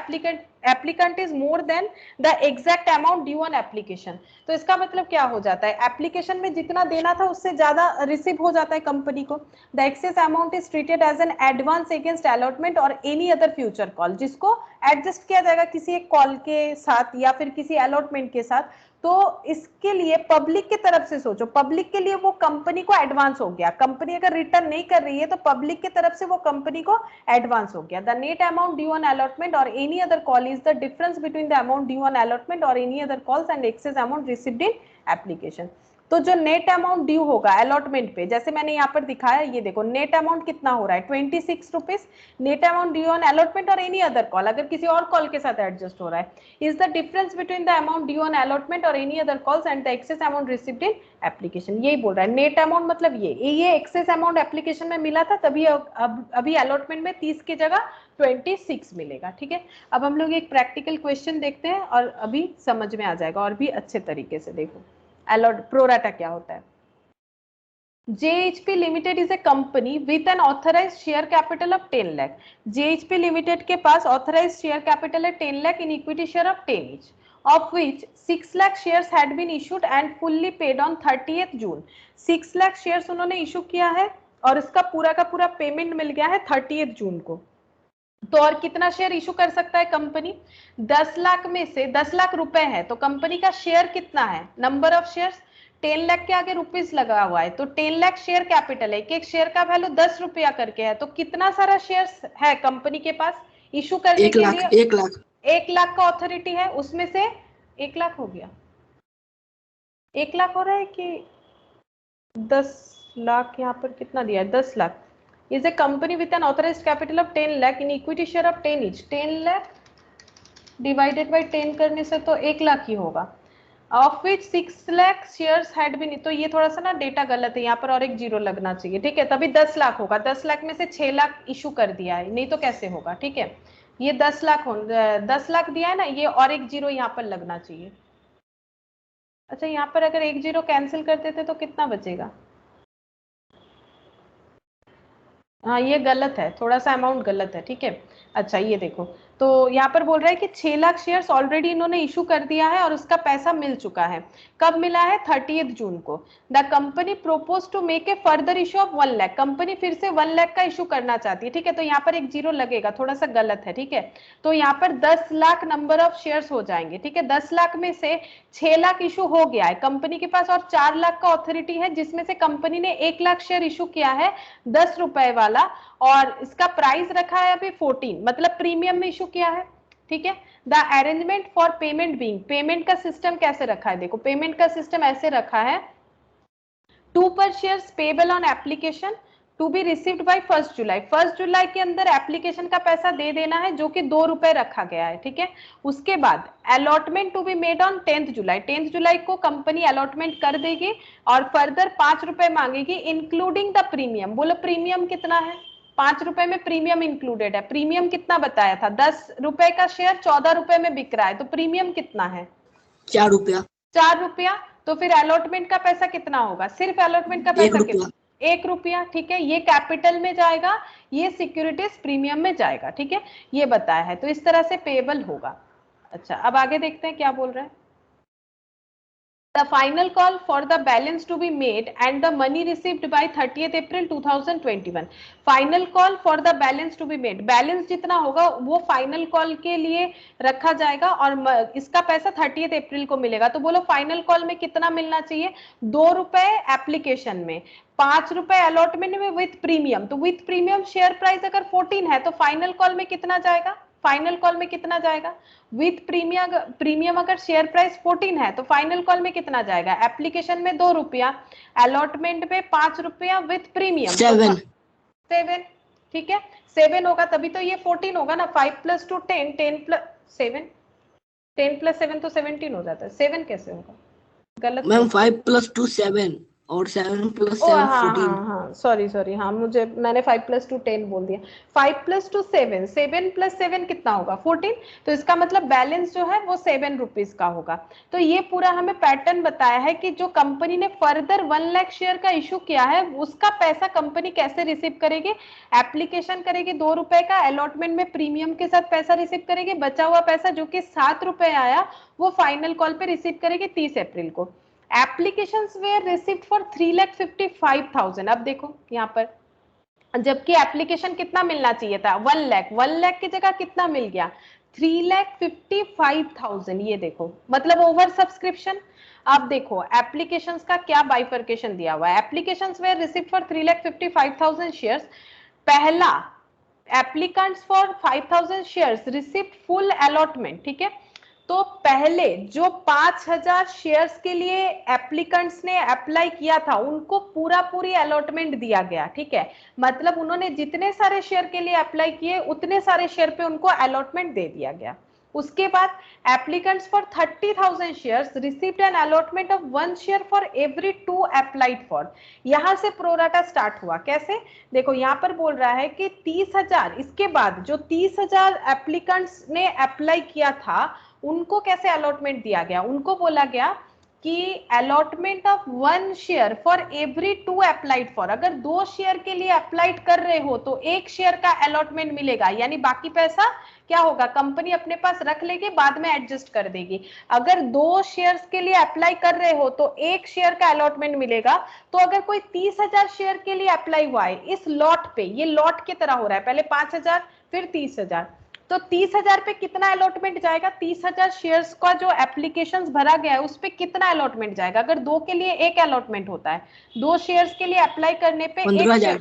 applicant is more than the exact amount due on application. तो इसका मतलब क्या हो जाता है, एप्लीकेशन में जितना देना था उससे ज्यादा रिसीव हो जाता है कंपनी को. The excess amount is treated as an advance against allotment or any other future call, जिसको एडजस्ट किया जाएगा किसी एक कॉल के साथ या फिर किसी अलॉटमेंट के साथ. तो इसके लिए पब्लिक की तरफ से सोचो, पब्लिक के लिए वो कंपनी को एडवांस हो गया. कंपनी अगर रिटर्न नहीं कर रही है तो पब्लिक की तरफ से वो कंपनी को एडवांस हो गया. The net amount due on allotment और any other call is the difference between the amount due on allotment और any other calls and excess amount received in application. तो जो नेट अमाउंट ड्यू होगा allotment पे, जैसे मैंने यहाँ पर दिखाया, ये देखो नेट अमाउंट कितना हो रहा है 26 rupees, net amount due on allotment और एनी अदर कॉल, अगर किसी और कॉल के साथ एडजस्ट हो रहा है, is the difference between the amount due on allotment और any other calls and the excess amount received in application. यही बोल रहा है नेट अमाउंट, मतलब ये एक्सेस अमाउंट एप्लीकेशन में मिला था, तभी अभी अलॉटमेंट में 30 की जगह 26 मिलेगा। ठीक है, अब हम लोग एक प्रैक्टिकल क्वेश्चन देखते हैं और अभी समझ में आ जाएगा और भी अच्छे तरीके से। देखो प्रोराटा क्या होता है। JHP Limited is a company with an authorized share capital of 10 lakh. JHP Limited के पास authorized share capital है 10 lakh in equity share of 10 each, of which 6 lakh shares had been issued and fully paid on 30th June. 6 lakh shares उन्होंने issue किया है और इसका पूरा का पूरा पेमेंट मिल गया है 30th जून को। तो और कितना शेयर इशू कर सकता है कंपनी? 10 लाख में से 10 लाख रुपए है, तो कंपनी का शेयर कितना है? नंबर ऑफ शेयर्स 10 लाख के आगे रुपीस लगा हुआ है, तो 10 लाख शेयर कैपिटल है, एक शेयर का वैल्यू 10 रुपया करके है, तो कितना सारा शेयर्स है कंपनी के पास इशू करने के लिए? 1 लाख का ऑथोरिटी है, उसमें से 1 लाख हो गया, 1 लाख हो रहा है कि 10 लाख? यहाँ पर कितना दिया है? 10 lakh. is a company with an authorized capital of 10 lakh in equity share of 10 each. 10 lakh divided by 10 करने से तो 1 लाख ही होगा, of which 6 lakh shares had been, तो ये थोड़ा सा ना डेटा गलत है, यहाँ पर और एक जीरो लगना चाहिए। ठीक है, तभी 10 लाख होगा, 10 लाख में से 6 लाख इशू कर दिया है, नहीं तो कैसे होगा? ठीक है, ये 10 लाख 10 लाख दिया है ना, ये और एक जीरो यहाँ पर लगना चाहिए। अच्छा, यहाँ पर अगर एक जीरो कैंसिल कर देते तो कितना बचेगा? हाँ, ये गलत है, थोड़ा सा अमाउंट गलत है। ठीक है, अच्छा ये देखो, तो यहाँ पर बोल रहा है कि 6 लाख शेयर्स ऑलरेडी इन्होंने इशू कर दिया है और उसका पैसा मिल चुका है। कब मिला है? 30th जून को। The company propose to make a further issue of 1 lakh, company फिर से 1 लाख का इशू करना चाहती है। ठीक है, तो यहाँ पर एक जीरो लगेगा, थोड़ा सा गलत है। ठीक है, तो यहाँ पर 10 लाख नंबर ऑफ शेयर्स हो जाएंगे। ठीक है, 10 लाख में से 6 लाख इशू हो गया है कंपनी के पास और 4 लाख का ऑथोरिटी है, जिसमें से कंपनी ने 1 लाख शेयर इशू किया है 10 रुपए वाला, और इसका प्राइस रखा है अभी 14, मतलब प्रीमियम में इशू किया है। ठीक है, the arrangement for payment being, payment का सिस्टम कैसे रखा है? देखो, पेमेंट का सिस्टम ऐसे रखा है, 2 पर shares payable on application to be received by 1 July. 1 जुलाई के अंदर एप्लीकेशन का पैसा दे देना है, जो कि 2 रुपए रखा गया है। ठीक है, उसके बाद allotment to be made on 10th July. 10th जुलाई को कंपनी अलॉटमेंट कर देगी और फर्दर 5 रुपए मांगेगी, इंक्लूडिंग द प्रीमियम। बोलो प्रीमियम कितना है? 5 रुपए में प्रीमियम इंक्लूडेड है। प्रीमियम कितना बताया था? 10 रुपए का शेयर 14 रुपए में बिक रहा है, तो प्रीमियम कितना है? 4 रुपया। 4 रुपया। तो फिर अलॉटमेंट का पैसा कितना होगा? सिर्फ अलॉटमेंट का पैसा कितना? 1 रुपया। ठीक है, ये कैपिटल में जाएगा, ये सिक्योरिटीज प्रीमियम में जाएगा। ठीक है, ये बताया है, तो इस तरह से पेबल होगा। अच्छा, अब आगे देखते हैं क्या बोल रहे हैं। The final call for the balance to be made and the money received by 30th April 2021. Final call for the balance to be made. Balance जितना होगा वो final call के लिए रखा जाएगा और इसका पैसा 30th अप्रैल को मिलेगा। तो बोलो फाइनल कॉल में कितना मिलना चाहिए? 2 रुपए एप्लीकेशन में, 5 रुपए अलॉटमेंट में विथ प्रीमियम। तो विथ प्रीमियम शेयर प्राइस अगर 14 है तो फाइनल कॉल में कितना जाएगा? फाइनल कॉल में कितना जाएगा? विथ प्रीमियम अगर शेयर प्राइस 14 है तो फाइनल कॉल में कितना जाएगा? एप्लीकेशन में 2 रुपया, अलॉटमेंट में 5 रुपया, विथ प्रीमियम 7। ठीक है, 7 होगा तभी तो ये 14 होगा ना। 5 + 2 10, 10 + 7, 10 + 7 तो 17 हो जाता है। 7 कैसे होगा? गलत मैम, 5 + 2 7 और 7 + 7 14। हाँ, सॉरी, हाँ, मैंने 5 + 2 10 बोल दिया। 5 + 2 7, 7 + 7 कितना होगा? 14। तो इसका मतलब बैलेंस जो है वो 7 रुपीज का होगा। तो ये पूरा हमें पैटर्न बताया है कि जो कंपनी ने फर्दर 1 लाख शेयर का इशू किया है उसका पैसा कंपनी कैसे रिसीव करेगी? एप्लीकेशन करेगी 2 रुपए का, अलॉटमेंट में प्रीमियम के साथ पैसा रिसीव करेगी, बचा हुआ पैसा जो कि 7 रुपए आया वो फाइनल कॉल पे रिसीव करेगी 30 अप्रैल को। Applications were received for 3,55,000। अब देखो यहाँ पर, जबकि एप्लीकेशन कितना मिलना चाहिए था? 1 लाख। 1 लाख की जगह कितना मिल गया? 3,55,000। ये देखो, मतलब ओवर सब्सक्रिप्शन। अब देखो एप्लीकेशंस का क्या बाइफर्केशन दिया हुआ है। Applications were received for 3,55,000 shares. पहला, applicants for 5,000 shares received full allotment. ठीक है, तो पहले जो 5000 शेयर्स के लिए एप्लीकेंट्स ने अप्लाई किया था उनको पूरी अलॉटमेंट दिया गया, ठीक है। मतलब उन्होंने जितने सारे शेयर के लिए अप्लाई किए उतने सारे शेयर पे उनको अलॉटमेंट दे दिया गया। उसके बाद applicants for 30,000 shares received an allotment of 1 share for every 2 applied for. यहां से प्रोराटा स्टार्ट हुआ। कैसे? देखो यहां पर बोल रहा है कि 30,000, इसके बाद जो 30,000 एप्लीकेंट्स ने अप्लाई किया था उनको कैसे अलॉटमेंट दिया गया? उनको बोला गया कि allotment of 1 share for every 2 applied for. अगर 2 शेयर के लिए अप्लाइड कर रहे हो तो 1 शेयर का अलॉटमेंट मिलेगा, यानी बाकी पैसा क्या होगा? कंपनी अपने पास रख लेगी, बाद में एडजस्ट कर देगी। अगर 2 शेयर्स के लिए अप्लाई कर रहे हो तो 1 शेयर का अलॉटमेंट मिलेगा। तो अगर कोई 30,000 शेयर के लिए अप्लाई हुआ है इस लॉट पे, ये लॉट की तरह हो रहा है, पहले 5,000 फिर 30,000, तो 30,000 पे कितना अलॉटमेंट जाएगा? 30,000 शेयर्स का जो एप्लीकेशंस भरा गया है उस पे कितना अलॉटमेंट जाएगा? अगर 2 के लिए 1 अलॉटमेंट होता है, 2 शेयर्स के लिए अप्लाई करने पे 15,000।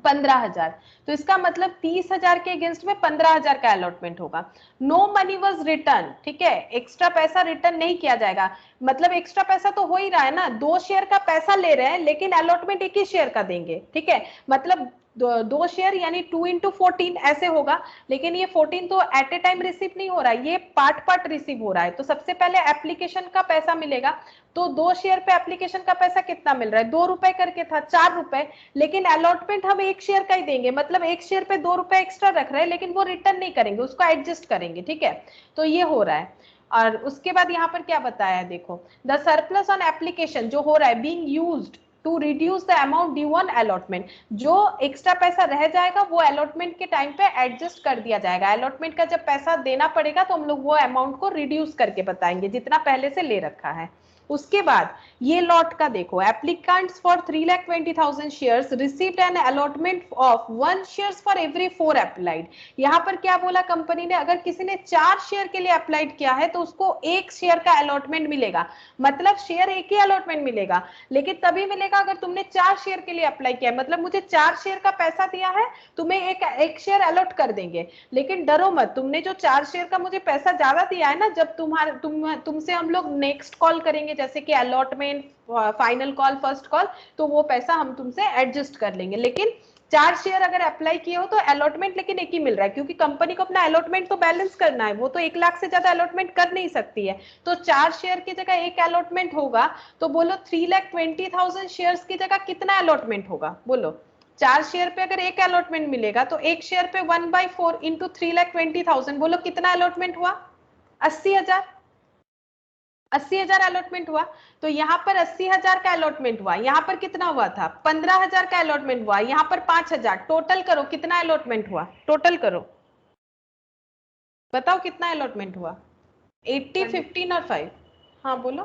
15,000, तो इसका मतलब 30,000 के अगेंस्ट में 15,000 का अलॉटमेंट होगा। नो मनी वॉज रिटर्न, ठीक है, एक्स्ट्रा पैसा रिटर्न नहीं किया जाएगा। मतलब एक्स्ट्रा पैसा तो हो ही रहा है ना, 2 शेयर का पैसा ले रहे हैं लेकिन अलॉटमेंट 1 ही शेयर का देंगे, ठीक है। मतलब 2 शेयर यानी 2 into 14 ऐसे होगा, लेकिन ये 14 तो एट ए टाइम रिसीव नहीं हो रहा है, ये पार्ट रिसीव हो रहा है। तो सबसे पहले एप्लीकेशन का पैसा मिलेगा, तो 2 शेयर पे एप्लीकेशन का पैसा कितना मिल रहा है? 2 रुपए करके था, 4 रुपए, लेकिन अलॉटमेंट हम 1 शेयर का ही देंगे। मतलब 1 शेयर पे 2 रुपए एक्स्ट्रा रख रहे हैं, लेकिन वो रिटर्न नहीं करेंगे, उसको एडजस्ट करेंगे, ठीक है। तो ये हो रहा है। और उसके बाद यहाँ पर क्या बताया है, देखो, द सरप्लस ऑन एप्लीकेशन जो हो रहा है being used to reduce the amount due on allotment, जो एक्स्ट्रा पैसा रह जाएगा वो अलॉटमेंट के टाइम पे एडजस्ट कर दिया जाएगा। अलॉटमेंट का जब पैसा देना पड़ेगा तो हम लोग वो अमाउंट को रिड्यूस करके बताएंगे जितना पहले से ले रखा है। उसके बाद ये लॉट का देखो, applicants for 3,20,000 shares received an allotment of 1 shares for every 4 applied. यहां पर क्या बोला कंपनी ने? अगर किसी ने 4 शेयर के लिए अप्लाइड किया है तो उसको 1 शेयर का अलॉटमेंट मिलेगा। मतलब शेयर 1 ही अलॉटमेंट मिलेगा, लेकिन तभी मिलेगा अगर तुमने 4 शेयर के लिए अप्लाई किया है। मतलब मुझे 4 शेयर का पैसा दिया है, तुम्हें एक शेयर अलॉट कर देंगे। लेकिन डरो मत, तुमने जो 4 शेयर का मुझे पैसा ज्यादा दिया है ना, जब तुमसे हम लोग नेक्स्ट कॉल करेंगे, जैसे कि allotment, final call, first call, तो वो पैसा हम तुमसे एडजस्ट कर लेंगे। लेकिन 4 शेयर अगर अप्लाई किए हो तो अलॉटमेंट लेकिन 1 ही मिल रहा है, क्योंकि कंपनी को अपना अलॉटमेंट तो बैलेंस करना है, वो तो 1 लाख से ज्यादा अलॉटमेंट कर नहीं सकती है। तो 4 शेयर की जगह 1 अलॉटमेंट होगा, तो बोलो 3,20,000 शेयर्स की जगह कितना अलॉटमेंट होगा? बोलो, 4 शेयर पे अगर 1 अलॉटमेंट मिलेगा तो 1 शेयर पे 1/4 इंटू 3,20,000, बोलो कितना अलॉटमेंट हुआ? 80,000। 80,000 अलॉटमेंट हुआ। तो यहाँ पर 80,000 का अलॉटमेंट हुआ, यहाँ पर कितना हुआ था? 15,000 का अलॉटमेंट हुआ, यहाँ पर 5,000। टोटल करो कितना अलॉटमेंट हुआ, टोटल करो, बताओ कितना अलॉटमेंट हुआ? 80, 15 और 5, हाँ बोलो।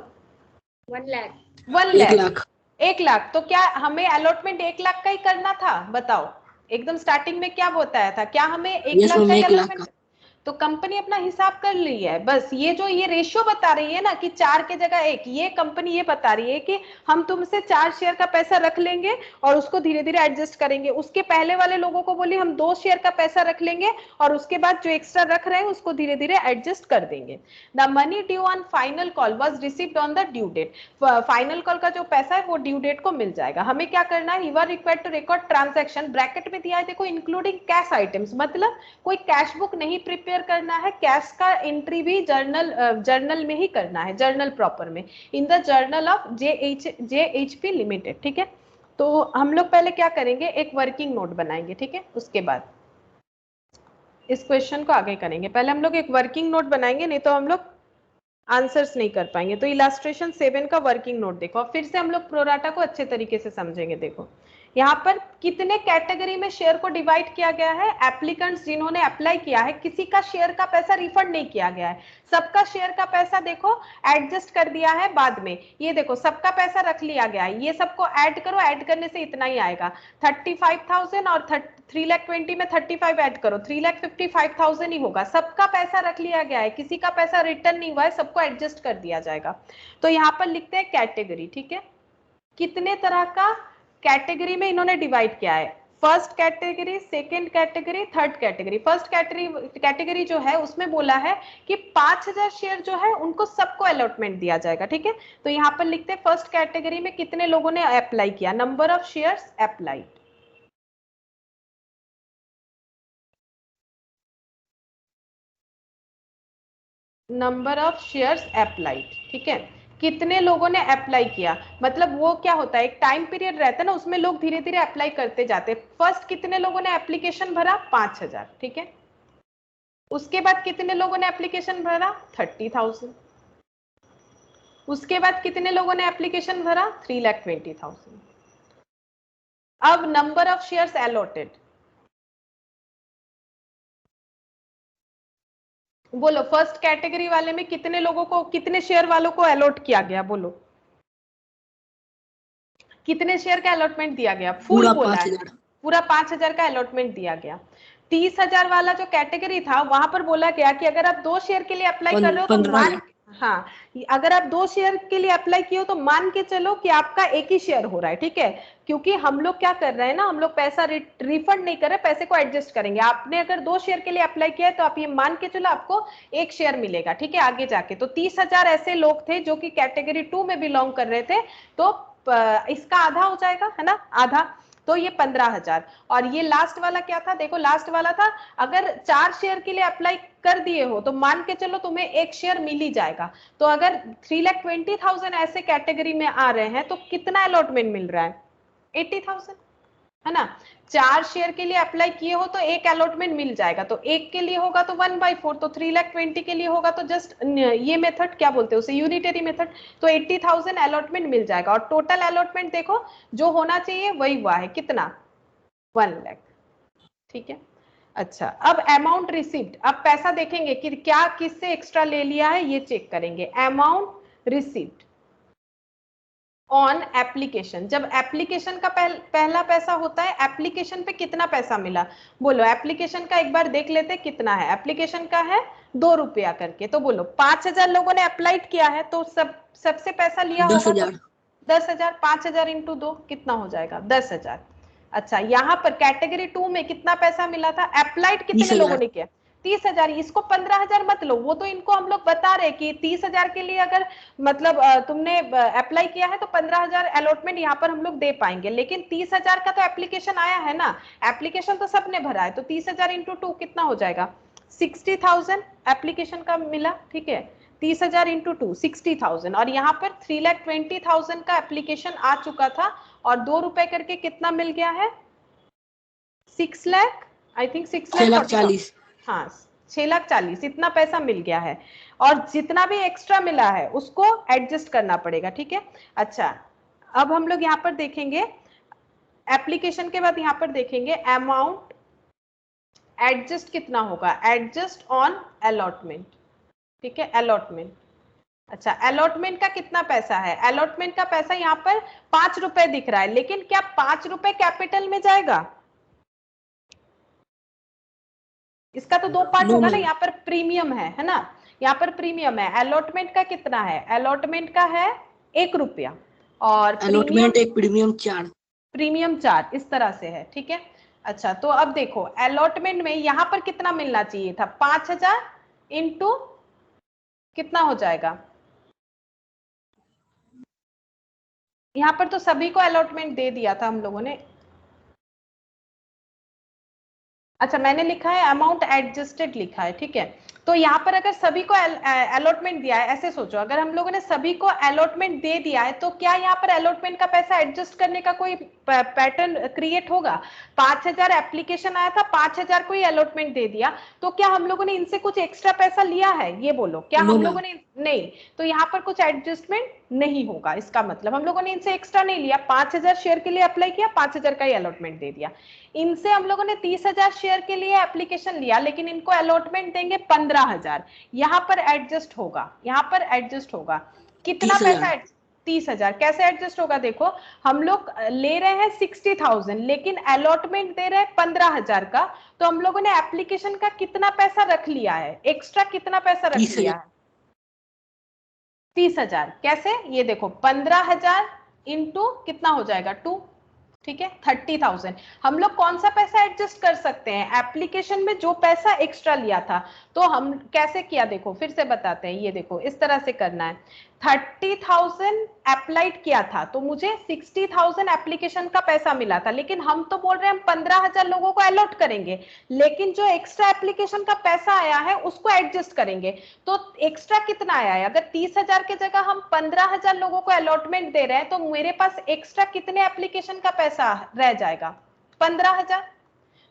1 लाख। 1 1 लाख। लाख। 1 लाख। तो क्या हमें अलॉटमेंट 1 लाख का ही करना था? बताओ, एकदम स्टार्टिंग में क्या बताया था? क्या हमें 1 यस लाख मैम, का ही 1 लाख अलॉटमेंट? का। तो कंपनी अपना हिसाब कर ली है, बस ये जो ये रेशियो बता रही है ना कि 4 के जगह 1, ये कंपनी ये बता रही है कि हम तुमसे 4 शेयर का पैसा रख लेंगे और उसको धीरे धीरे एडजस्ट करेंगे। उसके पहले वाले लोगों को बोली हम 2 शेयर का पैसा रख लेंगे और उसके बाद जो एक्स्ट्रा रख रहे हैं उसको धीरे धीरे एडजस्ट कर देंगे। The money due on final call was received on the due date. Final call का जो पैसा है वो ड्यू डेट को मिल जाएगा। हमें क्या करना है? You are required to record transaction, bracket में दिया है देखो, इंक्लूडिंग कैश आइटम्स, मतलब कोई कैश बुक नहीं प्रिपेयर करना है, कैश का एंट्री भी जर्नल में ही करना है, जर्नल प्रॉपर में, in the journal of JHP limited, ठीक है। तो हम लोग पहले क्या करेंगे, एक वर्किंग नोट बनाएंगे, ठीक है। उसके बाद इस क्वेश्चन को आगे करेंगे। पहले हम लोग एक वर्किंग नोट बनाएंगे, नहीं तो हम लोग आंसर्स नहीं कर पाएंगे। तो इलास्ट्रेशन 7 का वर्किंग नोट देखो, फिर से हम लोग प्रोराटा को अच्छे तरीके से समझेंगे। देखो यहाँ पर कितने कैटेगरी में शेयर को डिवाइड किया गया है? एप्लीकेंट्स जिन्होंने अप्लाई किया है, किसी का शेयर का पैसा रिफंड नहीं किया गया है, सबका शेयर का पैसा देखो एडजस्ट कर दिया है बाद में। ये देखो सबका पैसा रख लिया गया है, ये सबको ऐड करो, ऐड करने से इतना ही आएगा 35,000 और 3,20,000 में 35 ऐड करो, 3,55,000 ही होगा। सबका पैसा रख लिया गया है, किसी का पैसा रिटर्न नहीं हुआ है, सबको एडजस्ट कर दिया जाएगा। तो यहाँ पर लिखते हैं कैटेगरी, ठीक है। कितने तरह का कैटेगरी में इन्होंने डिवाइड किया है? First category, second category, third category. First category जो है उसमें बोला है कि 5000 शेयर जो है उनको सबको अलॉटमेंट दिया जाएगा, ठीक है। तो यहाँ पर लिखते हैं फर्स्ट कैटेगरी में कितने लोगों ने अप्लाई किया, number of shares applied. Number of shares applied, ठीक है, कितने लोगों ने अप्लाई किया, मतलब वो क्या होता है, एक टाइम पीरियड रहता है ना, उसमें लोग धीरे धीरे अप्लाई करते जाते। फर्स्ट कितने लोगों ने एप्लीकेशन भरा, 5000, ठीक है। उसके बाद कितने लोगों ने एप्लीकेशन भरा, 30,000। उसके बाद कितने लोगों ने एप्लीकेशन भरा, 3,20,000। अब नंबर ऑफ शेयर्स अलॉटेड, बोलो फर्स्ट कैटेगरी वाले में कितने लोगों को, कितने शेयर वालों को अलॉट किया गया, बोलो कितने शेयर का अलॉटमेंट दिया गया, फुल बोला है, पूरा 5000 का अलॉटमेंट दिया गया। 30,000 वाला जो कैटेगरी था वहां पर बोला गया कि अगर आप 2 शेयर के लिए अप्लाई कर रहे हो तो मान, हाँ, अगर आप 2 शेयर के लिए अप्लाई किए हो तो मान के चलो कि आपका एक ही शेयर हो रहा है, ठीक है। क्योंकि हम लोग क्या कर रहे हैं ना, हम लोग पैसा रिफंड नहीं कर रहे, पैसे को एडजस्ट करेंगे। आपने अगर 2 शेयर के लिए अप्लाई किया है तो आप ये मान के चलो आपको 1 शेयर मिलेगा, ठीक है, आगे जाके। तो 30,000 ऐसे लोग थे जो कि कैटेगरी 2 में बिलोंग कर रहे थे, तो इसका आधा हो जाएगा, है ना, आधा, तो ये 15,000। और ये लास्ट वाला क्या था, देखो लास्ट वाला था अगर 4 शेयर के लिए अप्लाई कर दिए हो तो मान के चलो तुम्हें 1 शेयर मिल ही जाएगा। तो अगर 3,20,000 ऐसे कैटेगरी में आ रहे हैं तो कितना अलॉटमेंट मिल रहा है, 80,000, है ना। 4 शेयर के लिए अप्लाई किए हो तो 1 अलॉटमेंट मिल जाएगा, तो 1 के लिए होगा तो 1/4, तो 3,20,000 के लिए होगा तो जस्ट ये मेथड क्या बोलते हैं उसे, यूनिटरी मेथड। तो 80,000 अलॉटमेंट मिल जाएगा। और टोटल अलॉटमेंट देखो जो होना चाहिए वही हुआ है, कितना, 1 लाख, ठीक है। अच्छा, अब अमाउंट रिसीव्ड, अब पैसा देखेंगे कि क्या किससे एक्स्ट्रा ले लिया है, ये चेक करेंगे। अमाउंट रिसीव्ड ऑन एप्लीकेशन, जब एप्लीकेशन का पहला पैसा होता है, एप्लीकेशन पे कितना पैसा मिला, बोलो एप्लीकेशन का एक बार देख लेते कितना है। एप्लीकेशन का है 2 रुपया करके, तो बोलो 5,000 लोगों ने अप्लाइड किया है तो सबसे पैसा लिया होगा, 10,000। 5,000 इंटू 2 कितना हो जाएगा, 10,000। अच्छा, यहाँ पर कैटेगरी 2 में कितना पैसा मिला था, अप्लाइड कितने लोगों ने किया, 30,000। इसको 15,000 मत लो, वो तो इनको हम लोग बता रहे कि 30,000 के लिए अगर मतलब तुमने अप्लाई किया है तो 15,000 अलॉटमेंट यहाँ पर हम लोग दे पाएंगे। लेकिन 30,000 का तो एप्लीकेशन आया है ना, एप्लीकेशन तो सबने भरा है, तो 30,000 इंटू 2 कितना हो जाएगा, 60,000 एप्लीकेशन का मिला, ठीक है। 30,000 इंटू 2 60,000, और यहाँ पर 3,20,000 का एप्लीकेशन आ चुका था, और 2 रुपए करके कितना मिल गया है, 6 लाख, आई थिंक 6,40,000, हाँ 6,40,000, इतना पैसा मिल गया है। और जितना भी एक्स्ट्रा मिला है उसको एडजस्ट करना पड़ेगा, ठीक है। अच्छा, अब हम लोग यहाँ पर देखेंगे एप्लीकेशन के बाद, यहाँ पर देखेंगे अमाउंट एडजस्ट कितना होगा, एडजस्ट ऑन अलॉटमेंट, ठीक है, अलॉटमेंट। अच्छा, अलॉटमेंट का कितना पैसा है, अलॉटमेंट का पैसा यहाँ पर 5 रुपए दिख रहा है, लेकिन क्या 5 रुपए कैपिटल में जाएगा, इसका तो 2 पार्ट होगा ना, यहाँ पर प्रीमियम है ना, यहाँ पर प्रीमियम है। अलॉटमेंट का कितना है, अलॉटमेंट का है 1 रुपया, और अलॉटमेंट 1, प्रीमियम 4, प्रीमियम 4, इस तरह से है, ठीक है। अच्छा, तो अब देखो अलॉटमेंट में यहाँ पर कितना मिलना चाहिए था, 5,000 इंटू कितना हो जाएगा, यहाँ पर तो सभी को अलॉटमेंट दे दिया था हम लोगों ने। अच्छा, मैंने लिखा है अमाउंट एडजस्टेड लिखा है, ठीक है। तो यहाँ पर अगर सभी को अलॉटमेंट दिया है, ऐसे सोचो अगर हम लोगों ने सभी को अलॉटमेंट दे दिया है तो क्या यहाँ पर अलॉटमेंट का पैसा एडजस्ट करने का कोई पैटर्न क्रिएट होगा। 5,000 एप्लीकेशन आया था, 5,000 को ही अलॉटमेंट दे दिया, तो क्या हम लोगों ने इनसे कुछ एक्स्ट्रा पैसा लिया है, ये बोलो, क्या हम लोगों ने, नहीं, तो यहाँ पर कुछ एडजस्टमेंट नहीं होगा। इसका मतलब हम लोगों ने इनसे एक्स्ट्रा नहीं लिया, 5,000 शेयर के लिए अप्लाई किया, 5,000 का ही अलॉटमेंट दे दिया। इनसे हम लोगों ने 30,000 शेयर के लिए एप्लीकेशन लिया, लेकिन इनको अलॉटमेंट देंगे 15,000, यहाँ पर एडजस्ट होगा, यहाँ पर एडजस्ट होगा कितना पैसा, 30,000। कैसे एडजस्ट होगा, देखो हम लोग ले रहे हैं 60,000 लेकिन अलॉटमेंट दे रहे हैं 15,000 का, तो हम लोगों ने एप्लीकेशन का कितना पैसा रख लिया है, एक्स्ट्रा कितना पैसा रख लिया है, 30,000। कैसे, ये देखो 15,000 इंटू कितना हो जाएगा 2, ठीक है 30,000। हम लोग कौन सा पैसा एडजस्ट कर सकते हैं, एप्लीकेशन में जो पैसा एक्स्ट्रा लिया था। तो हम कैसे किया देखो, फिर से बताते हैं, ये देखो इस तरह से करना है। 30,000 अप्लाइड किया था तो मुझे 60,000 एप्लीकेशन का पैसा मिला था, लेकिन हम तो बोल रहे हैं हम 15,000 लोगों को अलॉट करेंगे, लेकिन जो एक्स्ट्रा एप्लीकेशन का पैसा आया है उसको एडजस्ट करेंगे। तो एक्स्ट्रा कितना आया है, अगर 30,000 की जगह हम 15,000 लोगों को अलॉटमेंट दे रहे हैं तो मेरे पास एक्स्ट्रा कितने एप्लीकेशन का पैसा रह जाएगा, 15,000।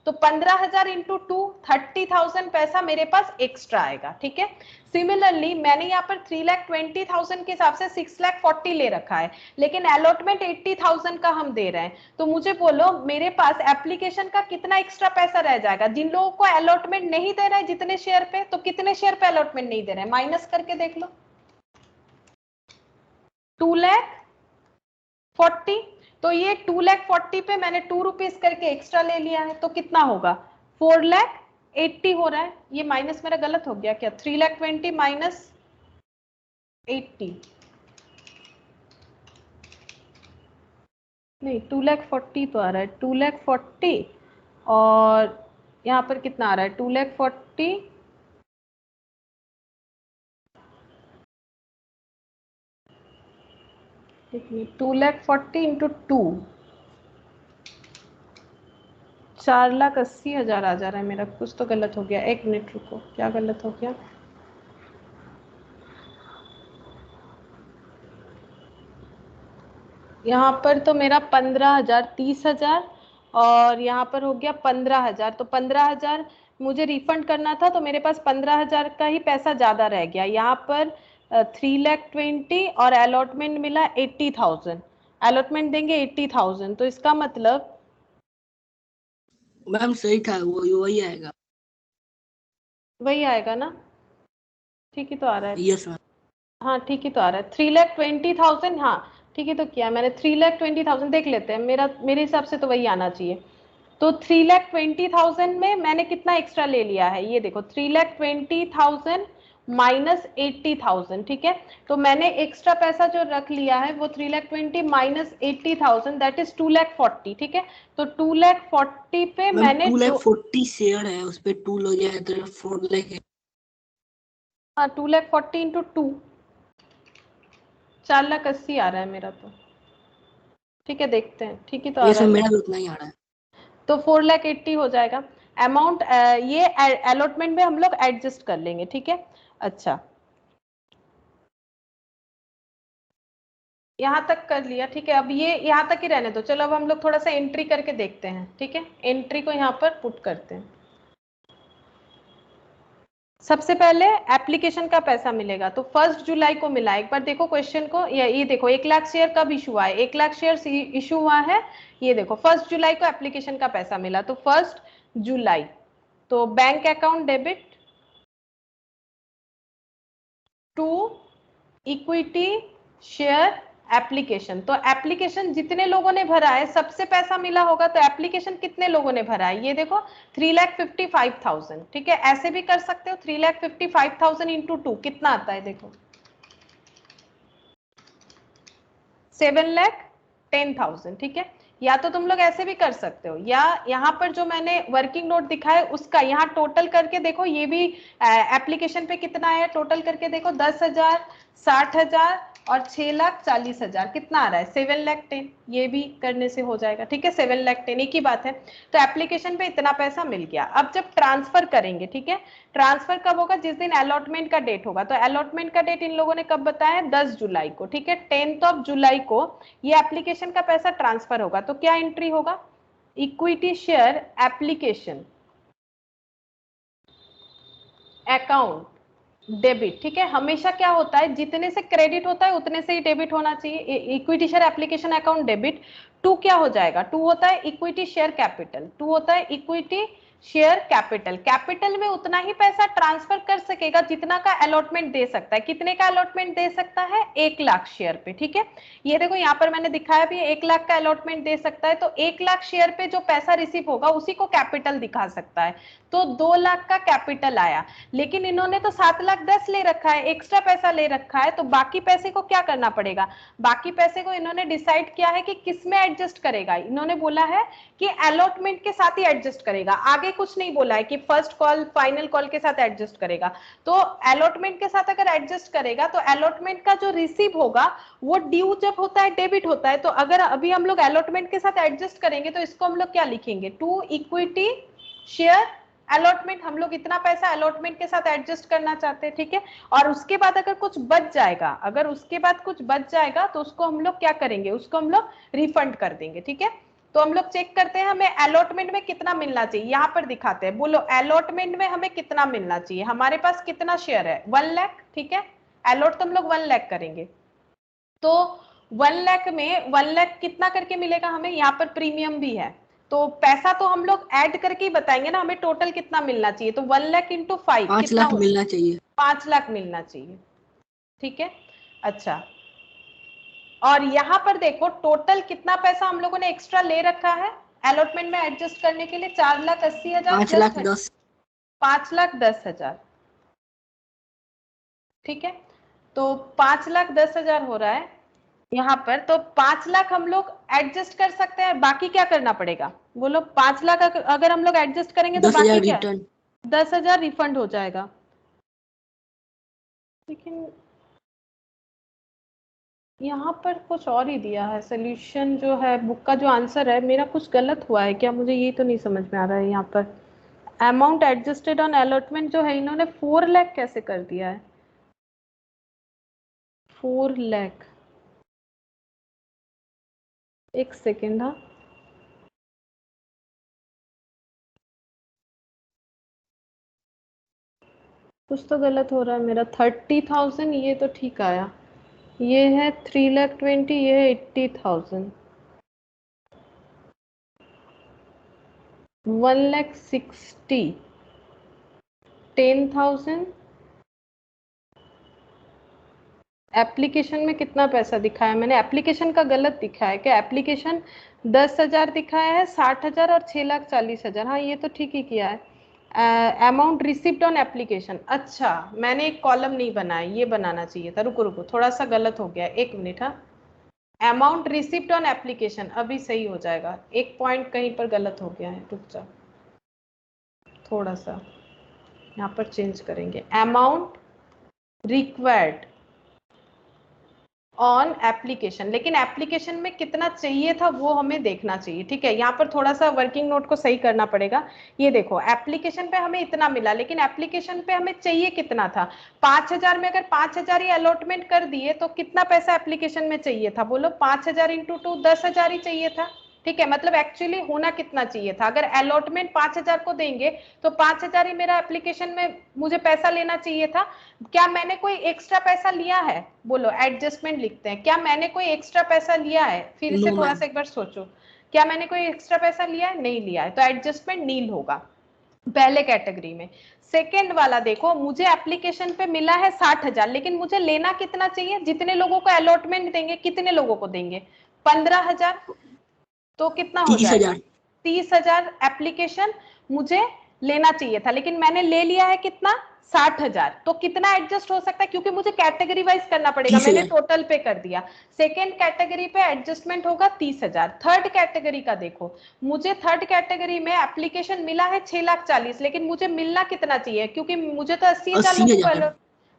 तो 15,000 इंटू 2 30,000 पैसा मेरे पास एक्स्ट्रा आएगा। ठीक है, सिमिलरली मैंने यहाँ पर 3,20,000 के हिसाब से 6,40,000 ले रखा है, लेकिन अलॉटमेंट 80,000 का हम दे रहे हैं। तो मुझे बोलो मेरे पास एप्लीकेशन का कितना एक्स्ट्रा पैसा रह जाएगा। जिन लोगों को अलॉटमेंट नहीं दे रहा है जितने शेयर पे, तो कितने शेयर पे अलॉटमेंट नहीं दे रहे हैं, माइनस करके देख लो। 2,40,000, तो ये 2,40,000 पे मैंने 2 रुपीज करके एक्स्ट्रा ले लिया है, तो कितना होगा 4,80,000 हो रहा है। ये माइनस मेरा गलत हो गया क्या, 3,20,000 माइनस 80, नहीं 2,40,000 तो आ रहा है, 2,40,000 और यहाँ पर कितना आ रहा है 2,40,000 2,40,000 इंटू 2 4,80,000 आ जा रहा है मेरा। कुछ तो गलत हो गया, एक मिनट रुको, क्या गलत हो गया। यहाँ पर तो मेरा 15,000 30,000 और यहाँ पर हो गया 15,000, तो 15,000 मुझे रिफंड करना था, तो मेरे पास 15,000 का ही पैसा ज्यादा रह गया। यहाँ पर 3,20,000 और अलॉटमेंट मिला 80,000, अलॉटमेंट देंगे 80,000, तो इसका मतलब मैम सही था, वो वही आएगा। वही आएगा ना, ठीक ही तो आ रहा है। Yes ma'am. हाँ ठीक ही तो आ रहा है 3,20,000, हाँ ठीक ही तो किया मैंने 3,20,000, देख लेते हैं, मेरे हिसाब से तो वही आना चाहिए। तो 3,20,000 में मैंने कितना एक्स्ट्रा ले लिया है, ये देखो 3,20,000 माइनस 80,000, ठीक है। तो मैंने एक्स्ट्रा पैसा जो रख लिया है वो 3,20,000 माइनस 80,000, दैट इज 2,40,000, ठीक है। तो 2,40,000 पे मैंने 2,40,000 शेयर है, उस पे 2 लग जाए तो 4 लाख है। हाँ 2,40,000 इंटू 2 4,80,000 आ रहा है मेरा तो, ठीक है देखते हैं, ठीक ही तो आ ये रहा सब है। मेरा भी उतना ही आ रहा है। तो 4,80,000 हो जाएगा अमाउंट, ये अलॉटमेंट में हम लोग एडजस्ट कर लेंगे, ठीक है। अच्छा यहाँ तक कर लिया, ठीक है। अब ये यहाँ तक ही रहने दो, चलो अब हम लोग थोड़ा सा एंट्री करके देखते हैं, ठीक है। एंट्री को यहाँ पर पुट करते हैं। सबसे पहले एप्लीकेशन का पैसा मिलेगा, तो 1 जुलाई को मिला। एक बार देखो क्वेश्चन को, ये देखो 1,00,000 शेयर कब इशू हुआ है, 1,00,000 शेयर इशू हुआ है, ये देखो 1 जुलाई को एप्लीकेशन का पैसा मिला, तो 1 जुलाई। तो bank account debit to equity share application. तो एप्लीकेशन जितने लोगों ने भरा है सबसे पैसा मिला होगा, तो एप्लीकेशन कितने लोगों ने भरा है, ये देखो 3,55,000, ठीक है। ऐसे भी कर सकते हो, 3,55,000 इंटू 2 कितना आता है देखो 7,10,000, ठीक है। या तो तुम लोग ऐसे भी कर सकते हो, या यहाँ पर जो मैंने वर्किंग नोट दिखाया उसका यहाँ टोटल करके देखो, ये भी एप्लीकेशन पे कितना है टोटल करके देखो, 10,000 60,000 और 6,40,000 कितना आ रहा है 7,10,000, ये भी करने से हो जाएगा, ठीक है। 7,10,000 एक ही बात है। तो एप्लीकेशन पे इतना पैसा मिल गया। अब जब ट्रांसफर करेंगे, ठीक है, ट्रांसफर कब होगा, जिस दिन अलॉटमेंट का डेट होगा। तो अलॉटमेंट का डेट इन लोगों ने कब बताया, 10 जुलाई को, ठीक है। 10 जुलाई को ये एप्लीकेशन का पैसा ट्रांसफर होगा। तो क्या एंट्री होगा, equity share application account debit, ठीक है। हमेशा क्या होता है, जितने से क्रेडिट होता है उतने से ही डेबिट होना चाहिए। Equity share application account debit to क्या हो जाएगा, टू होता है इक्विटी शेयर कैपिटल, टू होता है इक्विटी शेयर कैपिटल, कैपिटल में उतना ही पैसा ट्रांसफर कर सकेगा जितना का अलॉटमेंट दे सकता है। कितने का अलॉटमेंट दे सकता है? 1 लाख शेयर पे, ठीक है। ये देखो यहाँ पर मैंने दिखाया भी है 1 लाख का अलॉटमेंट दे सकता है, तो 1 लाख शेयर पे जो पैसा रिसीव होगा उसी को कैपिटल दिखा सकता है। तो 2 लाख का कैपिटल आया, लेकिन इन्होंने तो 7 लाख 10 ले रखा है, एक्स्ट्रा पैसा ले रखा है, तो बाकी पैसे को क्या करना पड़ेगा? बाकी पैसे को इन्होंने डिसाइड किया है कि किस में एडजस्ट करेगा। इन्होंने बोला है कि अलॉटमेंट के साथ ही एडजस्ट करेगा, आगे कुछ नहीं बोला है कि फर्स्ट कॉल फाइनल कॉल के साथ एडजस्ट करेगा। तो अलॉटमेंट के साथ अगर एडजस्ट करेगा तो अलॉटमेंट का जो रिसीव होगा वो ड्यू जब होता है डेबिट होता है। तो अगर अभी हम लोग अलॉटमेंट के साथ एडजस्ट करेंगे तो इसको हम लोग क्या लिखेंगे? टू इक्विटी शेयर अलॉटमेंट, हम लोग इतना पैसा अलॉटमेंट के साथ एडजस्ट करना चाहते हैं, ठीक है। और उसके बाद अगर कुछ बच जाएगा, अगर उसके बाद कुछ बच जाएगा तो उसको हम लोग क्या करेंगे? उसको हम लोग रिफंड कर देंगे, ठीक है। तो हम लोग चेक करते हैं हमें अलॉटमेंट में कितना मिलना चाहिए, यहाँ पर दिखाते हैं। बोलो अलॉटमेंट में हमें कितना मिलना चाहिए? हमारे पास कितना शेयर है? 1 लाख, ठीक है। अलॉट तो हम लोग 1 लाख करेंगे, तो 1 लाख में 1 लाख कितना करके मिलेगा हमें? यहाँ पर प्रीमियम भी है, तो पैसा तो हम लोग ऐड करके ही बताएंगे ना हमें टोटल कितना मिलना चाहिए। तो 1 लाख इंटू 5 5 कितना लाख हो? मिलना चाहिए। 5 लाख मिलना चाहिए, ठीक है। अच्छा, और यहाँ पर देखो टोटल कितना पैसा हम लोगों ने एक्स्ट्रा ले रखा है अलॉटमेंट में एडजस्ट करने के लिए? 4,80,000 5 लाख 10। 5,10,000, ठीक है। तो 5,10,000 हो रहा है यहाँ पर। तो 5 लाख हम लोग एडजस्ट कर सकते हैं, बाकी क्या करना पड़ेगा? बोलो 5 लाख अगर हम लोग एडजस्ट करेंगे तो 10,000 बाकी क्या? रिटर्न। 10,000 रिफंड हो जाएगा। लेकिन यहाँ पर कुछ और ही दिया है, सोल्यूशन जो है बुक का जो आंसर है, मेरा कुछ गलत हुआ है क्या? मुझे ये तो नहीं समझ में आ रहा है। यहाँ पर अमाउंट एडजस्टेड ऑन अलॉटमेंट जो है इन्होंने 4 लाख कैसे कर दिया है? 4 लाख, एक सेकेंड, हाँ कुछ तो गलत हो रहा है मेरा। 30,000 ये तो ठीक आया, ये है 3,20,000, ये है 80,000, 1,60,000, 10,000। एप्लीकेशन में कितना पैसा दिखाया मैंने? एप्लीकेशन का गलत दिखाया है क्या? एप्लीकेशन 10,000 दिखाया है, 60,000 और 6,40,000। हाँ ये तो ठीक ही किया है। अमाउंट रिसिप्ट ऑन एप्लीकेशन, अच्छा मैंने एक कॉलम नहीं बनाया, ये बनाना चाहिए था। रुको रुको, थोड़ा सा गलत हो गया, एक मिनट। हाँ, अमाउंट रिसिप्ट ऑन एप्लीकेशन अभी सही हो जाएगा, एक पॉइंट कहीं पर गलत हो गया है, रुक जाओ थोड़ा सा, यहाँ पर चेंज करेंगे। अमाउंट रिक्वायर्ड ऑन एप्लीकेशन, लेकिन एप्लीकेशन में कितना चाहिए था वो हमें देखना चाहिए, ठीक है। यहाँ पर थोड़ा सा वर्किंग नोट को सही करना पड़ेगा। ये देखो एप्लीकेशन पे हमें इतना मिला, लेकिन एप्लीकेशन पे हमें चाहिए कितना था? 5,000 में अगर 5,000 ही अलॉटमेंट कर दिए तो कितना पैसा एप्लीकेशन में चाहिए था? बोलो 5,000 इंटू 2 10,000 ही चाहिए था, ठीक है। मतलब एक्चुअली होना कितना चाहिए था? अगर अलॉटमेंट 5,000 को देंगे तो 5,000 ही मेरा एप्लीकेशन में मुझे पैसा लेना चाहिए था। क्या मैंने कोई एक्स्ट्रा पैसा लिया है? बोलो, एडजस्टमेंट लिखते हैं। क्या मैंने कोई एक्स्ट्रा पैसा लिया है? फिर से थोड़ा सा एक बार सोचो, क्या मैंने कोई एक्स्ट्रा पैसा लिया है? नहीं लिया है, तो एडजस्टमेंट नील होगा पहले कैटेगरी में। सेकेंड वाला देखो, मुझे एप्लीकेशन पे मिला है 60,000, लेकिन मुझे लेना कितना चाहिए? जितने लोगों को अलॉटमेंट देंगे कितने लोगों को देंगे? 15,000, तो कितना हो जाएगा? 30,000। 30,000 एप्लीकेशन मुझे लेना चाहिए था, लेकिन मैंने ले लिया है कितना? 60,000। तो कितना एडजस्ट हो सकता है? क्योंकि मुझे कैटेगरी वाइज करना पड़ेगा, मैंने टोटल पे कर दिया। सेकेंड कैटेगरी पे एडजस्टमेंट होगा 30,000। थर्ड कैटेगरी का देखो, मुझे थर्ड कैटेगरी में एप्लीकेशन मिला है 6,40,000, लेकिन मुझे मिलना कितना चाहिए? क्योंकि मुझे तो 80,000 लोगों को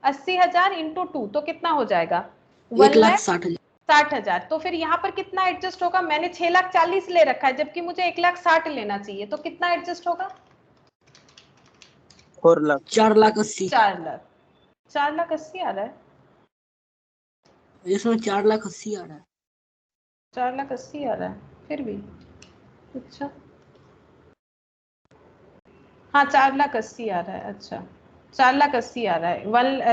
80,000 इंटू 2 तो कितना हो जाएगा? 1,60,000। तो फिर यहाँ पर कितना एडजस्ट होगा? मैंने 6,40,000 ले रखा है, जबकि मुझे 1,60,000 लेना चाहिए, तो कितना एडजस्ट होगा? 4 लाख। 4,80,000। 4,80,000 आ रहा है, इसमें 4,80,000 आ रहा है। 4,80,000 आ रहा है फिर भी। अच्छा हाँ, 4,80,000 आ रहा है। अच्छा 4,80,000 आ रहा है।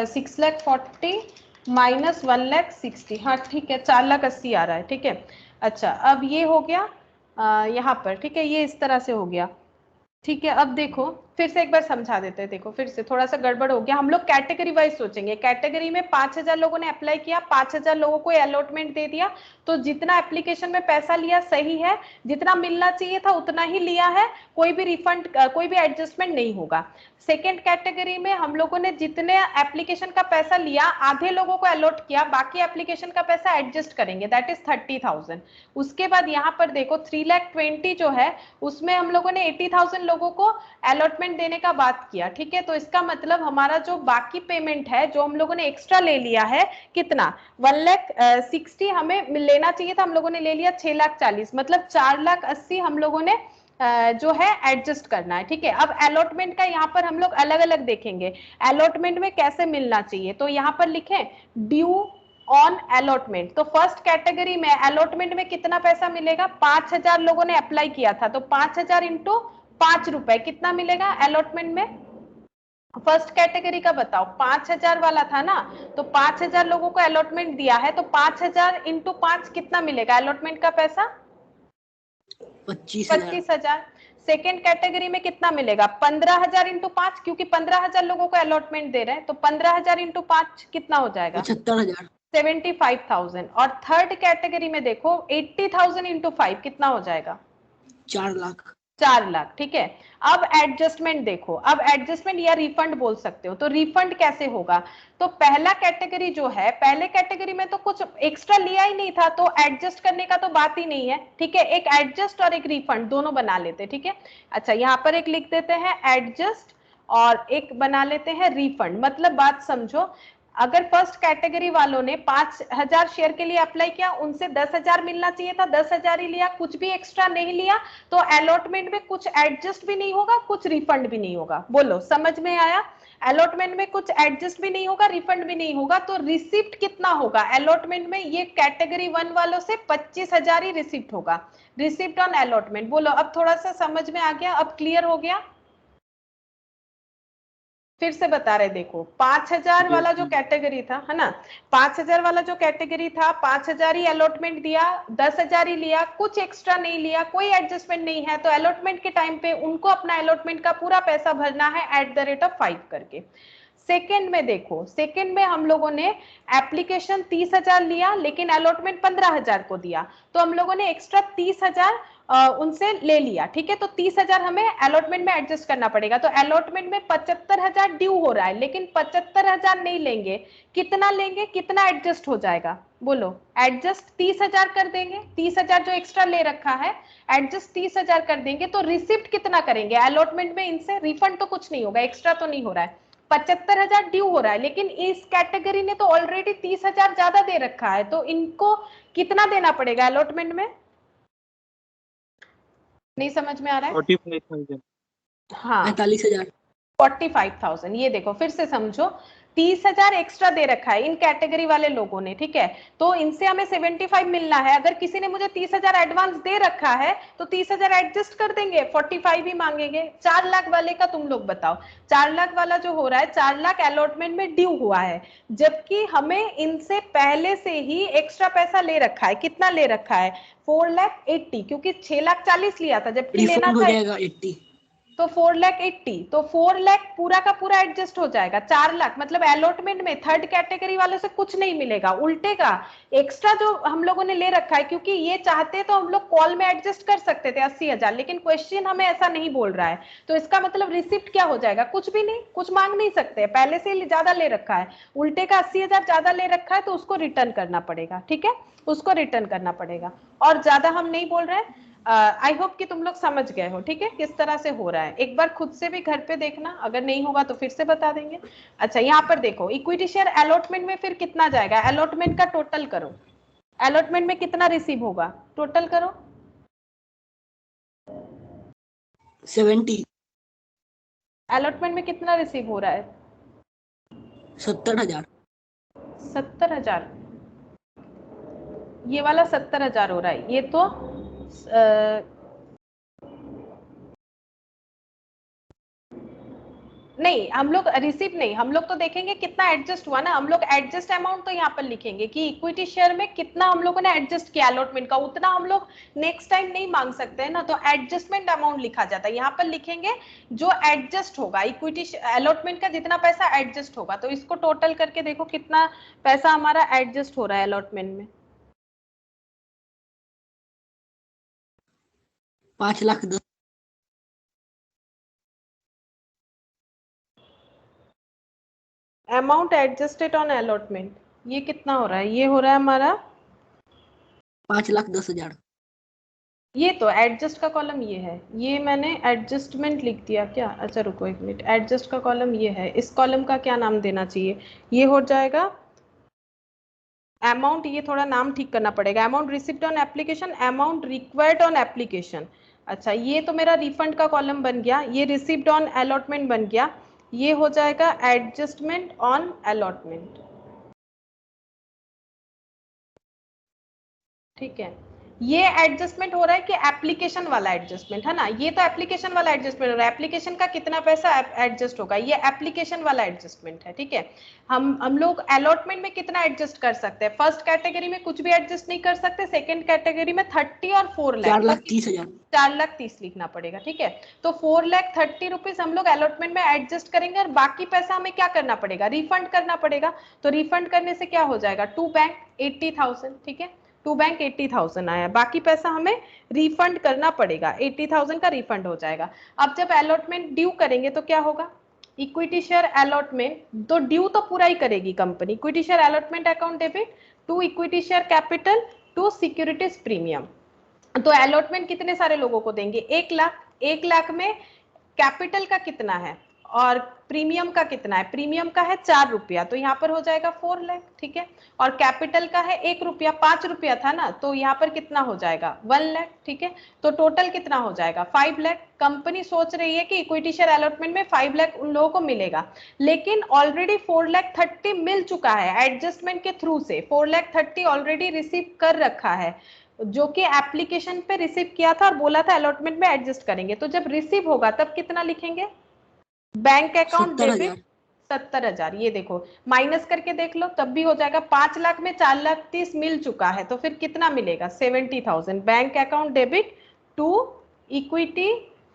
6,40,000 माइनस 1,60,000, हाँ ठीक है, 4,80,000 आ रहा है, ठीक है। अच्छा अब ये हो गया यहाँ पर, ठीक है, ये इस तरह से हो गया। ठीक है, अब देखो फिर से एक बार समझा देते हैं। देखो फिर से थोड़ा सा गड़बड़ हो गया, हम लोग कैटेगरी वाइज सोचेंगे। कैटेगरी में 5000 लोगों ने अप्लाई किया, 5000 लोगों को अलॉटमेंट दे दिया, तो जितना एप्लीकेशन में पैसा लिया सही है, जितना मिलना चाहिए था उतना ही लिया है, कोई भी रिफंड कोई भी एडजस्टमेंट नहीं होगा। सेकेंड कैटेगरी में हम लोगों ने जितने एप्लीकेशन का पैसा लिया आधे लोगों को अलॉट किया, बाकी एप्लीकेशन का पैसा एडजस्ट करेंगे, दैट इज 30,000। उसके बाद यहाँ पर देखो 3,20,000 जो है उसमें हम लोगों ने 80,000 लोगों को अलॉटमेंट देने का बात किया। ठीक है, तो इसका मतलब हमारा जो बाकी पेमेंट है जो हम लोगों ने एक्स्ट्रा ले लिया है, कितना 1,60,000 हमें लेना चाहिए था, हम लोगों ने ले लिया 6,40,000, मतलब 4,80,000 हम लोगों ने जो है एडजस्ट करना है। ठीक है, अब अलॉटमेंट का यहाँ पर हम लोग अलग अलग देखेंगे, अलॉटमेंट में कैसे मिलना चाहिए। तो यहाँ पर लिखें ड्यू ऑन अलॉटमेंट। तो फर्स्ट कैटेगरी में अलॉटमेंट में कितना पैसा मिलेगा, 5,000 लोगों ने अप्लाई किया था, तो 5,000 इंटू 5 रुपए कितना मिलेगा अलॉटमेंट में। फर्स्ट कैटेगरी का बताओ, 5,000 वाला था ना, तो 5,000 लोगों को अलॉटमेंट दिया है, तो 5,000 इंटू 5 कितना मिलेगा अलॉटमेंट का पैसा, 25,000। सेकेंड कैटेगरी में कितना मिलेगा, 15,000 इंटू 5, क्योंकि 15,000 लोगों को अलॉटमेंट दे रहे हैं, तो 15,000 इंटू 5 कितना हो जाएगा, 75,000। 75,000। और थर्ड कैटेगरी में देखो 80,000 इंटू 5 कितना हो जाएगा, 4 लाख। 4 लाख। ठीक है, अब एडजस्टमेंट देखो, अब एडजस्टमेंट या रिफंड बोल सकते हो। तो रिफंड कैसे होगा, तो पहला कैटेगरी जो है, पहले कैटेगरी में तो कुछ एक्स्ट्रा लिया ही नहीं था, तो एडजस्ट करने का तो बात ही नहीं है। ठीक है, एक एडजस्ट और एक रिफंड दोनों बना लेते। ठीक है, अच्छा यहाँ पर एक लिख देते हैं एडजस्ट और एक बना लेते हैं रिफंड। मतलब बात समझो, अगर फर्स्ट कैटेगरी वालों ने 5,000 शेयर के लिए अप्लाई किया, उनसे 10,000 मिलना चाहिए था, 10,000 ही लिया, कुछ भी एक्स्ट्रा नहीं लिया, तो अलॉटमेंट में कुछ एडजस्ट भी नहीं होगा, कुछ रिफंड भी नहीं होगा। बोलो समझ में आया, अलॉटमेंट में कुछ एडजस्ट भी नहीं होगा, रिफंड भी नहीं होगा। तो रिसिप्ट कितना होगा अलॉटमेंट में, ये कैटेगरी 1 वालों से 25,000 ही रिसिप्ट होगा, रिसिप्ट ऑन अलॉटमेंट। बोलो अब थोड़ा सा समझ में आ गया, अब क्लियर हो गया। फिर से बता रहे, देखो 5,000 वाला जो कैटेगरी था, है ना, 5,000 वाला जो कैटेगरी था, 5,000 ही अलॉटमेंट दिया, 10,000 ही लिया, कुछ एक्स्ट्रा नहीं लिया, कोई एडजस्टमेंट नहीं है, तो अलॉटमेंट के टाइम पे उनको अपना अलॉटमेंट का पूरा पैसा भरना है @5 करके। सेकेंड में देखो, सेकेंड में हम लोगों ने एप्लीकेशन 30,000 लिया, लेकिन अलॉटमेंट 15,000 को दिया, तो हम लोगों ने एक्स्ट्रा 30,000 उनसे ले लिया। ठीक है, तो 30,000 हमें अलॉटमेंट में एडजस्ट करना पड़ेगा। तो अलॉटमेंट में 75,000 ड्यू हो रहा है, लेकिन 75,000 नहीं लेंगे, कितना लेंगे, कितना एडजस्ट हो जाएगा, बोलो एडजस्ट 30,000 कर देंगे, 30,000 जो एक्स्ट्रा ले रखा है एडजस्ट 30,000 कर देंगे। तो रिसिप्ट कितना करेंगे अलॉटमेंट में, इनसे रिफंड तो कुछ नहीं होगा, एक्स्ट्रा तो नहीं हो रहा है, 75,000 ड्यू हो रहा है, लेकिन इस कैटेगरी ने तो ऑलरेडी 30,000 ज्यादा दे रखा है, तो इनको कितना देना पड़ेगा अलॉटमेंट में, नहीं समझ में आ रहा है। 45,000। हाँ 45,000। 45,000। ये देखो फिर से समझो, 30,000 एक्स्ट्रा दे रखा है इन कैटेगरी वाले लोगों ने। ठीक है, तो इनसे हमें 75 मिलना है। अगर किसी ने मुझे 30,000 एडवांस दे रखा है तो 30,000 एडजस्ट कर देंगे, 45 ही मांगेंगे। 4 लाख वाले का तुम लोग बताओ, 4 लाख वाला जो हो रहा है, 4 लाख अलॉटमेंट में ड्यू हुआ है, जबकि हमें इनसे पहले से ही एक्स्ट्रा पैसा ले रखा है। कितना ले रखा है, 4,80,000, क्योंकि 6,40,000 लिया था, जबकि लेना रिफंड हो था जाएगा 80। तो 4,80,000, तो 4 लाख पूरा का पूरा एडजस्ट हो जाएगा। 4 लाख मतलब अलॉटमेंट में थर्ड कैटेगरी वालों से कुछ नहीं मिलेगा, उल्टेगा एक्स्ट्रा जो हम लोगों ने ले रखा है, क्योंकि ये चाहते तो हम लोग कॉल में एडजस्ट कर सकते थे 80,000, लेकिन क्वेश्चन हमें ऐसा नहीं बोल रहा है। तो इसका मतलब रिसिप्ट क्या हो जाएगा, कुछ भी नहीं, कुछ मांग नहीं सकते, पहले से ज्यादा ले रखा है, उल्टे का 80,000 ज्यादा ले रखा है, तो उसको रिटर्न करना पड़ेगा। ठीक है, उसको रिटर्न करना पड़ेगा, और ज्यादा हम नहीं बोल रहे हैं। आई होप कि तुम लोग समझ गए हो। ठीक है, किस तरह से हो रहा है, एक बार खुद से भी घर पे देखना, अगर नहीं होगा तो फिर से बता देंगे। अच्छा यहाँ पर देखो, इक्विटी शेयर अलॉटमेंट में फिर कितना जाएगा, अलॉटमेंट का टोटल करो, अलॉटमेंट में कितना रिसीव होगा, टोटल करो। 70। अलॉटमेंट में कितना रिसीव हो रहा है, 70,000। 70,000, ये वाला 70,000 हो रहा है, ये तो नहीं, हम लोग रिसीव नहीं, हम लोग तो देखेंगे कितना एडजस्ट हुआ ना, हम लोग एडजस्ट अमाउंट तो यहाँ पर लिखेंगे कि इक्विटी शेयर में कितना हम लोगों ने एडजस्ट किया अलॉटमेंट का, उतना हम लोग नेक्स्ट टाइम नहीं मांग सकते हैं ना, तो एडजस्टमेंट अमाउंट लिखा जाता है। यहाँ पर लिखेंगे जो एडजस्ट होगा, इक्विटी अलॉटमेंट का जितना पैसा एडजस्ट होगा, तो इसको टोटल करके देखो कितना पैसा हमारा एडजस्ट हो रहा है अलॉटमेंट में। 5,10,000। अमाउंट एडजस्टेड ऑन अलॉटमेंट, ये कितना हो रहा है, ये हो रहा है हमारा 5,10,000। ये तो एडजस्ट का कॉलम ये है, ये मैंने एडजस्टमेंट लिख दिया क्या, अच्छा रुको एक मिनट, एडजस्ट का कॉलम ये है, इस कॉलम का क्या नाम देना चाहिए, ये हो जाएगा अमाउंट, ये थोड़ा नाम ठीक करना पड़ेगा, amount receipt on application, amount required on application. अच्छा, ये तो मेरा रिफंड का कॉलम बन गया, ये रिसिप्ट ऑन अलॉटमेंट बन गया, ये हो जाएगा एडजस्टमेंट ऑन अलॉटमेंट। ठीक है, ये एडजस्टमेंट हो रहा है कि एप्लीकेशन वाला एडजस्टमेंट है ना, ये तो एप्लीकेशन वाला एडजस्टमेंट हो रहा है, एप्लीकेशन का कितना पैसा एडजस्ट होगा, ये एप्लीकेशन वाला एडजस्टमेंट है। ठीक है, हम लोग अलॉटमेंट में कितना एडजस्ट कर सकते हैं, फर्स्ट कैटेगरी में कुछ भी एडजस्ट नहीं कर सकते, सेकंड कैटेगरी में 30 और 4 लाख, 4,30,000। 4,30,000 लिखना पड़ेगा। ठीक है, तो 4,30,000 रुपीज हम लोग अलॉटमेंट में एडजस्ट करेंगे, और बाकी पैसा हमें क्या करना पड़ेगा, रिफंड करना पड़ेगा। तो रिफंड करने से क्या हो जाएगा, टू बैंक 80,000। ठीक है, टू बैंक 80,000 आया, बाकी पैसा हमें रिफंड करना पड़ेगा, 80,000 का रिफंड हो जाएगा। अब जब अलॉटमेंट ड्यू करेंगे तो क्या होगा, इक्विटी शेयर अलॉटमेंट तो ड्यू तो पूरा ही करेगी company, equity share allotment account debit to equity share capital to securities premium. तो अलॉटमेंट कितने सारे लोगों को देंगे, 1 लाख, 1 लाख में कैपिटल का कितना है और प्रीमियम का कितना है, प्रीमियम का है 4 रुपया, तो यहाँ पर हो जाएगा 4 लाख। ठीक है, और कैपिटल का है 1 रुपया, 5 रुपया था ना, तो यहाँ पर कितना हो जाएगा 1 लाख। ठीक है, तो टोटल कितना हो जाएगा 5 लाख। कंपनी सोच रही है कि इक्विटी शेयर अलॉटमेंट में 5 लाख उन लोगों को मिलेगा, लेकिन ऑलरेडी 4,30,000 मिल चुका है एडजस्टमेंट के थ्रू से, 4,30,000 ऑलरेडी रिसीव कर रखा है, जो कि एप्लीकेशन पे रिसीव किया था और बोला था अलॉटमेंट में एडजस्ट करेंगे। तो जब रिसीव होगा तब कितना लिखेंगे, बैंक अकाउंट डेबिट 70,000, ये देखो माइनस करके देख लो तब भी हो जाएगा, 5 लाख में 4,30,000 मिल चुका है, तो फिर कितना मिलेगा 70,000 bank account debit to equity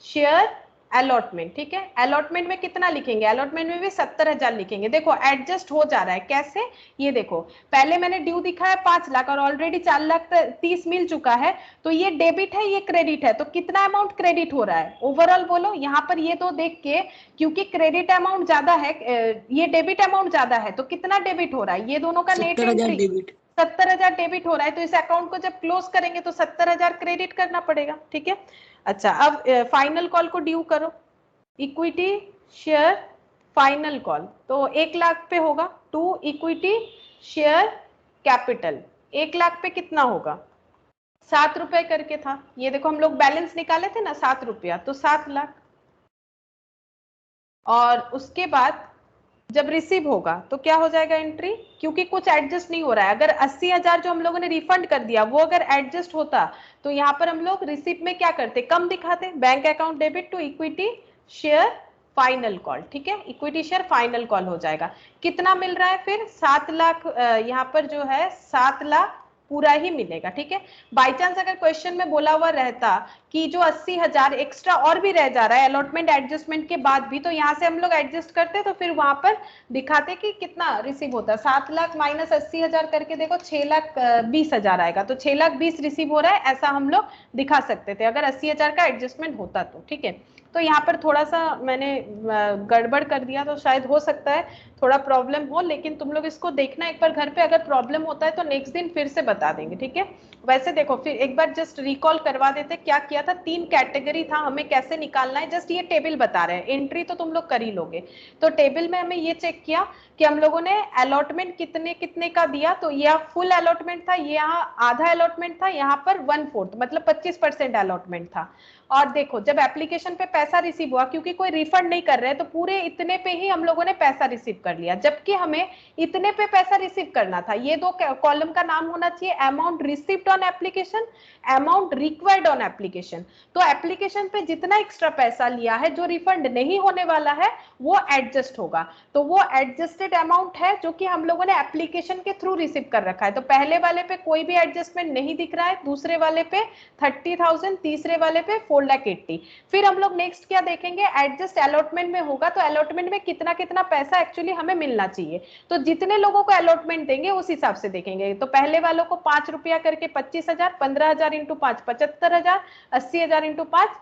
share allotment. ठीक है, अलॉटमेंट में कितना लिखेंगे, अलॉटमेंट में भी 70,000 लिखेंगे। देखो एडजस्ट हो जा रहा है कैसे, ये देखो पहले मैंने ड्यू दिखा है 5 लाख और ऑलरेडी 4,30,000 मिल चुका है, तो ये डेबिट है ये क्रेडिट है, तो कितना अमाउंट क्रेडिट हो रहा है ओवरऑल बोलो, यहाँ पर ये तो देख के, क्योंकि क्रेडिट अमाउंट ज्यादा है, ये डेबिट अमाउंट ज्यादा है, तो कितना डेबिट हो रहा है, ये दोनों का नेट 70,000 एंट्री डेबिट। 70,000 डेबिट हो रहा है, तो इस अकाउंट को जब क्लोज करेंगे तो 70,000 क्रेडिट करना पड़ेगा। ठीक है, अच्छा अब फाइनल कॉल को ड्यू करो, इक्विटी शेयर फाइनल कॉल, तो 1 लाख पे होगा to equity share capital, 1 lakh पे कितना होगा 7 रुपए करके था, ये देखो हम लोग बैलेंस निकाले थे ना 7 रुपया, तो 7 लाख। और उसके बाद जब रिसीव होगा तो क्या हो जाएगा एंट्री, क्योंकि कुछ एडजस्ट नहीं हो रहा है, अगर 80,000 जो हम लोगों ने रिफंड कर दिया वो अगर एडजस्ट होता तो यहाँ पर हम लोग रिसीप्ट में क्या करते, कम दिखाते, bank account debit to equity share final call. ठीक है, इक्विटी शेयर फाइनल कॉल हो जाएगा, कितना मिल रहा है फिर 7 लाख, यहाँ पर जो है 7 लाख पूरा ही मिलेगा। ठीक है, बाई चांस अगर क्वेश्चन में बोला हुआ रहता कि जो 80,000 एक्स्ट्रा और भी रह जा रहा है अलॉटमेंट एडजस्टमेंट के बाद भी, तो यहाँ से हम लोग एडजस्ट करते तो फिर वहां पर दिखाते कि कितना रिसीव होता, 7 लाख माइनस 80,000 करके देखो 6,20,000 आएगा, तो 6,20,000 रिसीव हो रहा है, ऐसा हम लोग दिखा सकते थे अगर 80,000 का एडजस्टमेंट होता तो। ठीक है, तो यहाँ पर थोड़ा सा मैंने गड़बड़ कर दिया, तो शायद हो सकता है थोड़ा प्रॉब्लम हो, लेकिन तुम लोग इसको देखना एक बार घर पे, अगर प्रॉब्लम होता है तो नेक्स्ट दिन फिर से बता देंगे। ठीक है, वैसे देखो फिर एक बार जस्ट रिकॉल करवा देते क्या किया था, 3 कैटेगरी था, हमें कैसे निकालना है, जस्ट ये टेबल बता रहे हैं, एंट्री तो तुम लोग कर ही लोगे। तो टेबल में हमें ये चेक किया कि हम लोगों ने अलॉटमेंट कितने कितने का दिया, तो यह फुल अलॉटमेंट था, ये यहाँ आधा अलॉटमेंट था, यहाँ पर 1/4 मतलब 25% अलॉटमेंट था। और देखो जब एप्लीकेशन पे पैसा रिसीव हुआ, क्योंकि कोई रिफंड नहीं कर रहे तो पूरे इतने पे ही हम लोगों ने पैसा रिसीव कर लिया, जबकि हमें इतने पे पैसा रिसीव करना था। ये दो कॉलम का नाम होना चाहिए amount received on on application, amount required on application. तो एप्लीकेशन पे जितना एक्स्ट्रा पैसा लिया है जो रिफंड नहीं होने वाला है वो एडजस्ट होगा। तो वो एडजस्टेड अमाउंट है जो कि हम लोगों ने एप्लीकेशन के थ्रू रिसीव कर रखा है। तो पहले वाले पे कोई भी एडजस्टमेंट नहीं दिख रहा है, दूसरे वाले पे 30,000, तीसरे वाले पे 4,80,000। फिर हम लोग नेक्स्ट क्या देखेंगे, एडजस्ट अलॉटमेंट में होगा तो अलॉटमेंट में कितना कितना पैसा एक्चुअली हमें मिलना चाहिए। तो जितने लोगों को अलॉटमेंट देंगे उस हिसाब से देखेंगे। तो पहले वालों को 5 रुपया करके 25,000, 15,000 इंटू 5 75,000, 80,000 इंटू 5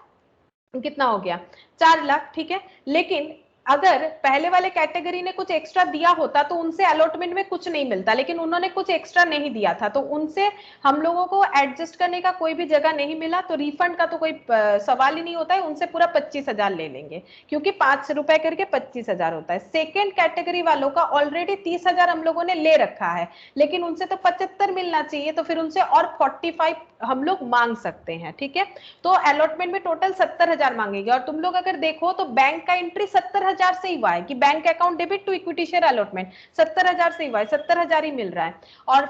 कितना हो गया 4 लाख, ठीक है। लेकिन अगर पहले वाले कैटेगरी ने कुछ एक्स्ट्रा दिया होता तो उनसे अलॉटमेंट में कुछ नहीं मिलता, लेकिन उन्होंने कुछ एक्स्ट्रा नहीं दिया था तो उनसे हम लोगों को एडजस्ट करने का कोई भी जगह नहीं मिला। तो रिफंड का तो कोई सवाल ही नहीं होता है, उनसे पूरा 25,000 ले लेंगे क्योंकि 5 रुपए करके 25,000 होता है। सेकेंड कैटेगरी वालों का ऑलरेडी 30,000 हम लोगों ने ले रखा है, लेकिन उनसे तो 75 मिलना चाहिए, तो फिर उनसे और 45 हम लोग मांग सकते हैं, ठीक है। तो अलॉटमेंट में टोटल 70,000 मांगेंगे। और तुम लोग अगर देखो तो बैंक का एंट्री 70,000 से ही हुआ है कि bank account debit to equity share allotment 70,000 से ही हुआ है, 70,000 ही मिल रहा है। और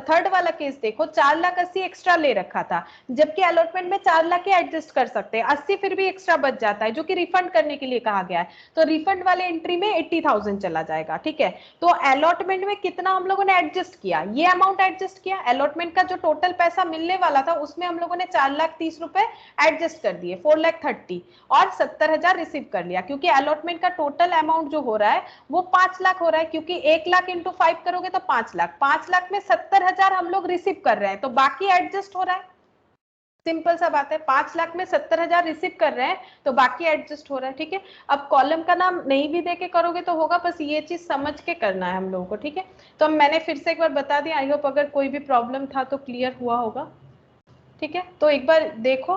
थर्ड वाला केस देखो 4,80,000 एक्स्ट्रा ले रखा था, जबकि अलॉटमेंट में 4 लाख एडजस्ट कर सकते हैं, 80 फिर भी एक्स्ट्रा बच जाता है जो कि रिफंड करने के लिए कहा गया है। तो रिफंड वाले एंट्री में 80,000 चला जाएगा, ठीक है। तो अलॉटमेंट में कितना हम लोगों ने एडजस्ट किया, ये अमाउंट एडजस्ट किया। अलॉटमेंट का जो टोटल पैसा मिलने वाला था उसमें हम लोगों ने 4,30,000 रुपए एडजस्ट कर दिए, 4,30,000 और 70,000 रिसीव कर लिया, क्योंकि अलॉटमेंट का टोटल अमाउंट जो हो रहा है वो 5 लाख हो रहा है, क्योंकि 1 लाख इंटू 5 करोगे तो 5 लाख, 5 लाख में 70,000 हम लोग रिसीव कर रहे हैं तो बाकी एडजस्ट हो रहा है। सिंपल सा बात है, 5 लाख में 70,000 रिसीव कर रहे हैं तो बाकी एडजस्ट हो रहा है, ठीक है। अब कॉलम का नाम नहीं भी देके करोगे तो होगा, बस ये चीज समझ के करना है हम लोगों को, ठीक है। तो मैंने फिर से एक बार बता दिया, आई होप अगर कोई भी प्रॉब्लम था तो क्लियर हुआ होगा, ठीक है। तो एक बार देखो,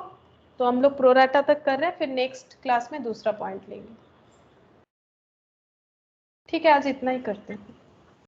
तो हम लोग प्रोराटा तक कर रहे हैं, फिर नेक्स्ट क्लास में दूसरा पॉइंट लेंगे, ठीक है। आज इतना ही करते हैं।